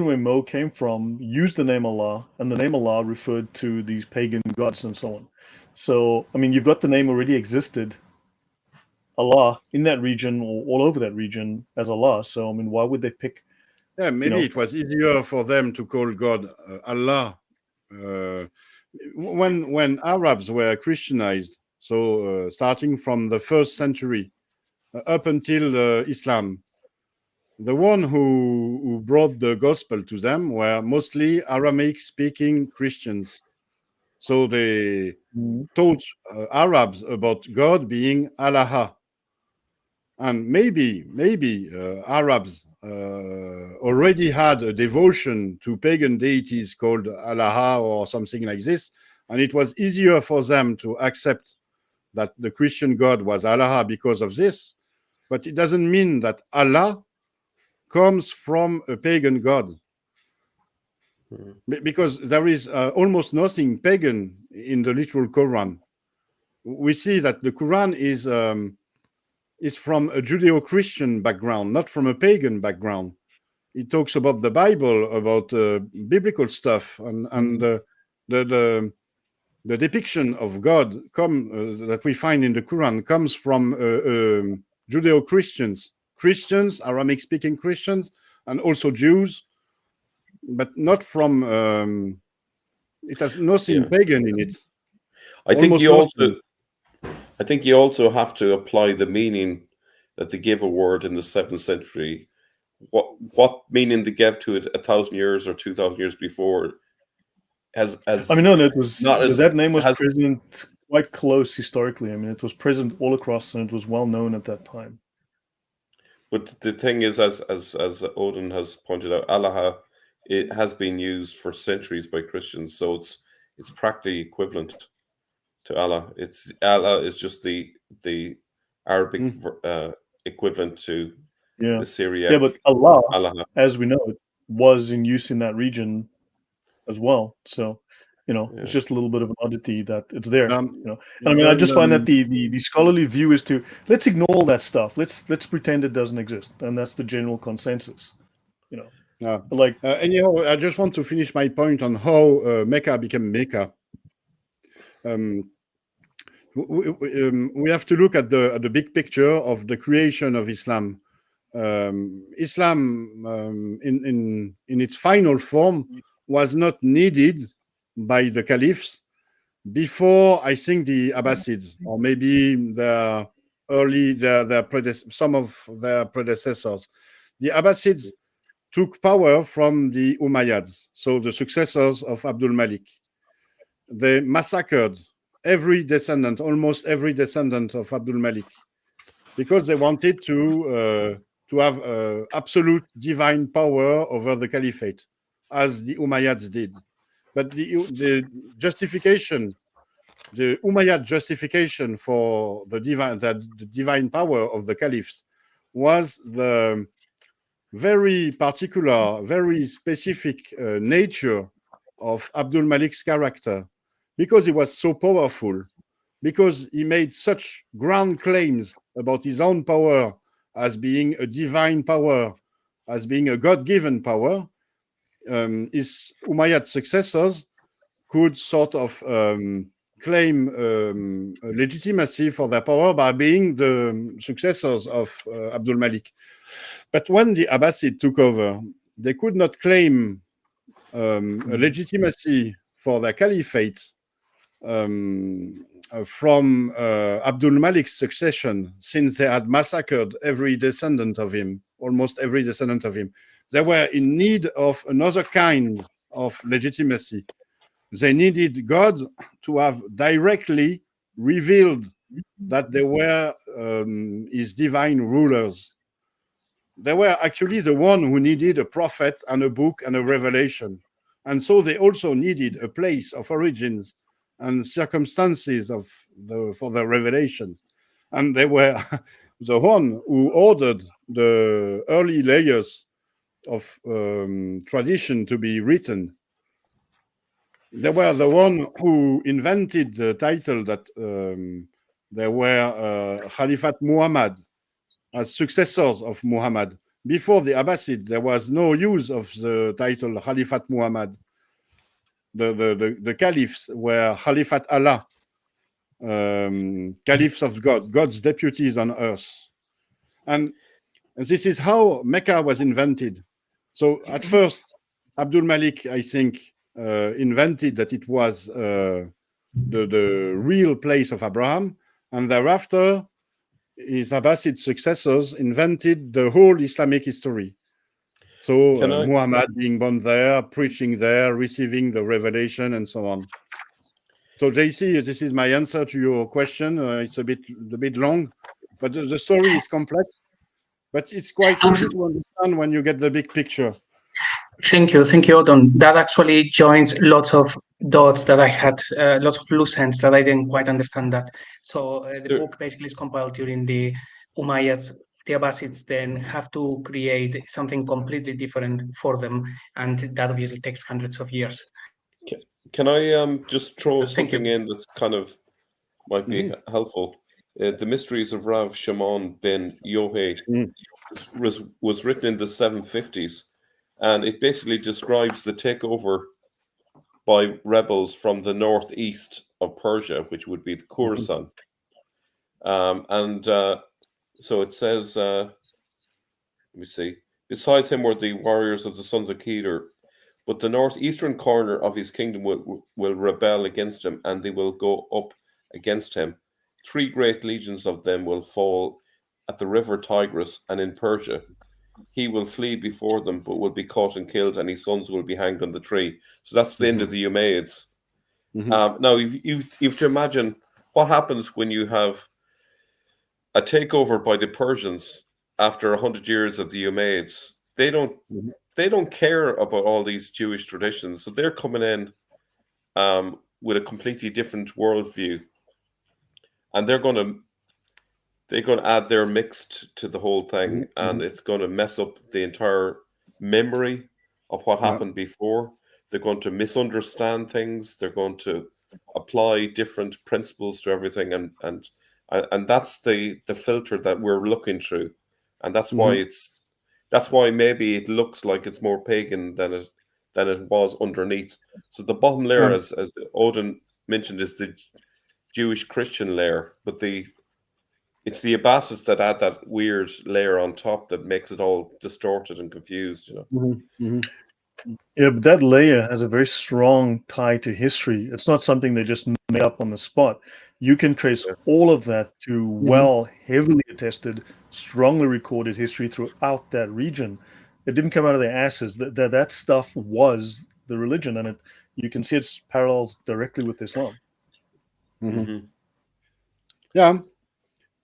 where Mo came from used the name Allah, and the name Allah referred to these pagan gods and so on. So, I mean, you've got the name already existed, Allah, in that region or all over that region as Allah. So, I mean, why would they pick? Yeah, maybe it was easier for them to call God Allah when Arabs were Christianized. So starting from the 1st century up until Islam, the one who brought the gospel to them were mostly Aramaic-speaking Christians. So they taught Arabs about God being Allah. And maybe Arabs already had a devotion to pagan deities called Allah or something like this, and it was easier for them to accept that the Christian God was Allah because of this. But it doesn't mean that Allah comes from a pagan God, because there is almost nothing pagan in the literal Quran. We see that the Quran is from a Judeo-Christian background, not from a pagan background. It talks about the Bible, about biblical stuff, and the depiction of God that we find in the Quran comes from Judeo-Christians, Aramaic-speaking Christians, and also Jews, but not from. It has nothing pagan in it. I think you also have to apply the meaning that they give a word in the 7th century. What meaning they gave to it 1,000 years or 2,000 years before? It was that name was present quite close historically. I mean, it was present all across, and it was well known at that time. But the thing is, as Odon has pointed out, Allah, it has been used for centuries by Christians, so it's practically equivalent to Allah. Allah is just the Arabic equivalent to the Syriac. Yeah, but Allah, as we know, it was in use in that region as well. So, it's just a little bit of an oddity that it's there. And I mean, I just find that the scholarly view is to let's ignore all that stuff. Let's pretend it doesn't exist, and that's the general consensus. Anyhow, I just want to finish my point on how Mecca became Mecca. We have to look at the big picture of the creation of Islam. Islam in its final form was not needed by the caliphs before, I think, the Abbasids, or maybe some of their predecessors. The Abbasids took power from the Umayyads, so the successors of Abdul Malik. They massacred almost every descendant of Abdul Malik, because they wanted to have absolute divine power over the caliphate, as the Umayyads did. But the justification, the Umayyad justification for the divine power of the caliphs was the very particular, very specific nature of Abdul Malik's character, because he was so powerful, because he made such grand claims about his own power as being a divine power, as being a God-given power. His Umayyad successors could sort of claim legitimacy for their power by being the successors of Abdul Malik. But when the Abbasid took over, they could not claim a legitimacy for their caliphate from Abdul Malik's succession, since they had massacred every descendant of him, almost every descendant of him. They were in need of another kind of legitimacy. They needed God to have directly revealed that they were his divine rulers. They were actually the one who needed a prophet and a book and a revelation. And so they also needed a place of origins and circumstances for the revelation. And they were the one who ordered the early layers of tradition to be written. They were the one who invented the title that they were Khalifat Muhammad, as successors of Muhammad. Before the Abbasid, there was no use of the title Khalifat Muhammad. The caliphs were Khalifat Allah, caliphs of God, God's deputies on earth. And this is how Mecca was invented. So at first, Abdul Malik, I think, invented that it was the real place of Abraham, and thereafter his Abbasid successors invented the whole Islamic history. So Muhammad being born there, preaching there, receiving the revelation, and so on. So JC, this is my answer to your question. It's a bit long, but the story is complex, but it's quite easy to understand when you get the big picture. Thank you, Odon. That actually joins lots of dots that I had, lots of loose ends that I didn't quite understand that. So the book basically is compiled during the Umayyads. The Abbasids then have to create something completely different for them, and that obviously takes hundreds of years. Can I just throw something in that's kind of might be helpful? The Mysteries of Rav Shimon ben Yohei was written in the 750s. And it basically describes the takeover by rebels from the northeast of Persia, which would be the Khorasan. So it says, let me see, besides him were the warriors of the sons of Kedar, but the northeastern corner of his kingdom will rebel against him, and they will go up against him. 3 great legions of them will fall at the river Tigris and in Persia. He will flee before them, but will be caught and killed, and his sons will be hanged on the tree. So that's the end of the Umayyads. Now, you have to imagine what happens when you have a takeover by the Persians after 100 years of the Umayyads. They don't care about all these Jewish traditions, so they're coming in with a completely different worldview, and they're going to add their mix to the whole thing, and it's going to mess up the entire memory of what happened before. They're going to misunderstand things. They're going to apply different principles to everything, and that's the filter that we're looking through, and that's why maybe it looks like it's more pagan than it was underneath. So the bottom layer, as Odon mentioned, is the Jewish Christian layer, but the It's the Abbasids that add that weird layer on top that makes it all distorted and confused, you know. Yeah, but that layer has a very strong tie to history. It's not something they just made up on the spot. You can trace all of that to heavily attested, strongly recorded history throughout that region. It didn't come out of their asses. That stuff was the religion, and you can see its parallels directly with Islam. Yeah,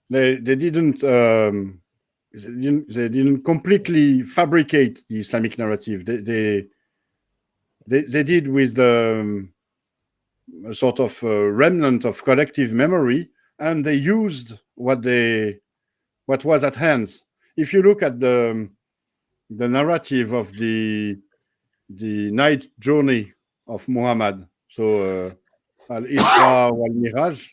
they didn't completely fabricate the Islamic narrative. They did with a sort of remnant of collective memory, and they used what was at hand. If you look at the narrative of the night journey of Muhammad, so Al-Isra wal-Miraj,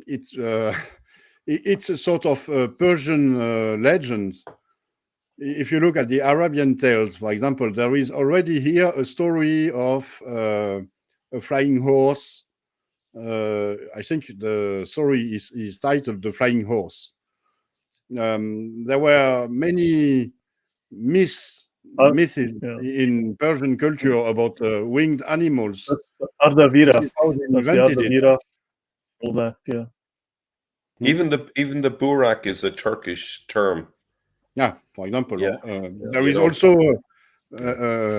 it's a sort of Persian legend. If you look at the Arabian tales, for example, there is already here a story of a flying horse. I think the story is titled "The Flying Horse." There were many myths in Persian culture about winged animals. That's Ardavira. This is how they invented it. All that, yeah. Even the burak is a Turkish term. Yeah, for example, there is know. also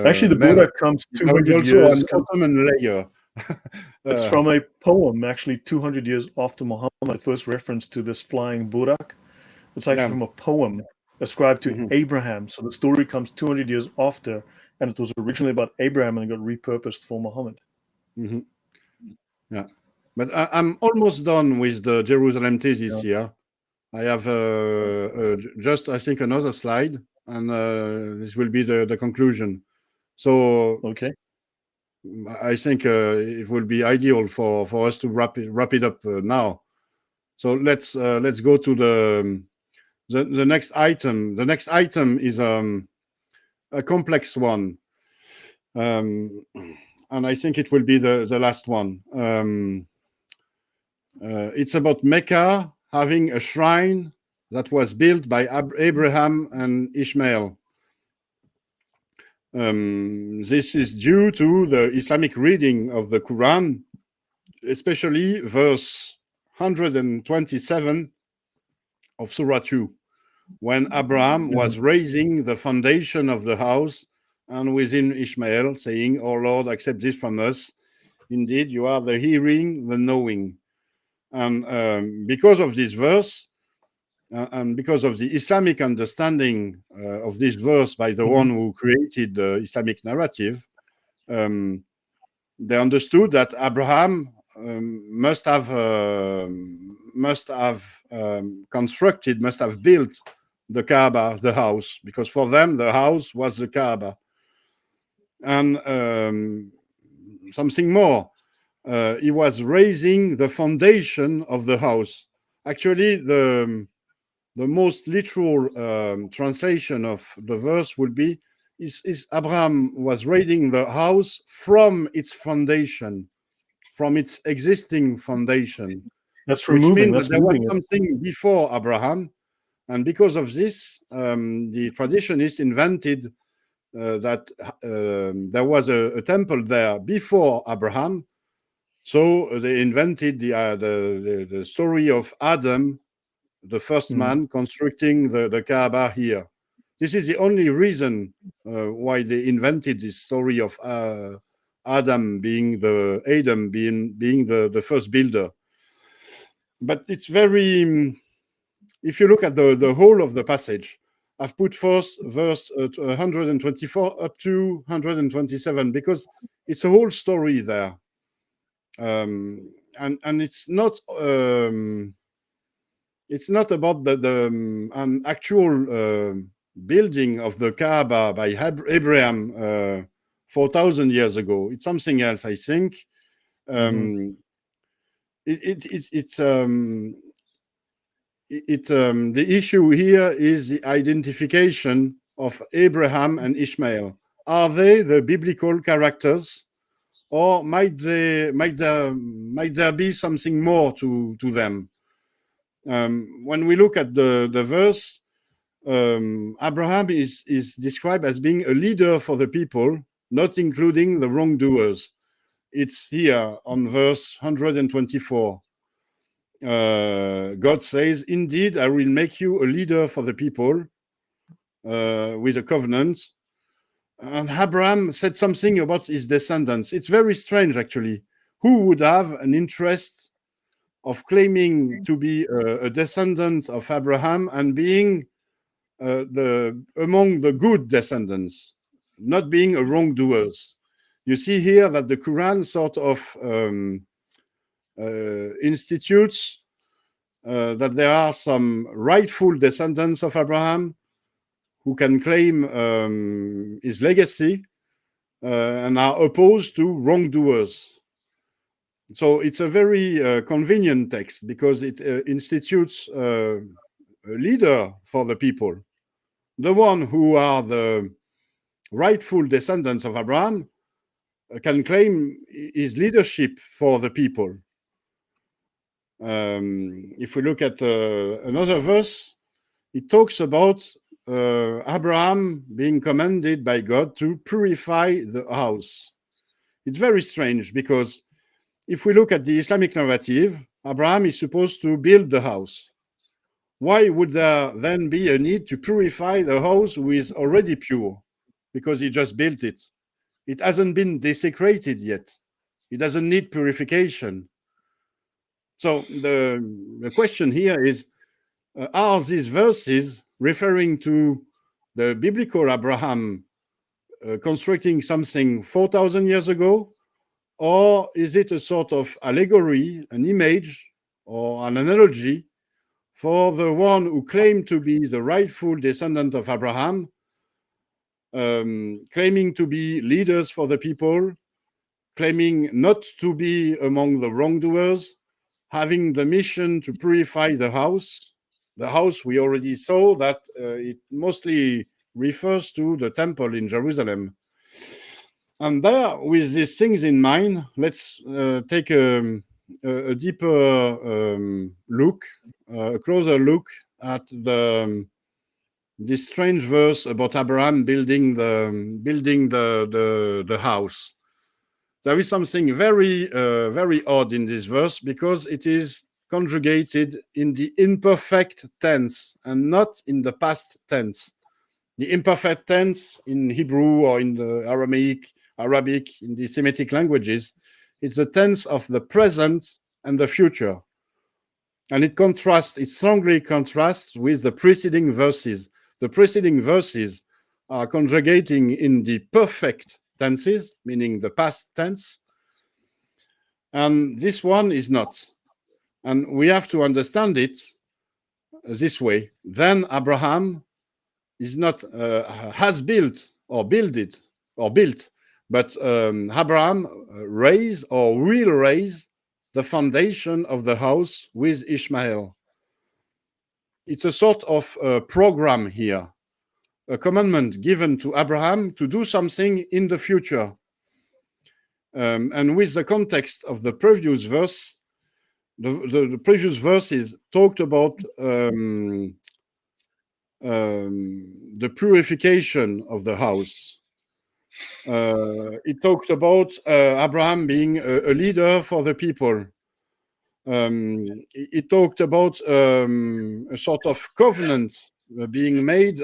actually the burak comes 200 years. An Ottoman layer. It's from a poem, actually 200 years after Muhammad, the first reference to this flying burak. It's actually from a poem ascribed to Abraham. So the story comes 200 years after, and it was originally about Abraham and it got repurposed for Muhammad. Yeah, but I'm almost done with the Jerusalem Thesis here. I have just, I think, another slide, and this will be the conclusion. So, I think it will be ideal for us to wrap it up now. So let's go to the next item. The next item is a complex one, and I think it will be the last one. It's about Mecca having a shrine that was built by Abraham and Ishmael. This is due to the Islamic reading of the Quran, especially verse 127 of Surah 2, when Abraham was raising the foundation of the house, and within Ishmael, saying, "O Lord, accept this from us. Indeed, you are the hearing, the knowing." And because of this verse, and because of the Islamic understanding of this verse by the one who created the Islamic narrative, they understood that Abraham must have built the Kaaba, the house, because for them the house was the Kaaba. And something more, he was raising the foundation of the house. Actually, the most literal translation of the verse would be is Abraham was raising the house from its foundation, from its existing foundation. That's which removing. means that there was something before Abraham, and because of this, the traditionists invented that there was a temple there before Abraham. So they invented the story of Adam, the first man, constructing the Kaaba here. This is the only reason why they invented this story of Adam being the first builder. But it's very, if you look at the whole of the passage, I've put first verse 124 up to 127 because it's a whole story there. And it's not about the actual building of the Kaaba by Abraham 4,000 years ago. It's something else, I think. The issue here is the identification of Abraham and Ishmael. Are they the biblical characters, or might there be something more to them? When we look at the verse, Abraham is described as being a leader for the people, not including the wrongdoers. It's here on verse 124. God says, "Indeed, I will make you a leader for the people with a covenant." And Abraham said something about his descendants. It's very strange, actually. Who would have an interest of claiming to be a descendant of Abraham and being among the good descendants, not being a wrongdoers? You see here that the Quran sort of institutes that there are some rightful descendants of Abraham who can claim his legacy and are opposed to wrongdoers. So it's a very convenient text because it institutes a leader for the people. The one who are the rightful descendants of Abraham can claim his leadership for the people. If we look at another verse, it talks about Abraham being commanded by God to purify the house. It's very strange because if we look at the Islamic narrative, Abraham is supposed to build the house. Why would there then be a need to purify the house who is already pure? Because he just built it. It hasn't been desecrated yet. It doesn't need purification. So the question here is, are these verses referring to the biblical Abraham constructing something 4,000 years ago? Or is it a sort of allegory, an image, or an analogy for the one who claimed to be the rightful descendant of Abraham, claiming to be leaders for the people, claiming not to be among the wrongdoers, having the mission to purify the house? The house, we already saw that it mostly refers to the temple in Jerusalem. And there, with these things in mind, let's take a deeper look, a closer look at this strange verse about Abraham building the house. There is something very odd in this verse because it is conjugated in the imperfect tense and not in the past tense. The imperfect tense in Hebrew or in the Arabic, in the Semitic languages, it's the tense of the present and the future. And it strongly contrasts with the preceding verses. The preceding verses are conjugating in the perfect tenses, meaning the past tense. And this one is not. And we have to understand it this way. Then Abraham is not has built, but Abraham raised or will raise the foundation of the house with Ishmael. It's a sort of program here, a commandment given to Abraham to do something in the future. And with the context of the previous verse, the previous verses talked about the purification of the house. It talked about Abraham being a leader for the people. It talked about a sort of covenant being made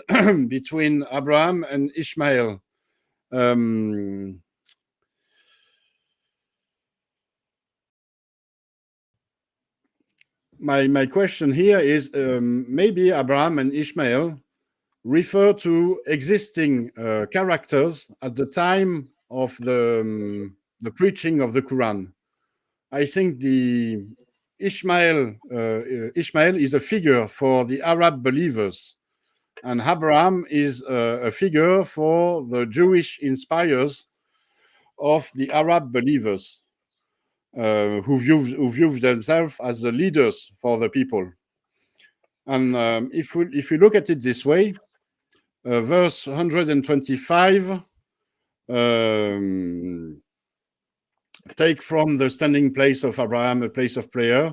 between Abraham and Ishmael. My question here is maybe Abraham and Ishmael refer to existing characters at the time of the preaching of the Quran. I think the Ishmael is a figure for the Arab believers, and Abraham is a figure for the Jewish inspirers of the Arab believers who view themselves as the leaders for the people. And if we look at it this way, verse 125 take from the standing place of Abraham a place of prayer,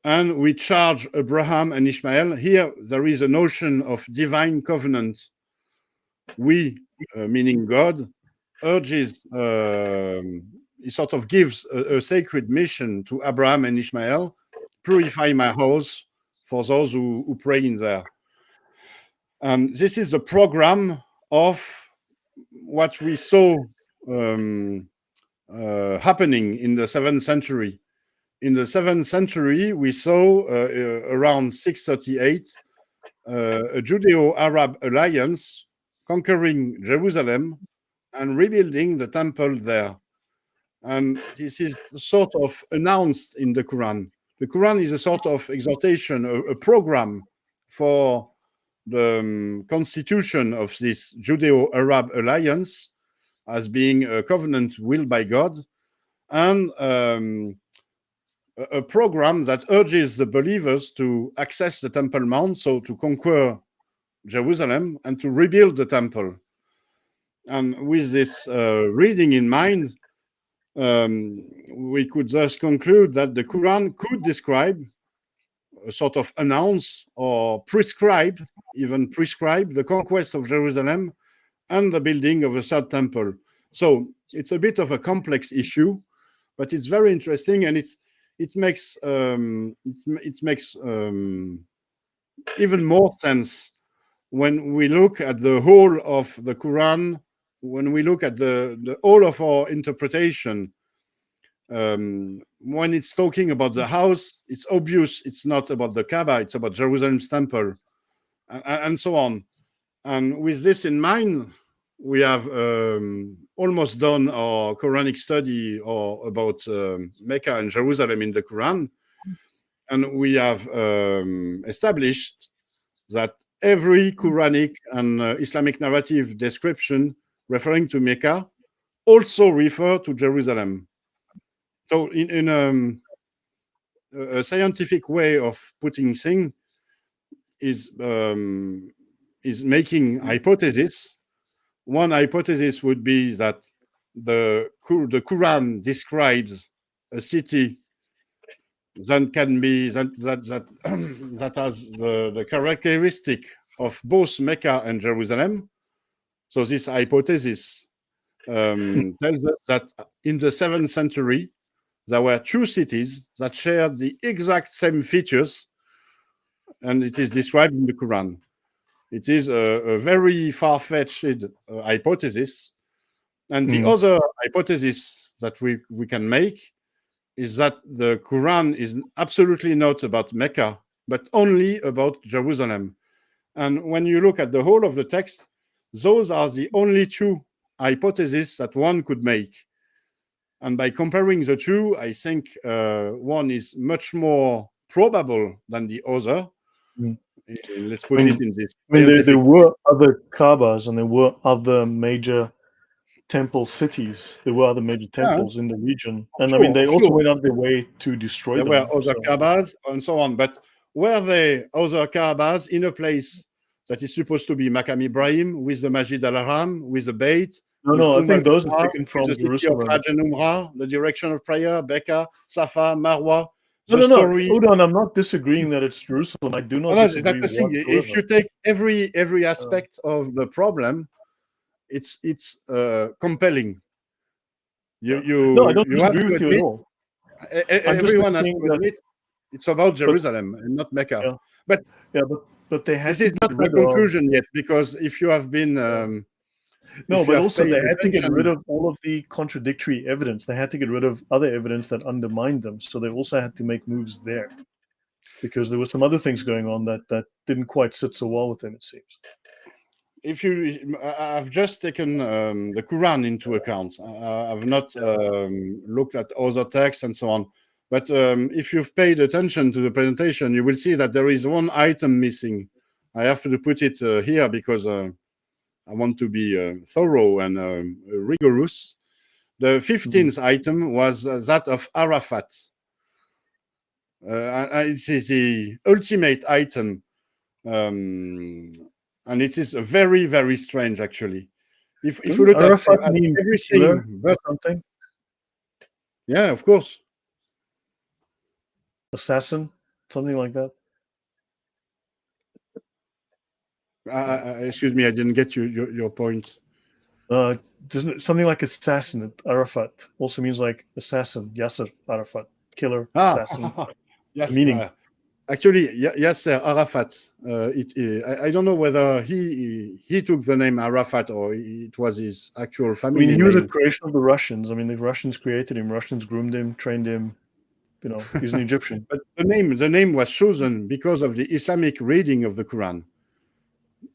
and we charge Abraham and Ishmael. Here there is a notion of divine covenant. We, meaning God, urges, he sort of gives a sacred mission to Abraham and Ishmael: purify my house for those who pray in there. And this is the program of what we saw happening in the 7th century. In the 7th century, we saw around 638 a Judeo-Arab alliance conquering Jerusalem and rebuilding the temple there. And this is sort of announced in the Quran. The Quran is a sort of exhortation, a program for the constitution of this Judeo-Arab alliance as being a covenant willed by God, and a program that urges the believers to access the Temple Mount, so to conquer Jerusalem and to rebuild the temple. And with this reading in mind, we could thus conclude that the Quran could describe, a sort of announce or prescribe, even prescribe the conquest of Jerusalem and the building of a third temple. So it's a bit of a complex issue, but it's very interesting, and it makes even more sense when we look at the whole of the Quran, when we look at the whole of our interpretation. When it's talking about the house, it's obvious it's not about the Kaaba, it's about Jerusalem's temple, and so on. And with this in mind, we have almost done our Quranic study about Mecca and Jerusalem in the Quran. And we have established that every Quranic and Islamic narrative description referring to Mecca also refer to Jerusalem. So in a scientific way of putting things is making hypothesis. One hypothesis would be that the Quran describes a city that can be that has the characteristic of both Mecca and Jerusalem. So this hypothesis tells us that in the 7th century there were two cities that shared the exact same features, and it is described in the Quran. It is a very far-fetched hypothesis. And the other hypothesis that we can make is that the Quran is absolutely not about Mecca, but only about Jerusalem. And when you look at the whole of the text, those are the only two hypotheses that one could make. And by comparing the two, I think one is much more probable than the other. Let's put it in this. I mean, there were other Kaabas and there were other major temple cities. There were other major temples in the region. And I mean, they also went out their way to destroy them. There were other Kaabas and so on. But were there other Kaabas in a place that is supposed to be Maqam Ibrahim, with the Masjid al-Haram, with the Bayt? No, I think those are taken from Jerusalem. Hajj and Umra, the direction of prayer, Becca, Safa, Marwa. No. Odon, I'm not disagreeing that it's Jerusalem. I do not disagree. That's the thing. If you take every aspect of the problem, it's compelling. I don't disagree with you at all. Everyone has to admit it's about Jerusalem and not Mecca. But they had this is not the conclusion yet, because if you have been but also they had to get rid of all of the contradictory evidence. They had to get rid of other evidence that undermined them. So they also had to make moves there, because there were some other things going on that didn't quite sit so well with them, it seems. I've just taken the Quran into account. I've not looked at other texts and so on. But if you've paid attention to the presentation, you will see that there is one item missing. I have to put it here because I want to be thorough and rigorous. The 15th item was that of Arafat. It is the ultimate item. And it is very, very strange, actually. If you look Arafat at means everything, but something. Yeah, of course. Assassin, something like that. Excuse me, I didn't get your point. Doesn't it, something like assassin? Arafat also means like assassin. Yasser Arafat, killer, assassin. Yes, meaning. Actually, Yasser Arafat. I don't know whether he took the name Arafat or it was his actual family I mean, he was a name. creation of the Russians. I mean, the Russians created him. Russians groomed him, trained him. You know, he's an Egyptian. But the name was chosen because of the Islamic reading of the Quran.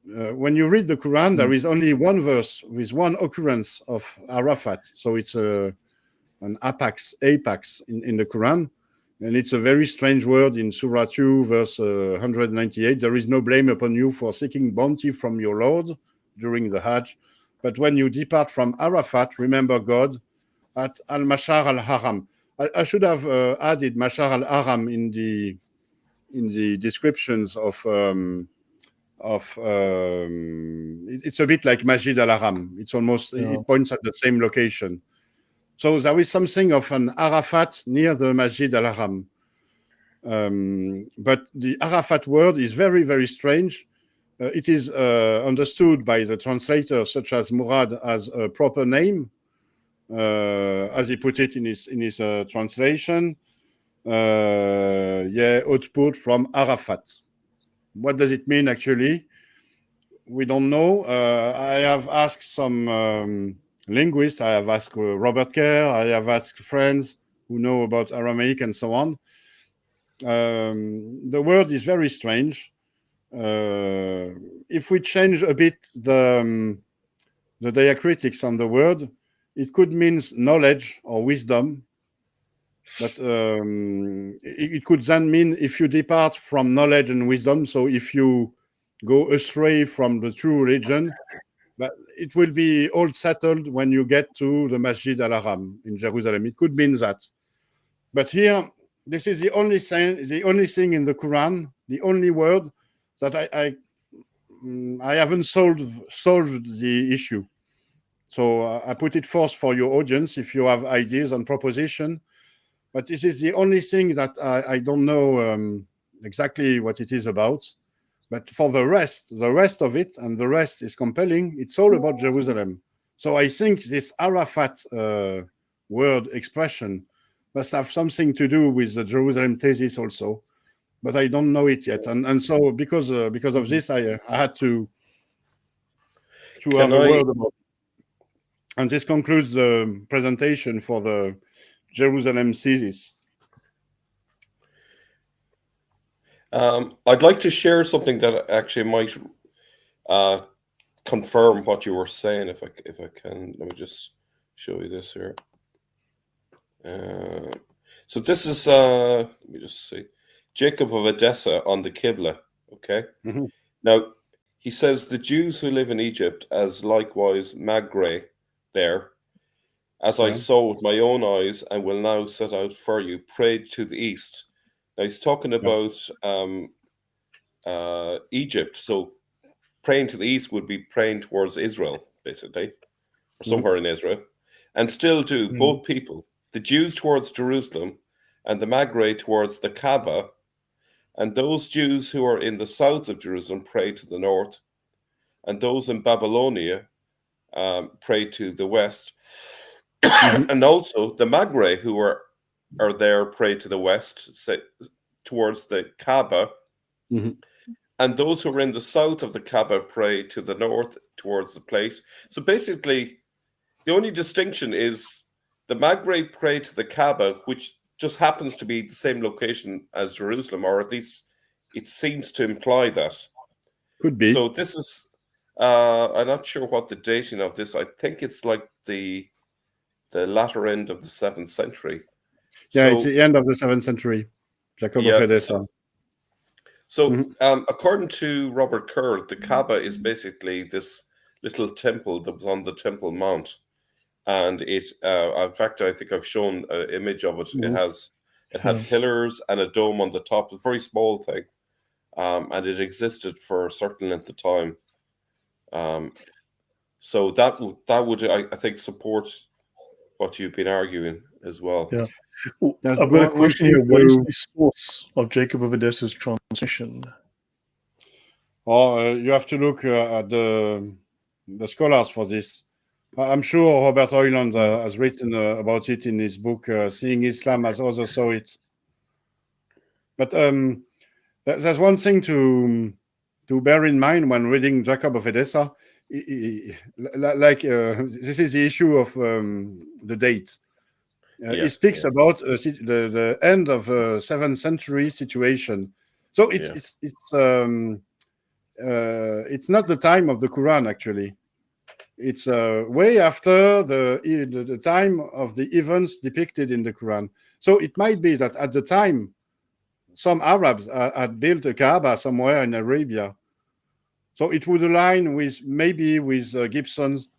When you read the Quran, there is only one verse with one occurrence of Arafat. So it's an apex in the Quran. And it's a very strange word in Surah 2, verse 198. There is no blame upon you for seeking bounty from your Lord during the Hajj. But when you depart from Arafat, remember God at Al-Mashar al-Haram. I should have added Mashar al-Haram in the descriptions of it's a bit like Masjid al-Haram. It's almost, it points at the same location. So there is something of an Arafat near the Masjid al-Haram. But the Arafat word is very, very strange. It is understood by the translator, such as Murad, as a proper name, as he put it in his translation. Output from Arafat. What does it mean actually? We don't know. I have asked some linguists. I have asked Robert Kerr. I have asked friends who know about Aramaic and so on. The word is very strange. If we change a bit the diacritics on the word, it could mean knowledge or wisdom. But it could then mean if you depart from knowledge and wisdom. So if you go astray from the true religion, but it will be all settled when you get to the Masjid al-Haram in Jerusalem. It could mean that. But here, this is the only thing in the Quran, the only word that I haven't solved the issue. So I put it forth for your audience if you have ideas and proposition. But this is the only thing that I don't know exactly what it is about. But for the rest of it, and the rest is compelling, it's all about Jerusalem. So I think this Arafat word expression must have something to do with the Jerusalem Thesis also. But I don't know it yet. And so because of this, I had to have a word about it. And this concludes the presentation for the Jerusalem Thesis. I'd like to share something that actually might confirm what you were saying. If I can, let me just show you this here. So this is let me just see, Jacob of Edessa on the Qibla. Okay. Mm-hmm. Now he says the Jews who live in Egypt, as likewise Magre there, as I saw with my own eyes, and will now set out for you, prayed to the east. Now he's talking about Egypt. So praying to the east would be praying towards Israel, basically, or somewhere in Israel, and still do both people. The Jews towards Jerusalem, and the Magre towards the Kaaba, and those Jews who are in the south of Jerusalem pray to the north, and those in Babylonia pray to the west. And also the Magre who are there pray to the west, say, towards the Kaaba, and those who are in the south of the Kaaba pray to the north, towards the place. So basically, the only distinction is the Magre pray to the Kaaba, which just happens to be the same location as Jerusalem, or at least it seems to imply that. Could be. So this is, I'm not sure what the dating of this. I think it's like the latter end of the 7th century. Yeah, it's the end of the 7th century. Jacob of Edessa. According to Robert Kerr, the Kaaba is basically this little temple that was on the Temple Mount, and it, in fact, I think I've shown an image of it. It had pillars and a dome on the top. It's a very small thing, and it existed for a certain length of time. So that would I think support what you've been arguing as well. Yeah. Well, There's I've got a one question thing here. What is to- the source of Jacob of Edessa's transmission? Or you have to look at the scholars for this. I'm sure Robert Hoyland has written about it in his book, Seeing Islam as Others Saw It. But there's one thing to bear in mind when reading Jacob of Edessa. This is the issue of the date. He speaks about the end of 7th century situation. So it's not the time of the Quran, actually. It's way after the time of the events depicted in the Quran. So it might be that at the time, some Arabs had built a Kaaba somewhere in Arabia. So it would align with Gibson's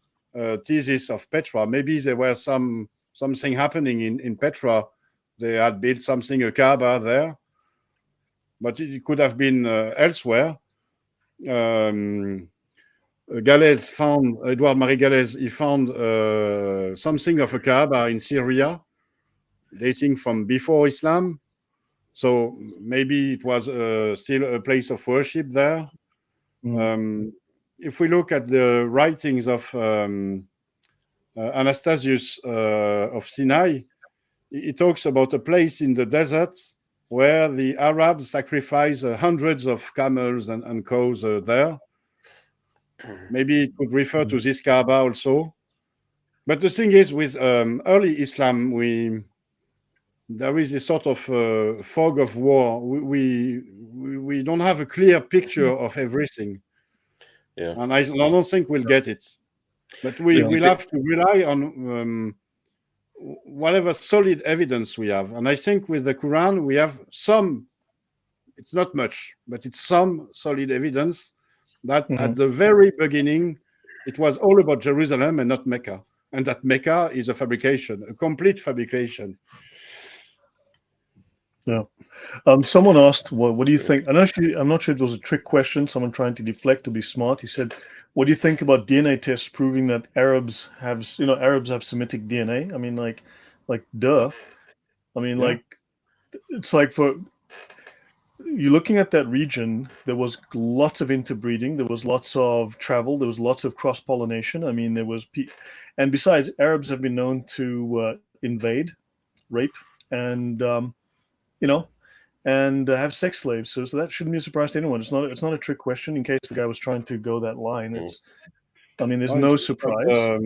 thesis of Petra. Maybe there was something happening in Petra. They had built something, a Kaaba there. But it could have been elsewhere. Galès found, Edouard Marie Galès, he found something of a Kaaba in Syria, dating from before Islam. So maybe it was still a place of worship there. If we look at the writings of Anastasius of Sinai, he talks about a place in the desert where the Arabs sacrifice hundreds of camels and cows there. Maybe it could refer to this Kaaba also. But the thing is, with early Islam, there is a sort of fog of war. We don't have a clear picture of everything. Yeah. And I don't think we'll get it. But we'll have to rely on whatever solid evidence we have. And I think with the Quran, we have some, it's not much, but it's some solid evidence that at the very beginning, it was all about Jerusalem and not Mecca. And that Mecca is a fabrication, a complete fabrication. Yeah. Someone asked, what do you think? And actually, I'm not sure if it was a trick question, someone trying to deflect to be smart. He said, what do you think about DNA tests proving that Arabs have Semitic DNA? I mean, like duh. I mean, it's like you're looking at that region, there was lots of interbreeding, there was lots of travel, there was lots of cross-pollination. I mean, and besides, Arabs have been known to invade, rape, and have sex slaves. So that shouldn't be a surprise to anyone. It's not a trick question. In case the guy was trying to go that line, there's no surprise.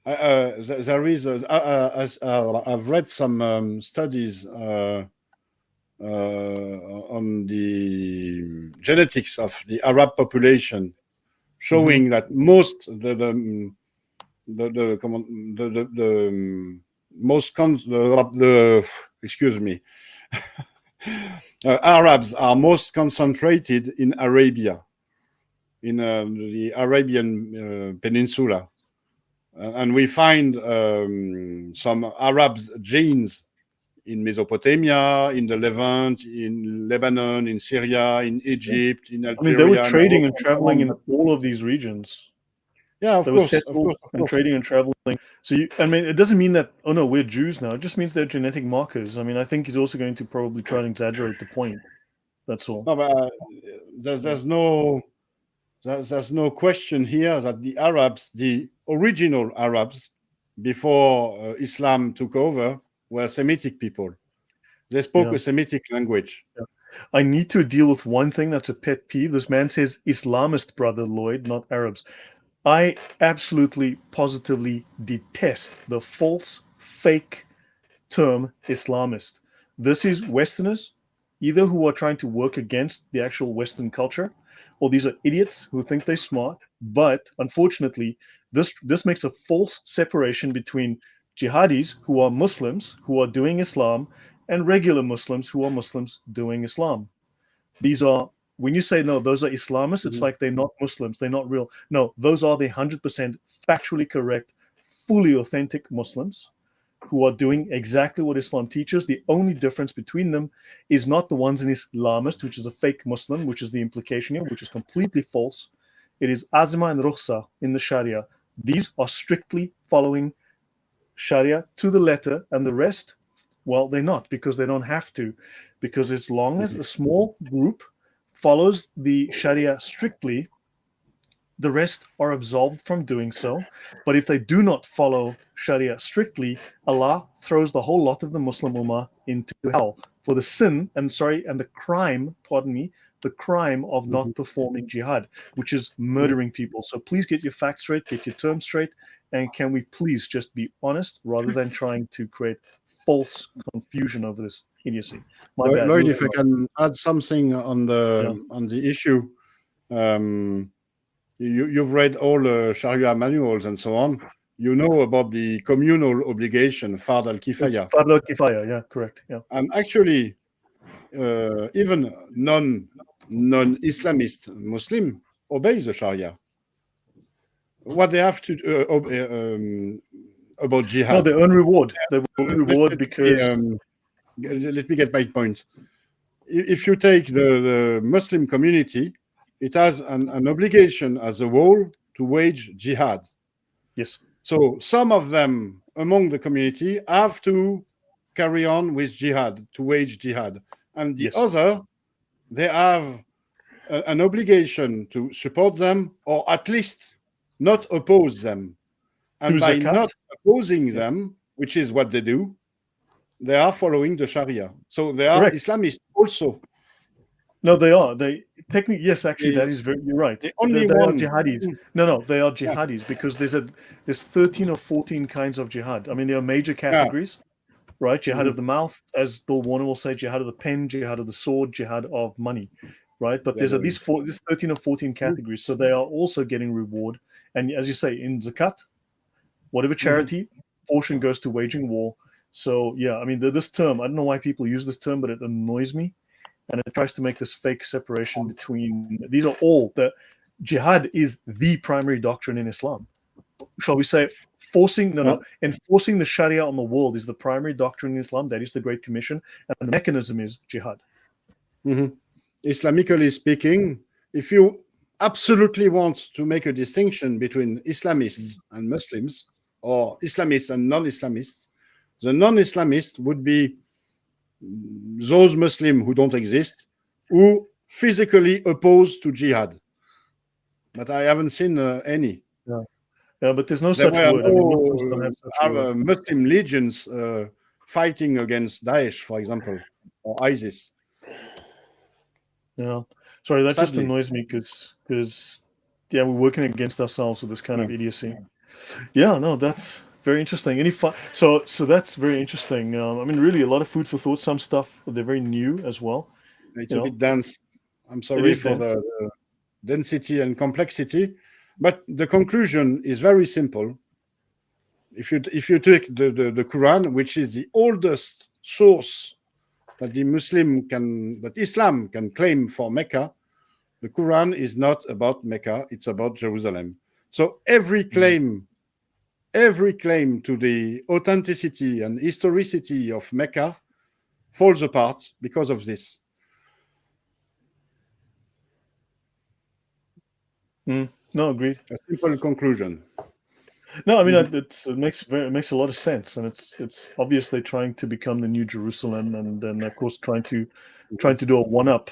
There is. I've read some studies on the genetics of the Arab population, showing that most Arabs are most concentrated in Arabia, in the Arabian Peninsula, and we find some Arab genes in Mesopotamia, in the Levant, in Lebanon, in Syria, in Egypt, in Algeria. I mean, they were trading and traveling in all of these regions. Yeah, of course. And trading and traveling. So, it doesn't mean that, oh no, we're Jews now. It just means they're genetic markers. I mean, I think he's also going to probably try and exaggerate the point. That's all. No, but there's no question here that the Arabs, the original Arabs, before Islam took over, were Semitic people. They spoke a Semitic language. Yeah. I need to deal with one thing that's a pet peeve. This man says Islamist, brother Lloyd, not Arabs. I absolutely, positively detest the false, fake term Islamist. This is Westerners, either who are trying to work against the actual Western culture, or these are idiots who think they're smart. But unfortunately, this makes a false separation between jihadis who are Muslims, who are doing Islam, and regular Muslims who are Muslims doing Islam. These are, when you say, no, those are Islamists, it's like they're not Muslims, they're not real. No, those are the 100% factually correct, fully authentic Muslims who are doing exactly what Islam teaches. The only difference between them is not the ones in Islamist, which is a fake Muslim, which is the implication here, which is completely false. It is Azma and Rukhsa in the Sharia. These are strictly following Sharia to the letter, and the rest, well, they're not, because they don't have to. Because as long as a small group follows the Sharia strictly, the rest are absolved from doing so. But if they do not follow Sharia strictly, Allah throws the whole lot of the Muslim Ummah into hell for the sin and the crime, the crime of not performing jihad, which is murdering people. So please get your facts straight, get your terms straight, and can we please just be honest rather than trying to create false confusion over this idiocy. My bad. Lloyd, if I can add something on the issue. You've read all Sharia manuals and so on. You know about the communal obligation, Fard al-Kifaya. Fard al-Kifaya, yeah, correct. Yeah. And actually, even non-Islamist Muslim obey the Sharia. What they have to about jihad. No, they earn reward. They will reward because... let me get my point. If you take the Muslim community, it has an obligation as a whole to wage jihad. Yes. So some of them among the community have to carry on with jihad, to wage jihad. And the other, they have an obligation to support them or at least not oppose them. And by not opposing them, which is what they do, they are following the Sharia. So they are Islamists also. No, they are. They technically, yes, actually, that is very. You're right. They are jihadis. No, they are jihadis because there's 13 or 14 kinds of jihad. I mean, there are major categories, right? Jihad of the mouth, as Bill Warner will say, jihad of the pen, jihad of the sword, jihad of money, right? But there's at least 13 or 14 categories, so they are also getting reward. And as you say, in zakat, whatever charity portion goes to waging war. So yeah, I mean, this term, I don't know why people use this term, but it annoys me. And it tries to make this fake separation between these are all the jihad is the primary doctrine in Islam. Shall we say enforcing the Sharia on the world is the primary doctrine in Islam? That is the Great Commission, and the mechanism is jihad. Islamically speaking, if you absolutely want to make a distinction between Islamists and Muslims, or Islamists and non-Islamists, the non-Islamists would be those Muslims who don't exist, who physically oppose to jihad. But I haven't seen any. Yeah, but there's no such word. Muslim legions fighting against Daesh, for example, or ISIS. Yeah, sorry, that just annoys me because we're working against ourselves with this kind of idiocy. Yeah, no, that's very interesting. So that's very interesting. I mean, really, a lot of food for thought. Some stuff they're very new as well. It's a bit dense. I'm sorry for the density and complexity, but the conclusion is very simple. If you take the Quran, which is the oldest source that Islam can claim for Mecca, the Quran is not about Mecca; it's about Jerusalem. So every claim to the authenticity and historicity of Mecca falls apart because of this. No, agreed. A simple conclusion. No, I mean it makes a lot of sense, and it's obviously trying to become the new Jerusalem, and then of course trying to do a one-up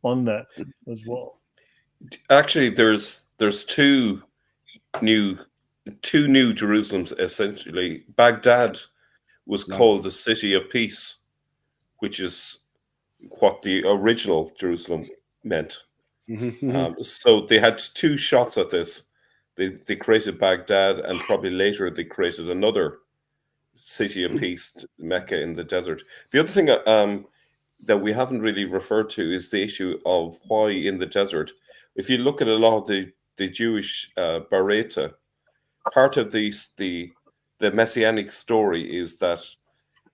on that as well. Actually, there's two new Jerusalems essentially. Baghdad was called the City of Peace, which is what the original Jerusalem meant. So they had two shots at this. They created Baghdad, and probably later they created another City of Peace, Mecca in the desert. The other thing that we haven't really referred to is the issue of why in the desert. If you look at a lot of the Jewish Baraita, part of the messianic story is that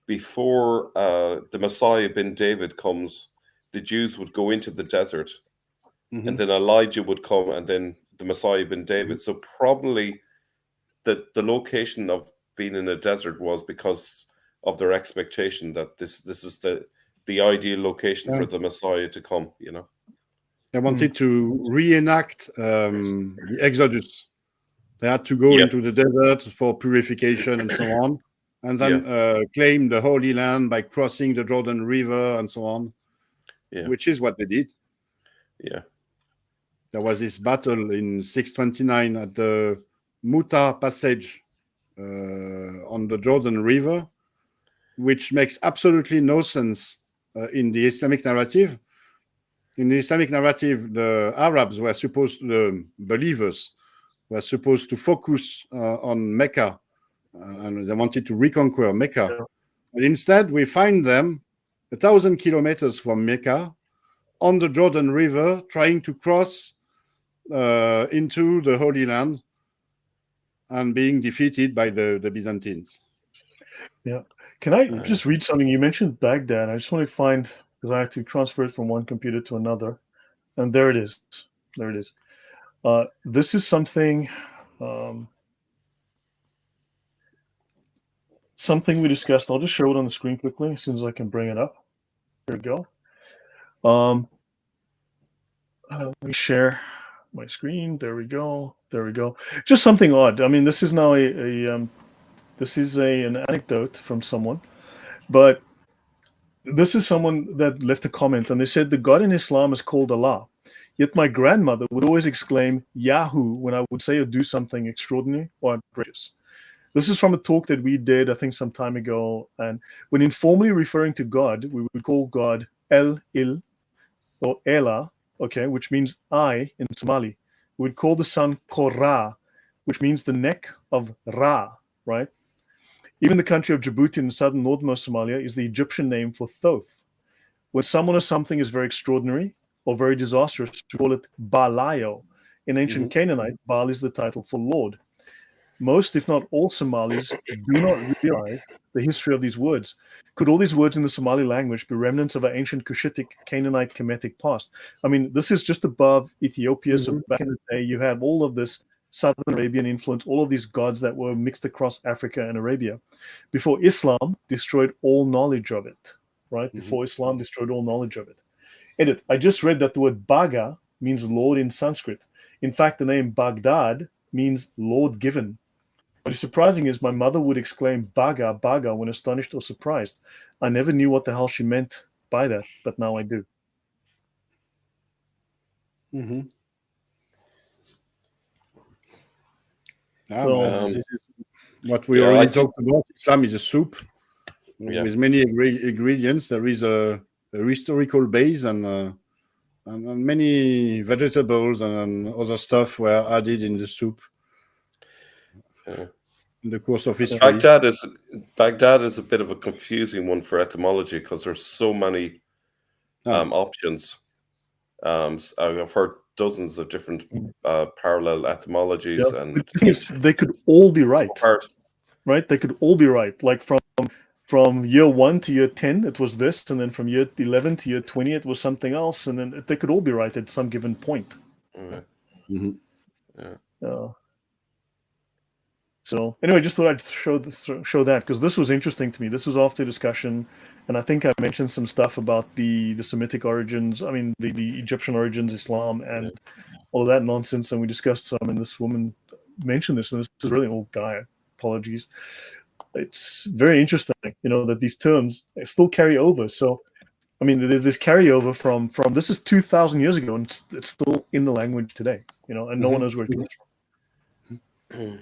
before the Messiah ben David comes, the Jews would go into the desert, and then Elijah would come, and then the Messiah ben David. So probably the location of being in a desert was because of their expectation that this is the ideal location for the Messiah to come, you know. They wanted to reenact the Exodus. They had to go Yeah. into the desert for purification and so on, and then claim the Holy Land by crossing the Jordan River and so on, which is what they did. Yeah. There was this battle in 629 at the Muta Passage on the Jordan River, which makes absolutely no sense in the Islamic narrative. In the Islamic narrative, the Arabs were supposed to, the believers were supposed to focus on Mecca, and they wanted to reconquer Mecca. Yeah. And instead, we find them 1,000 kilometers from Mecca on the Jordan River, trying to cross into the Holy Land and being defeated by the Byzantines. Yeah. Can I just read something? You mentioned Baghdad. I just want to find, because I have to transfer it from one computer to another. And there it is. There it is. This is something something we discussed. I'll just show it on the screen quickly as soon as I can bring it up. There we go. Let me share my screen. There we go. There we go. Just something odd. I mean, this is now this is an anecdote from someone, but this is someone that left a comment, and they said the God in Islam is called Allah. Yet my grandmother would always exclaim Yahoo when I would say or do something extraordinary or outrageous. This is from a talk that we did, I think, some time ago. And when informally referring to God, we would call God El-Il or Ela, okay, which means I in Somali. We would call the sun Korra, which means the neck of Ra, right? Even the country of Djibouti in southern northernmost Somalia is the Egyptian name for Thoth. When someone or something is very extraordinary or very disastrous, we call it Baalayo. In ancient Canaanite, Baal is the title for Lord. Most, if not all, Somalis do not realize the history of these words. Could all these words in the Somali language be remnants of our ancient Cushitic, Canaanite, Kemetic past? I mean, this is just above Ethiopia. So back in the day, you had all of this Southern Arabian influence, all of these gods that were mixed across Africa and Arabia. Before Islam destroyed all knowledge of it, right? Before Islam destroyed all knowledge of it. Edit, I just read that the word Baga means Lord in Sanskrit. In fact, the name Baghdad means Lord given. What is surprising is my mother would exclaim Baga, Baga when astonished or surprised. I never knew what the hell she meant by that, but now I do. This is what we already talked about. Islam is a soup with many ingredients. There is a historical base and many vegetables and other stuff were added in the soup in the course of history. Baghdad is a bit of a confusing one for etymology because there's so many options. I've heard dozens of different parallel etymologies, and they could all be right. Right? They could all be right. Like from year 1 to year 10, it was this, and then from year 11 to year 20, it was something else, and then they could all be right at some given point. So anyway, just thought I'd show that because this was interesting to me. This was after discussion, and I think I mentioned some stuff about the Semitic origins. I mean, the Egyptian origins, Islam, and all of that nonsense. And we discussed some, and this woman mentioned this, and this is really old guy. Apologies. It's very interesting, that these terms still carry over. So, I mean, there's this carryover from this is 2,000 years ago, and it's still in the language today, and no one knows where it comes from.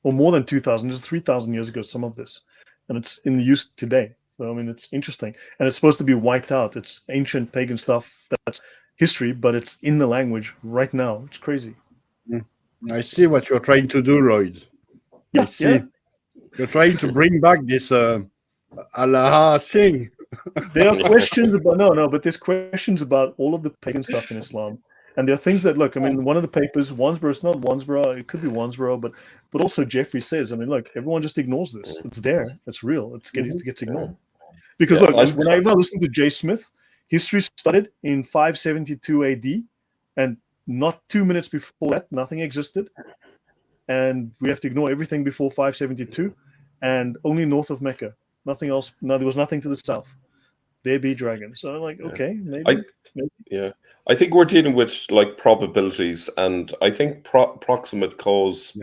Or more than 2,000, just 3,000 years ago, some of this, and it's in use today. So, I mean, it's interesting, and it's supposed to be wiped out. It's ancient pagan stuff that's history, but it's in the language right now. It's crazy. I see what you're trying to do, Lloyd. I see. You're trying to bring back this Allah thing. There are questions about but there's questions about all of the pagan stuff in Islam, and there are things that look. I mean, one of the papers, Wandsboro, it's not Wandsboro. It could be Wandsboro, but also Jeffrey says, I mean, look, everyone just ignores this. It's there. It's real. It gets ignored because look, whenever I listen to Jay Smith, history started in 572 AD, and not 2 minutes before that, nothing existed. And we have to ignore everything before 572 and only north of Mecca. Nothing else. No, there was nothing to the south. there be dragons. So I'm like, okay, maybe. Yeah, I think we're dealing with like probabilities, and I think proximate cause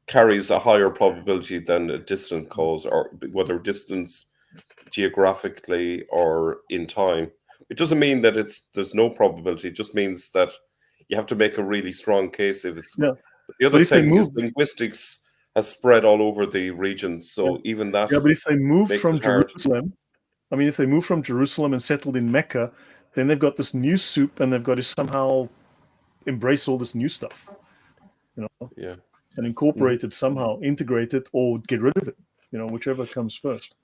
carries a higher probability than a distant cause, or whether distance geographically or in time. It doesn't mean that there's no probability. It just means that you have to make a really strong case if it's. Yeah. But the other thing is linguistics has spread all over the regions, so even that. Yeah, but if they move makes from it hard. Jerusalem, I mean, if they move from Jerusalem and settled in Mecca, then they've got this new soup, and they've got to somehow embrace all this new stuff, you know, and incorporate it somehow, integrate it, or get rid of it, you know, whichever comes first.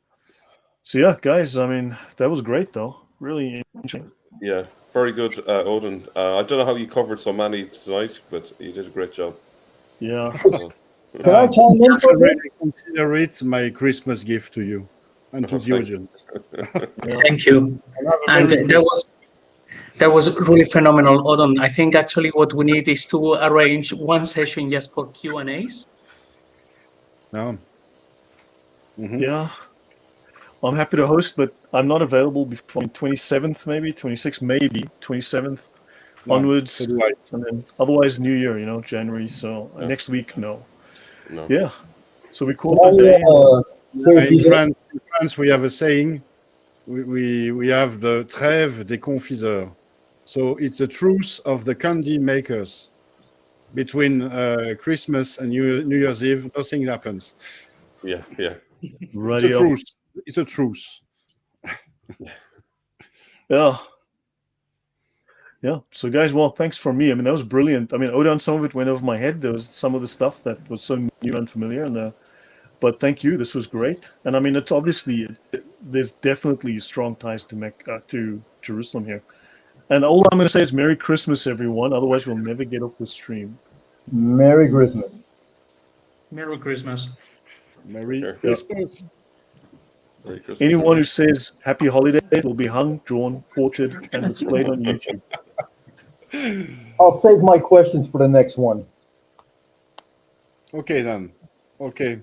So yeah, guys, I mean, that was great though. Really interesting. Yeah, very good, Odon. I don't know how you covered so many tonight, but you did a great job. Yeah. Can I chime in for a bit? Consider it my Christmas gift to you and to the audience. Thank you. And that was really phenomenal, Odon. I think actually what we need is to arrange one session just for Q&As. Yeah. I'm happy to host, but I'm not available before 27th, maybe 26th, maybe 27th onwards, and then otherwise New Year, you know, January. So next week, no. Yeah. So we call it a day. In France, we have a saying. We have the trêve des confiseurs. So it's a truce of the candy makers. Between Christmas and New Year's Eve, nothing happens. Yeah. It's a truce. It's a truce. Yeah. So guys, well, thanks for me. I mean, that was brilliant. I mean, Odon, some of it went over my head. There was some of the stuff that was so new and unfamiliar, and but thank you. This was great. And I mean, it's obviously there's definitely strong ties to Mecca, to Jerusalem here. And all I'm going to say is Merry Christmas, everyone. Otherwise, we'll never get off the stream. Merry Christmas. Merry Christmas. Merry Christmas. Merry Christmas. Anyone who says Happy Holiday will be hung, drawn, quartered, and displayed on YouTube. I'll save my questions for the next one. Okay, then. Okay.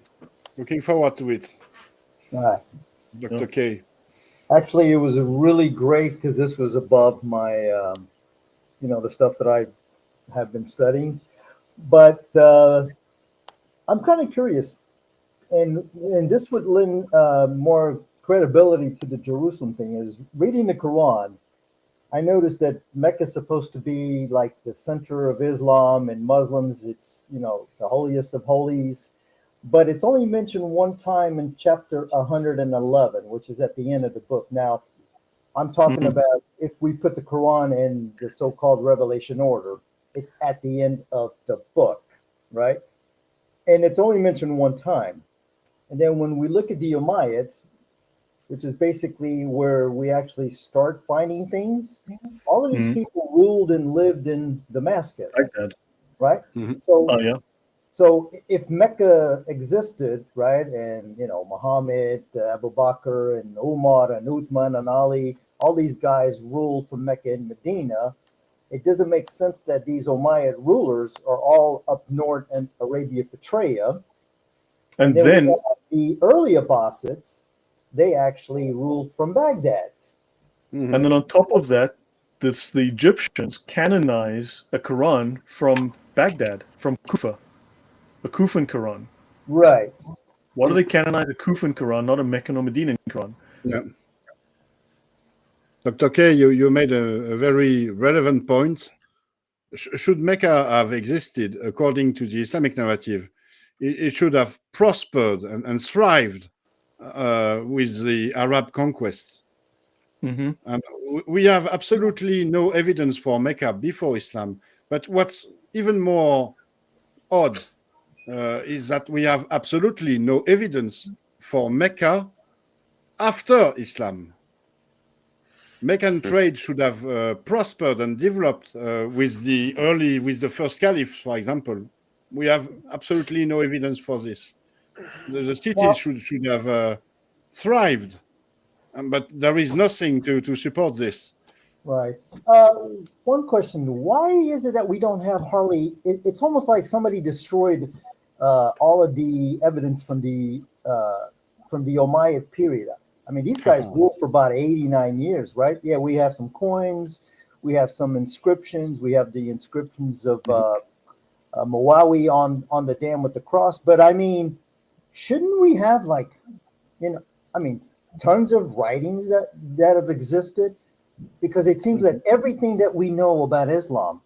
Looking forward to it. All right. Dr. K. Actually, it was really great because this was above my, the stuff that I have been studying. But I'm kind of curious, and this would lend more credibility to the Jerusalem thing, is reading the Quran. I noticed that Mecca is supposed to be like the center of Islam, and Muslims, it's, the holiest of holies. But it's only mentioned one time in chapter 111, which is at the end of the book. Now, I'm talking about if we put the Quran in the so-called revelation order, it's at the end of the book, right? And it's only mentioned one time. And then when we look at the Umayyads, which is basically where we actually start finding things, all of these people ruled and lived in Damascus, right? So if Mecca existed, right, and, Muhammad, Abu Bakr, and Umar, and Uthman, and Ali, all these guys ruled from Mecca and Medina, it doesn't make sense that these Umayyad rulers are all up north in Arabia Petraea. And then the early Abbasids, they actually ruled from Baghdad. And then on top of that, the Egyptians canonize a Quran from Baghdad, from Kufa. A Kufan Quran. Right. Why do they canonize a Kufan Quran, not a Meccan or Medinan Quran? Yeah. Dr. K, you made a very relevant point. Should Mecca have existed according to the Islamic narrative, it should have prospered and thrived with the Arab conquest. And we have absolutely no evidence for Mecca before Islam. But what's even more odd is that we have absolutely no evidence for Mecca after Islam. Meccan trade should have prospered and developed with the first caliphs, for example. We have absolutely no evidence for this. The cities should have thrived, but there is nothing to support this. Right. One question: why is it that we don't have hardly? It's almost like somebody destroyed all of the evidence from the Umayyad period. I I mean, these guys ruled for about 89 years, right? Yeah, we have some coins, we have some inscriptions, we have the inscriptions of Mawawi on the dam with the cross. But I mean, shouldn't we have tons of writings that have existed? Because it seems that everything that we know about Islam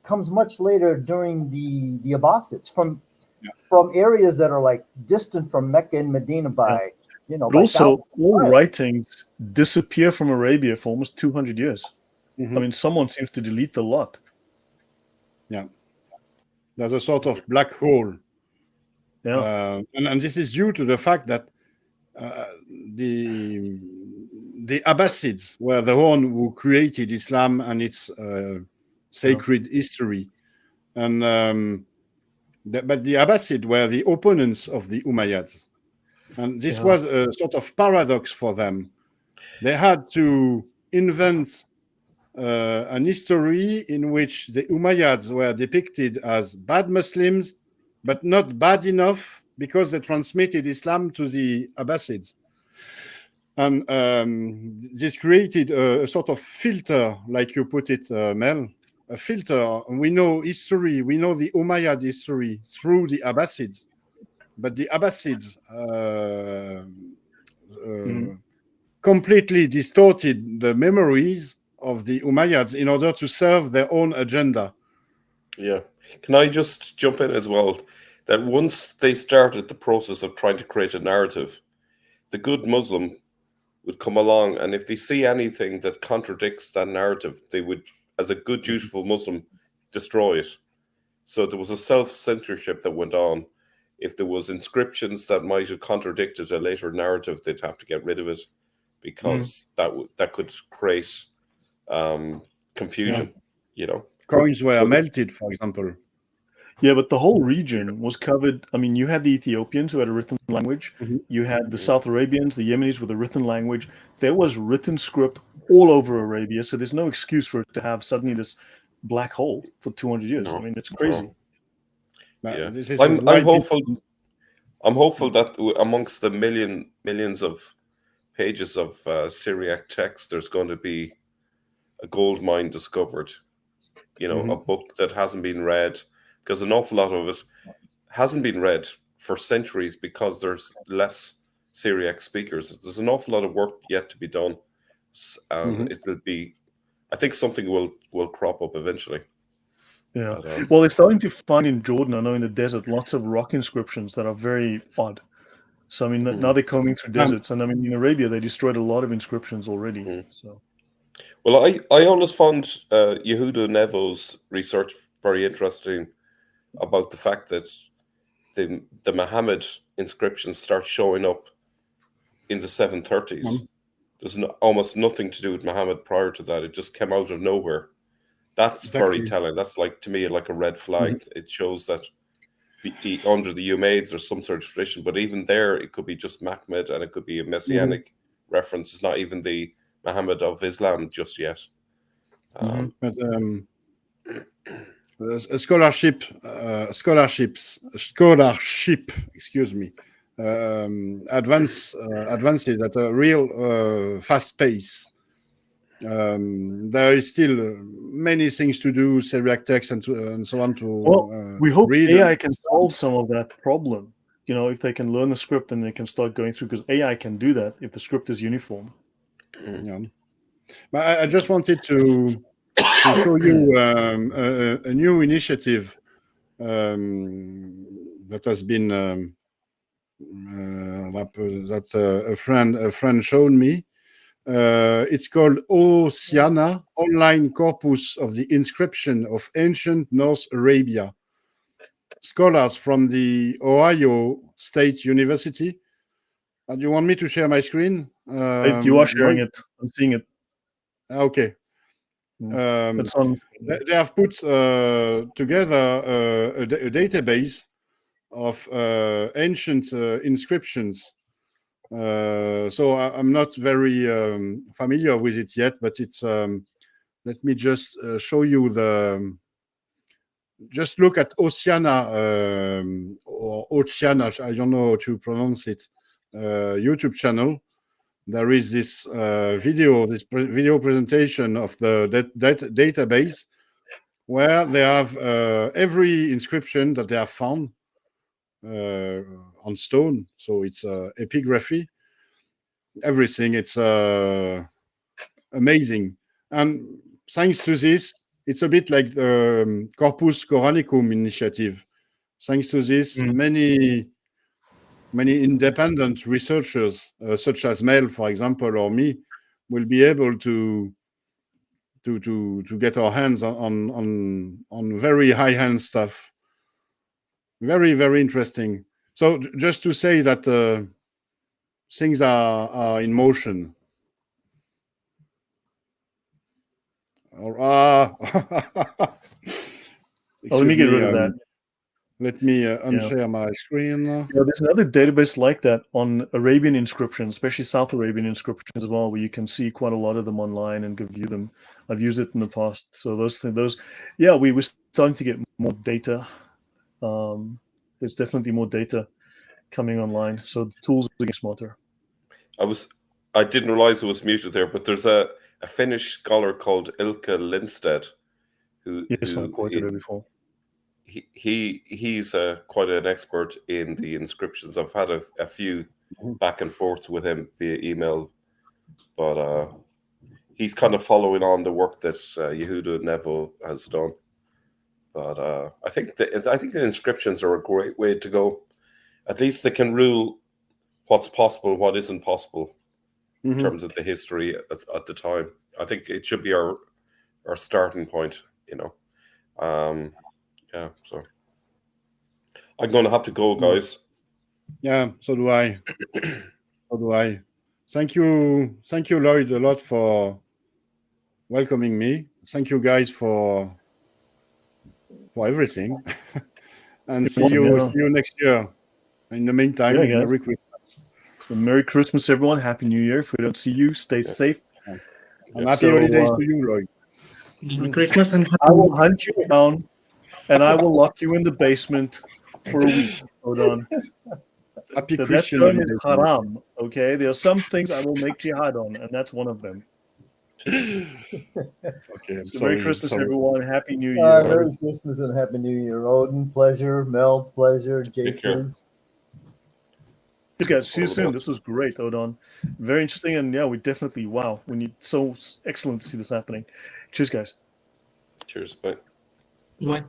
comes much later during the Abbasids from areas that are like distant from Mecca and Medina by But also, all writings disappear from Arabia for almost 200 years. I mean, someone seems to delete the lot. Yeah. There's a sort of black hole. Yeah. And this is due to the fact that the Abbasids were the one who created Islam and its sacred history. And but the Abbasids were the opponents of the Umayyads. And this was a sort of paradox for them. They had to invent an history in which the Umayyads were depicted as bad Muslims, but not bad enough because they transmitted Islam to the Abbasids. And this created a sort of filter, like you put it, Mel, a filter. We know history, we know the Umayyad history through the Abbasids, but the Abbasids completely distorted the memories of the Umayyads in order to serve their own agenda. Yeah. Can I just jump in as well? That once they started the process of trying to create a narrative, the good Muslim would come along, and if they see anything that contradicts that narrative, they would, as a good, dutiful Muslim, destroy it. So there was a self-censorship that went on. If there was inscriptions that might have contradicted a later narrative, they'd have to get rid of it because that could create confusion. Coins were melted, for example. Yeah, but the whole region was covered. I mean, you had the Ethiopians who had a written language. You had the South Arabians, the Yemenis with a written language. There was written script all over Arabia, so there's no excuse for it to have suddenly this black hole for 200 years. I mean, it's crazy. Yeah. I'm hopeful. I'm hopeful that amongst the millions of pages of Syriac text, there's going to be a gold mine discovered. A book that hasn't been read, because an awful lot of it hasn't been read for centuries because there's less Syriac speakers. There's an awful lot of work yet to be done. It'll be, I think something will crop up eventually. Yeah. Well, they're starting to find in Jordan, I know in the desert, lots of rock inscriptions that are very odd. So, I mean, now they're combing through deserts. And I mean, in Arabia, they destroyed a lot of inscriptions already. So. Well, I always found Yehuda Nevo's research very interesting about the fact that the Muhammad inscriptions start showing up in the 730s. There's almost nothing to do with Muhammad prior to that. It just came out of nowhere. That's very telling. That's to me like a red flag. It shows that under the Umayyads there's some sort of tradition, but even there it could be just Mahmud and it could be a messianic reference. It's not even the Muhammad of Islam just yet. But a scholarship, excuse me, advances at a real fast pace. There is still many things to do, Syriac text and so on. We hope AI can solve some of that problem. If they can learn the script and they can start going through, because AI can do that if the script is uniform. Yeah. But I just wanted to show you a new initiative that has been that a friend showed me. It's called Oceana, Online Corpus of the Inscription of Ancient North Arabia. Scholars from the Ohio State University. Do you want me to share my screen? You are sharing it. I'm seeing it. Okay. They have put together a database of ancient inscriptions. So I'm not very familiar with it yet, but it's. Let me just show you the. Just look at Oceana or Oceana. I don't know how to pronounce it. YouTube channel. there is this video presentation of the database where they have every inscription that they have found on stone. So it's epigraphy, everything. It's amazing. And thanks to this, it's a bit like the Corpus Coranicum initiative. Thanks to this, many independent researchers, such as Mel, for example, or me, will be able to get our hands on very high-end stuff. Very, very interesting. So just to say that things are in motion. Let me get rid of that. Let me unshare my screen. There's another database like that on Arabian inscriptions, especially South Arabian inscriptions as well, where you can see quite a lot of them online and can view them. I've used it in the past. So we were starting to get more data. There's definitely more data coming online. So the tools are getting smarter. I didn't realize it was muted there, but there's a Finnish scholar called Ilkka Lindstedt who I quoted her before. He's quite an expert in the inscriptions. I've had a few back and forth with him via email, but he's kind of following on the work that Yehuda Nevo has done. But I think the inscriptions are a great way to go. At least they can rule what's possible, what isn't possible in terms of the history at the time. I think it should be our starting point, Yeah, so I'm going to have to go, guys. Yeah, so do I. Thank you, Lloyd, a lot for welcoming me. Thank you, guys, for everything. And see you next year. In the meantime, Merry Christmas. So Merry Christmas, everyone. Happy New Year. If we don't see you, stay safe. And happy holidays to you, Lloyd. Merry Christmas, and I will hunt you down. And I will lock you in the basement for a week. Hold on. Happy So Christian that term is holidays. haram. Okay, there are some things I will make jihad on, and that's one of them. Okay. So Merry Christmas, everyone. Happy New Year. Merry Christmas and Happy New Year. Odin, pleasure. Mel, pleasure. Jason. Cheers, guys. See you soon. This was great, Odon. Very interesting, and we definitely we need so excellent to see this happening. Cheers, guys. Cheers. Bye. Bye.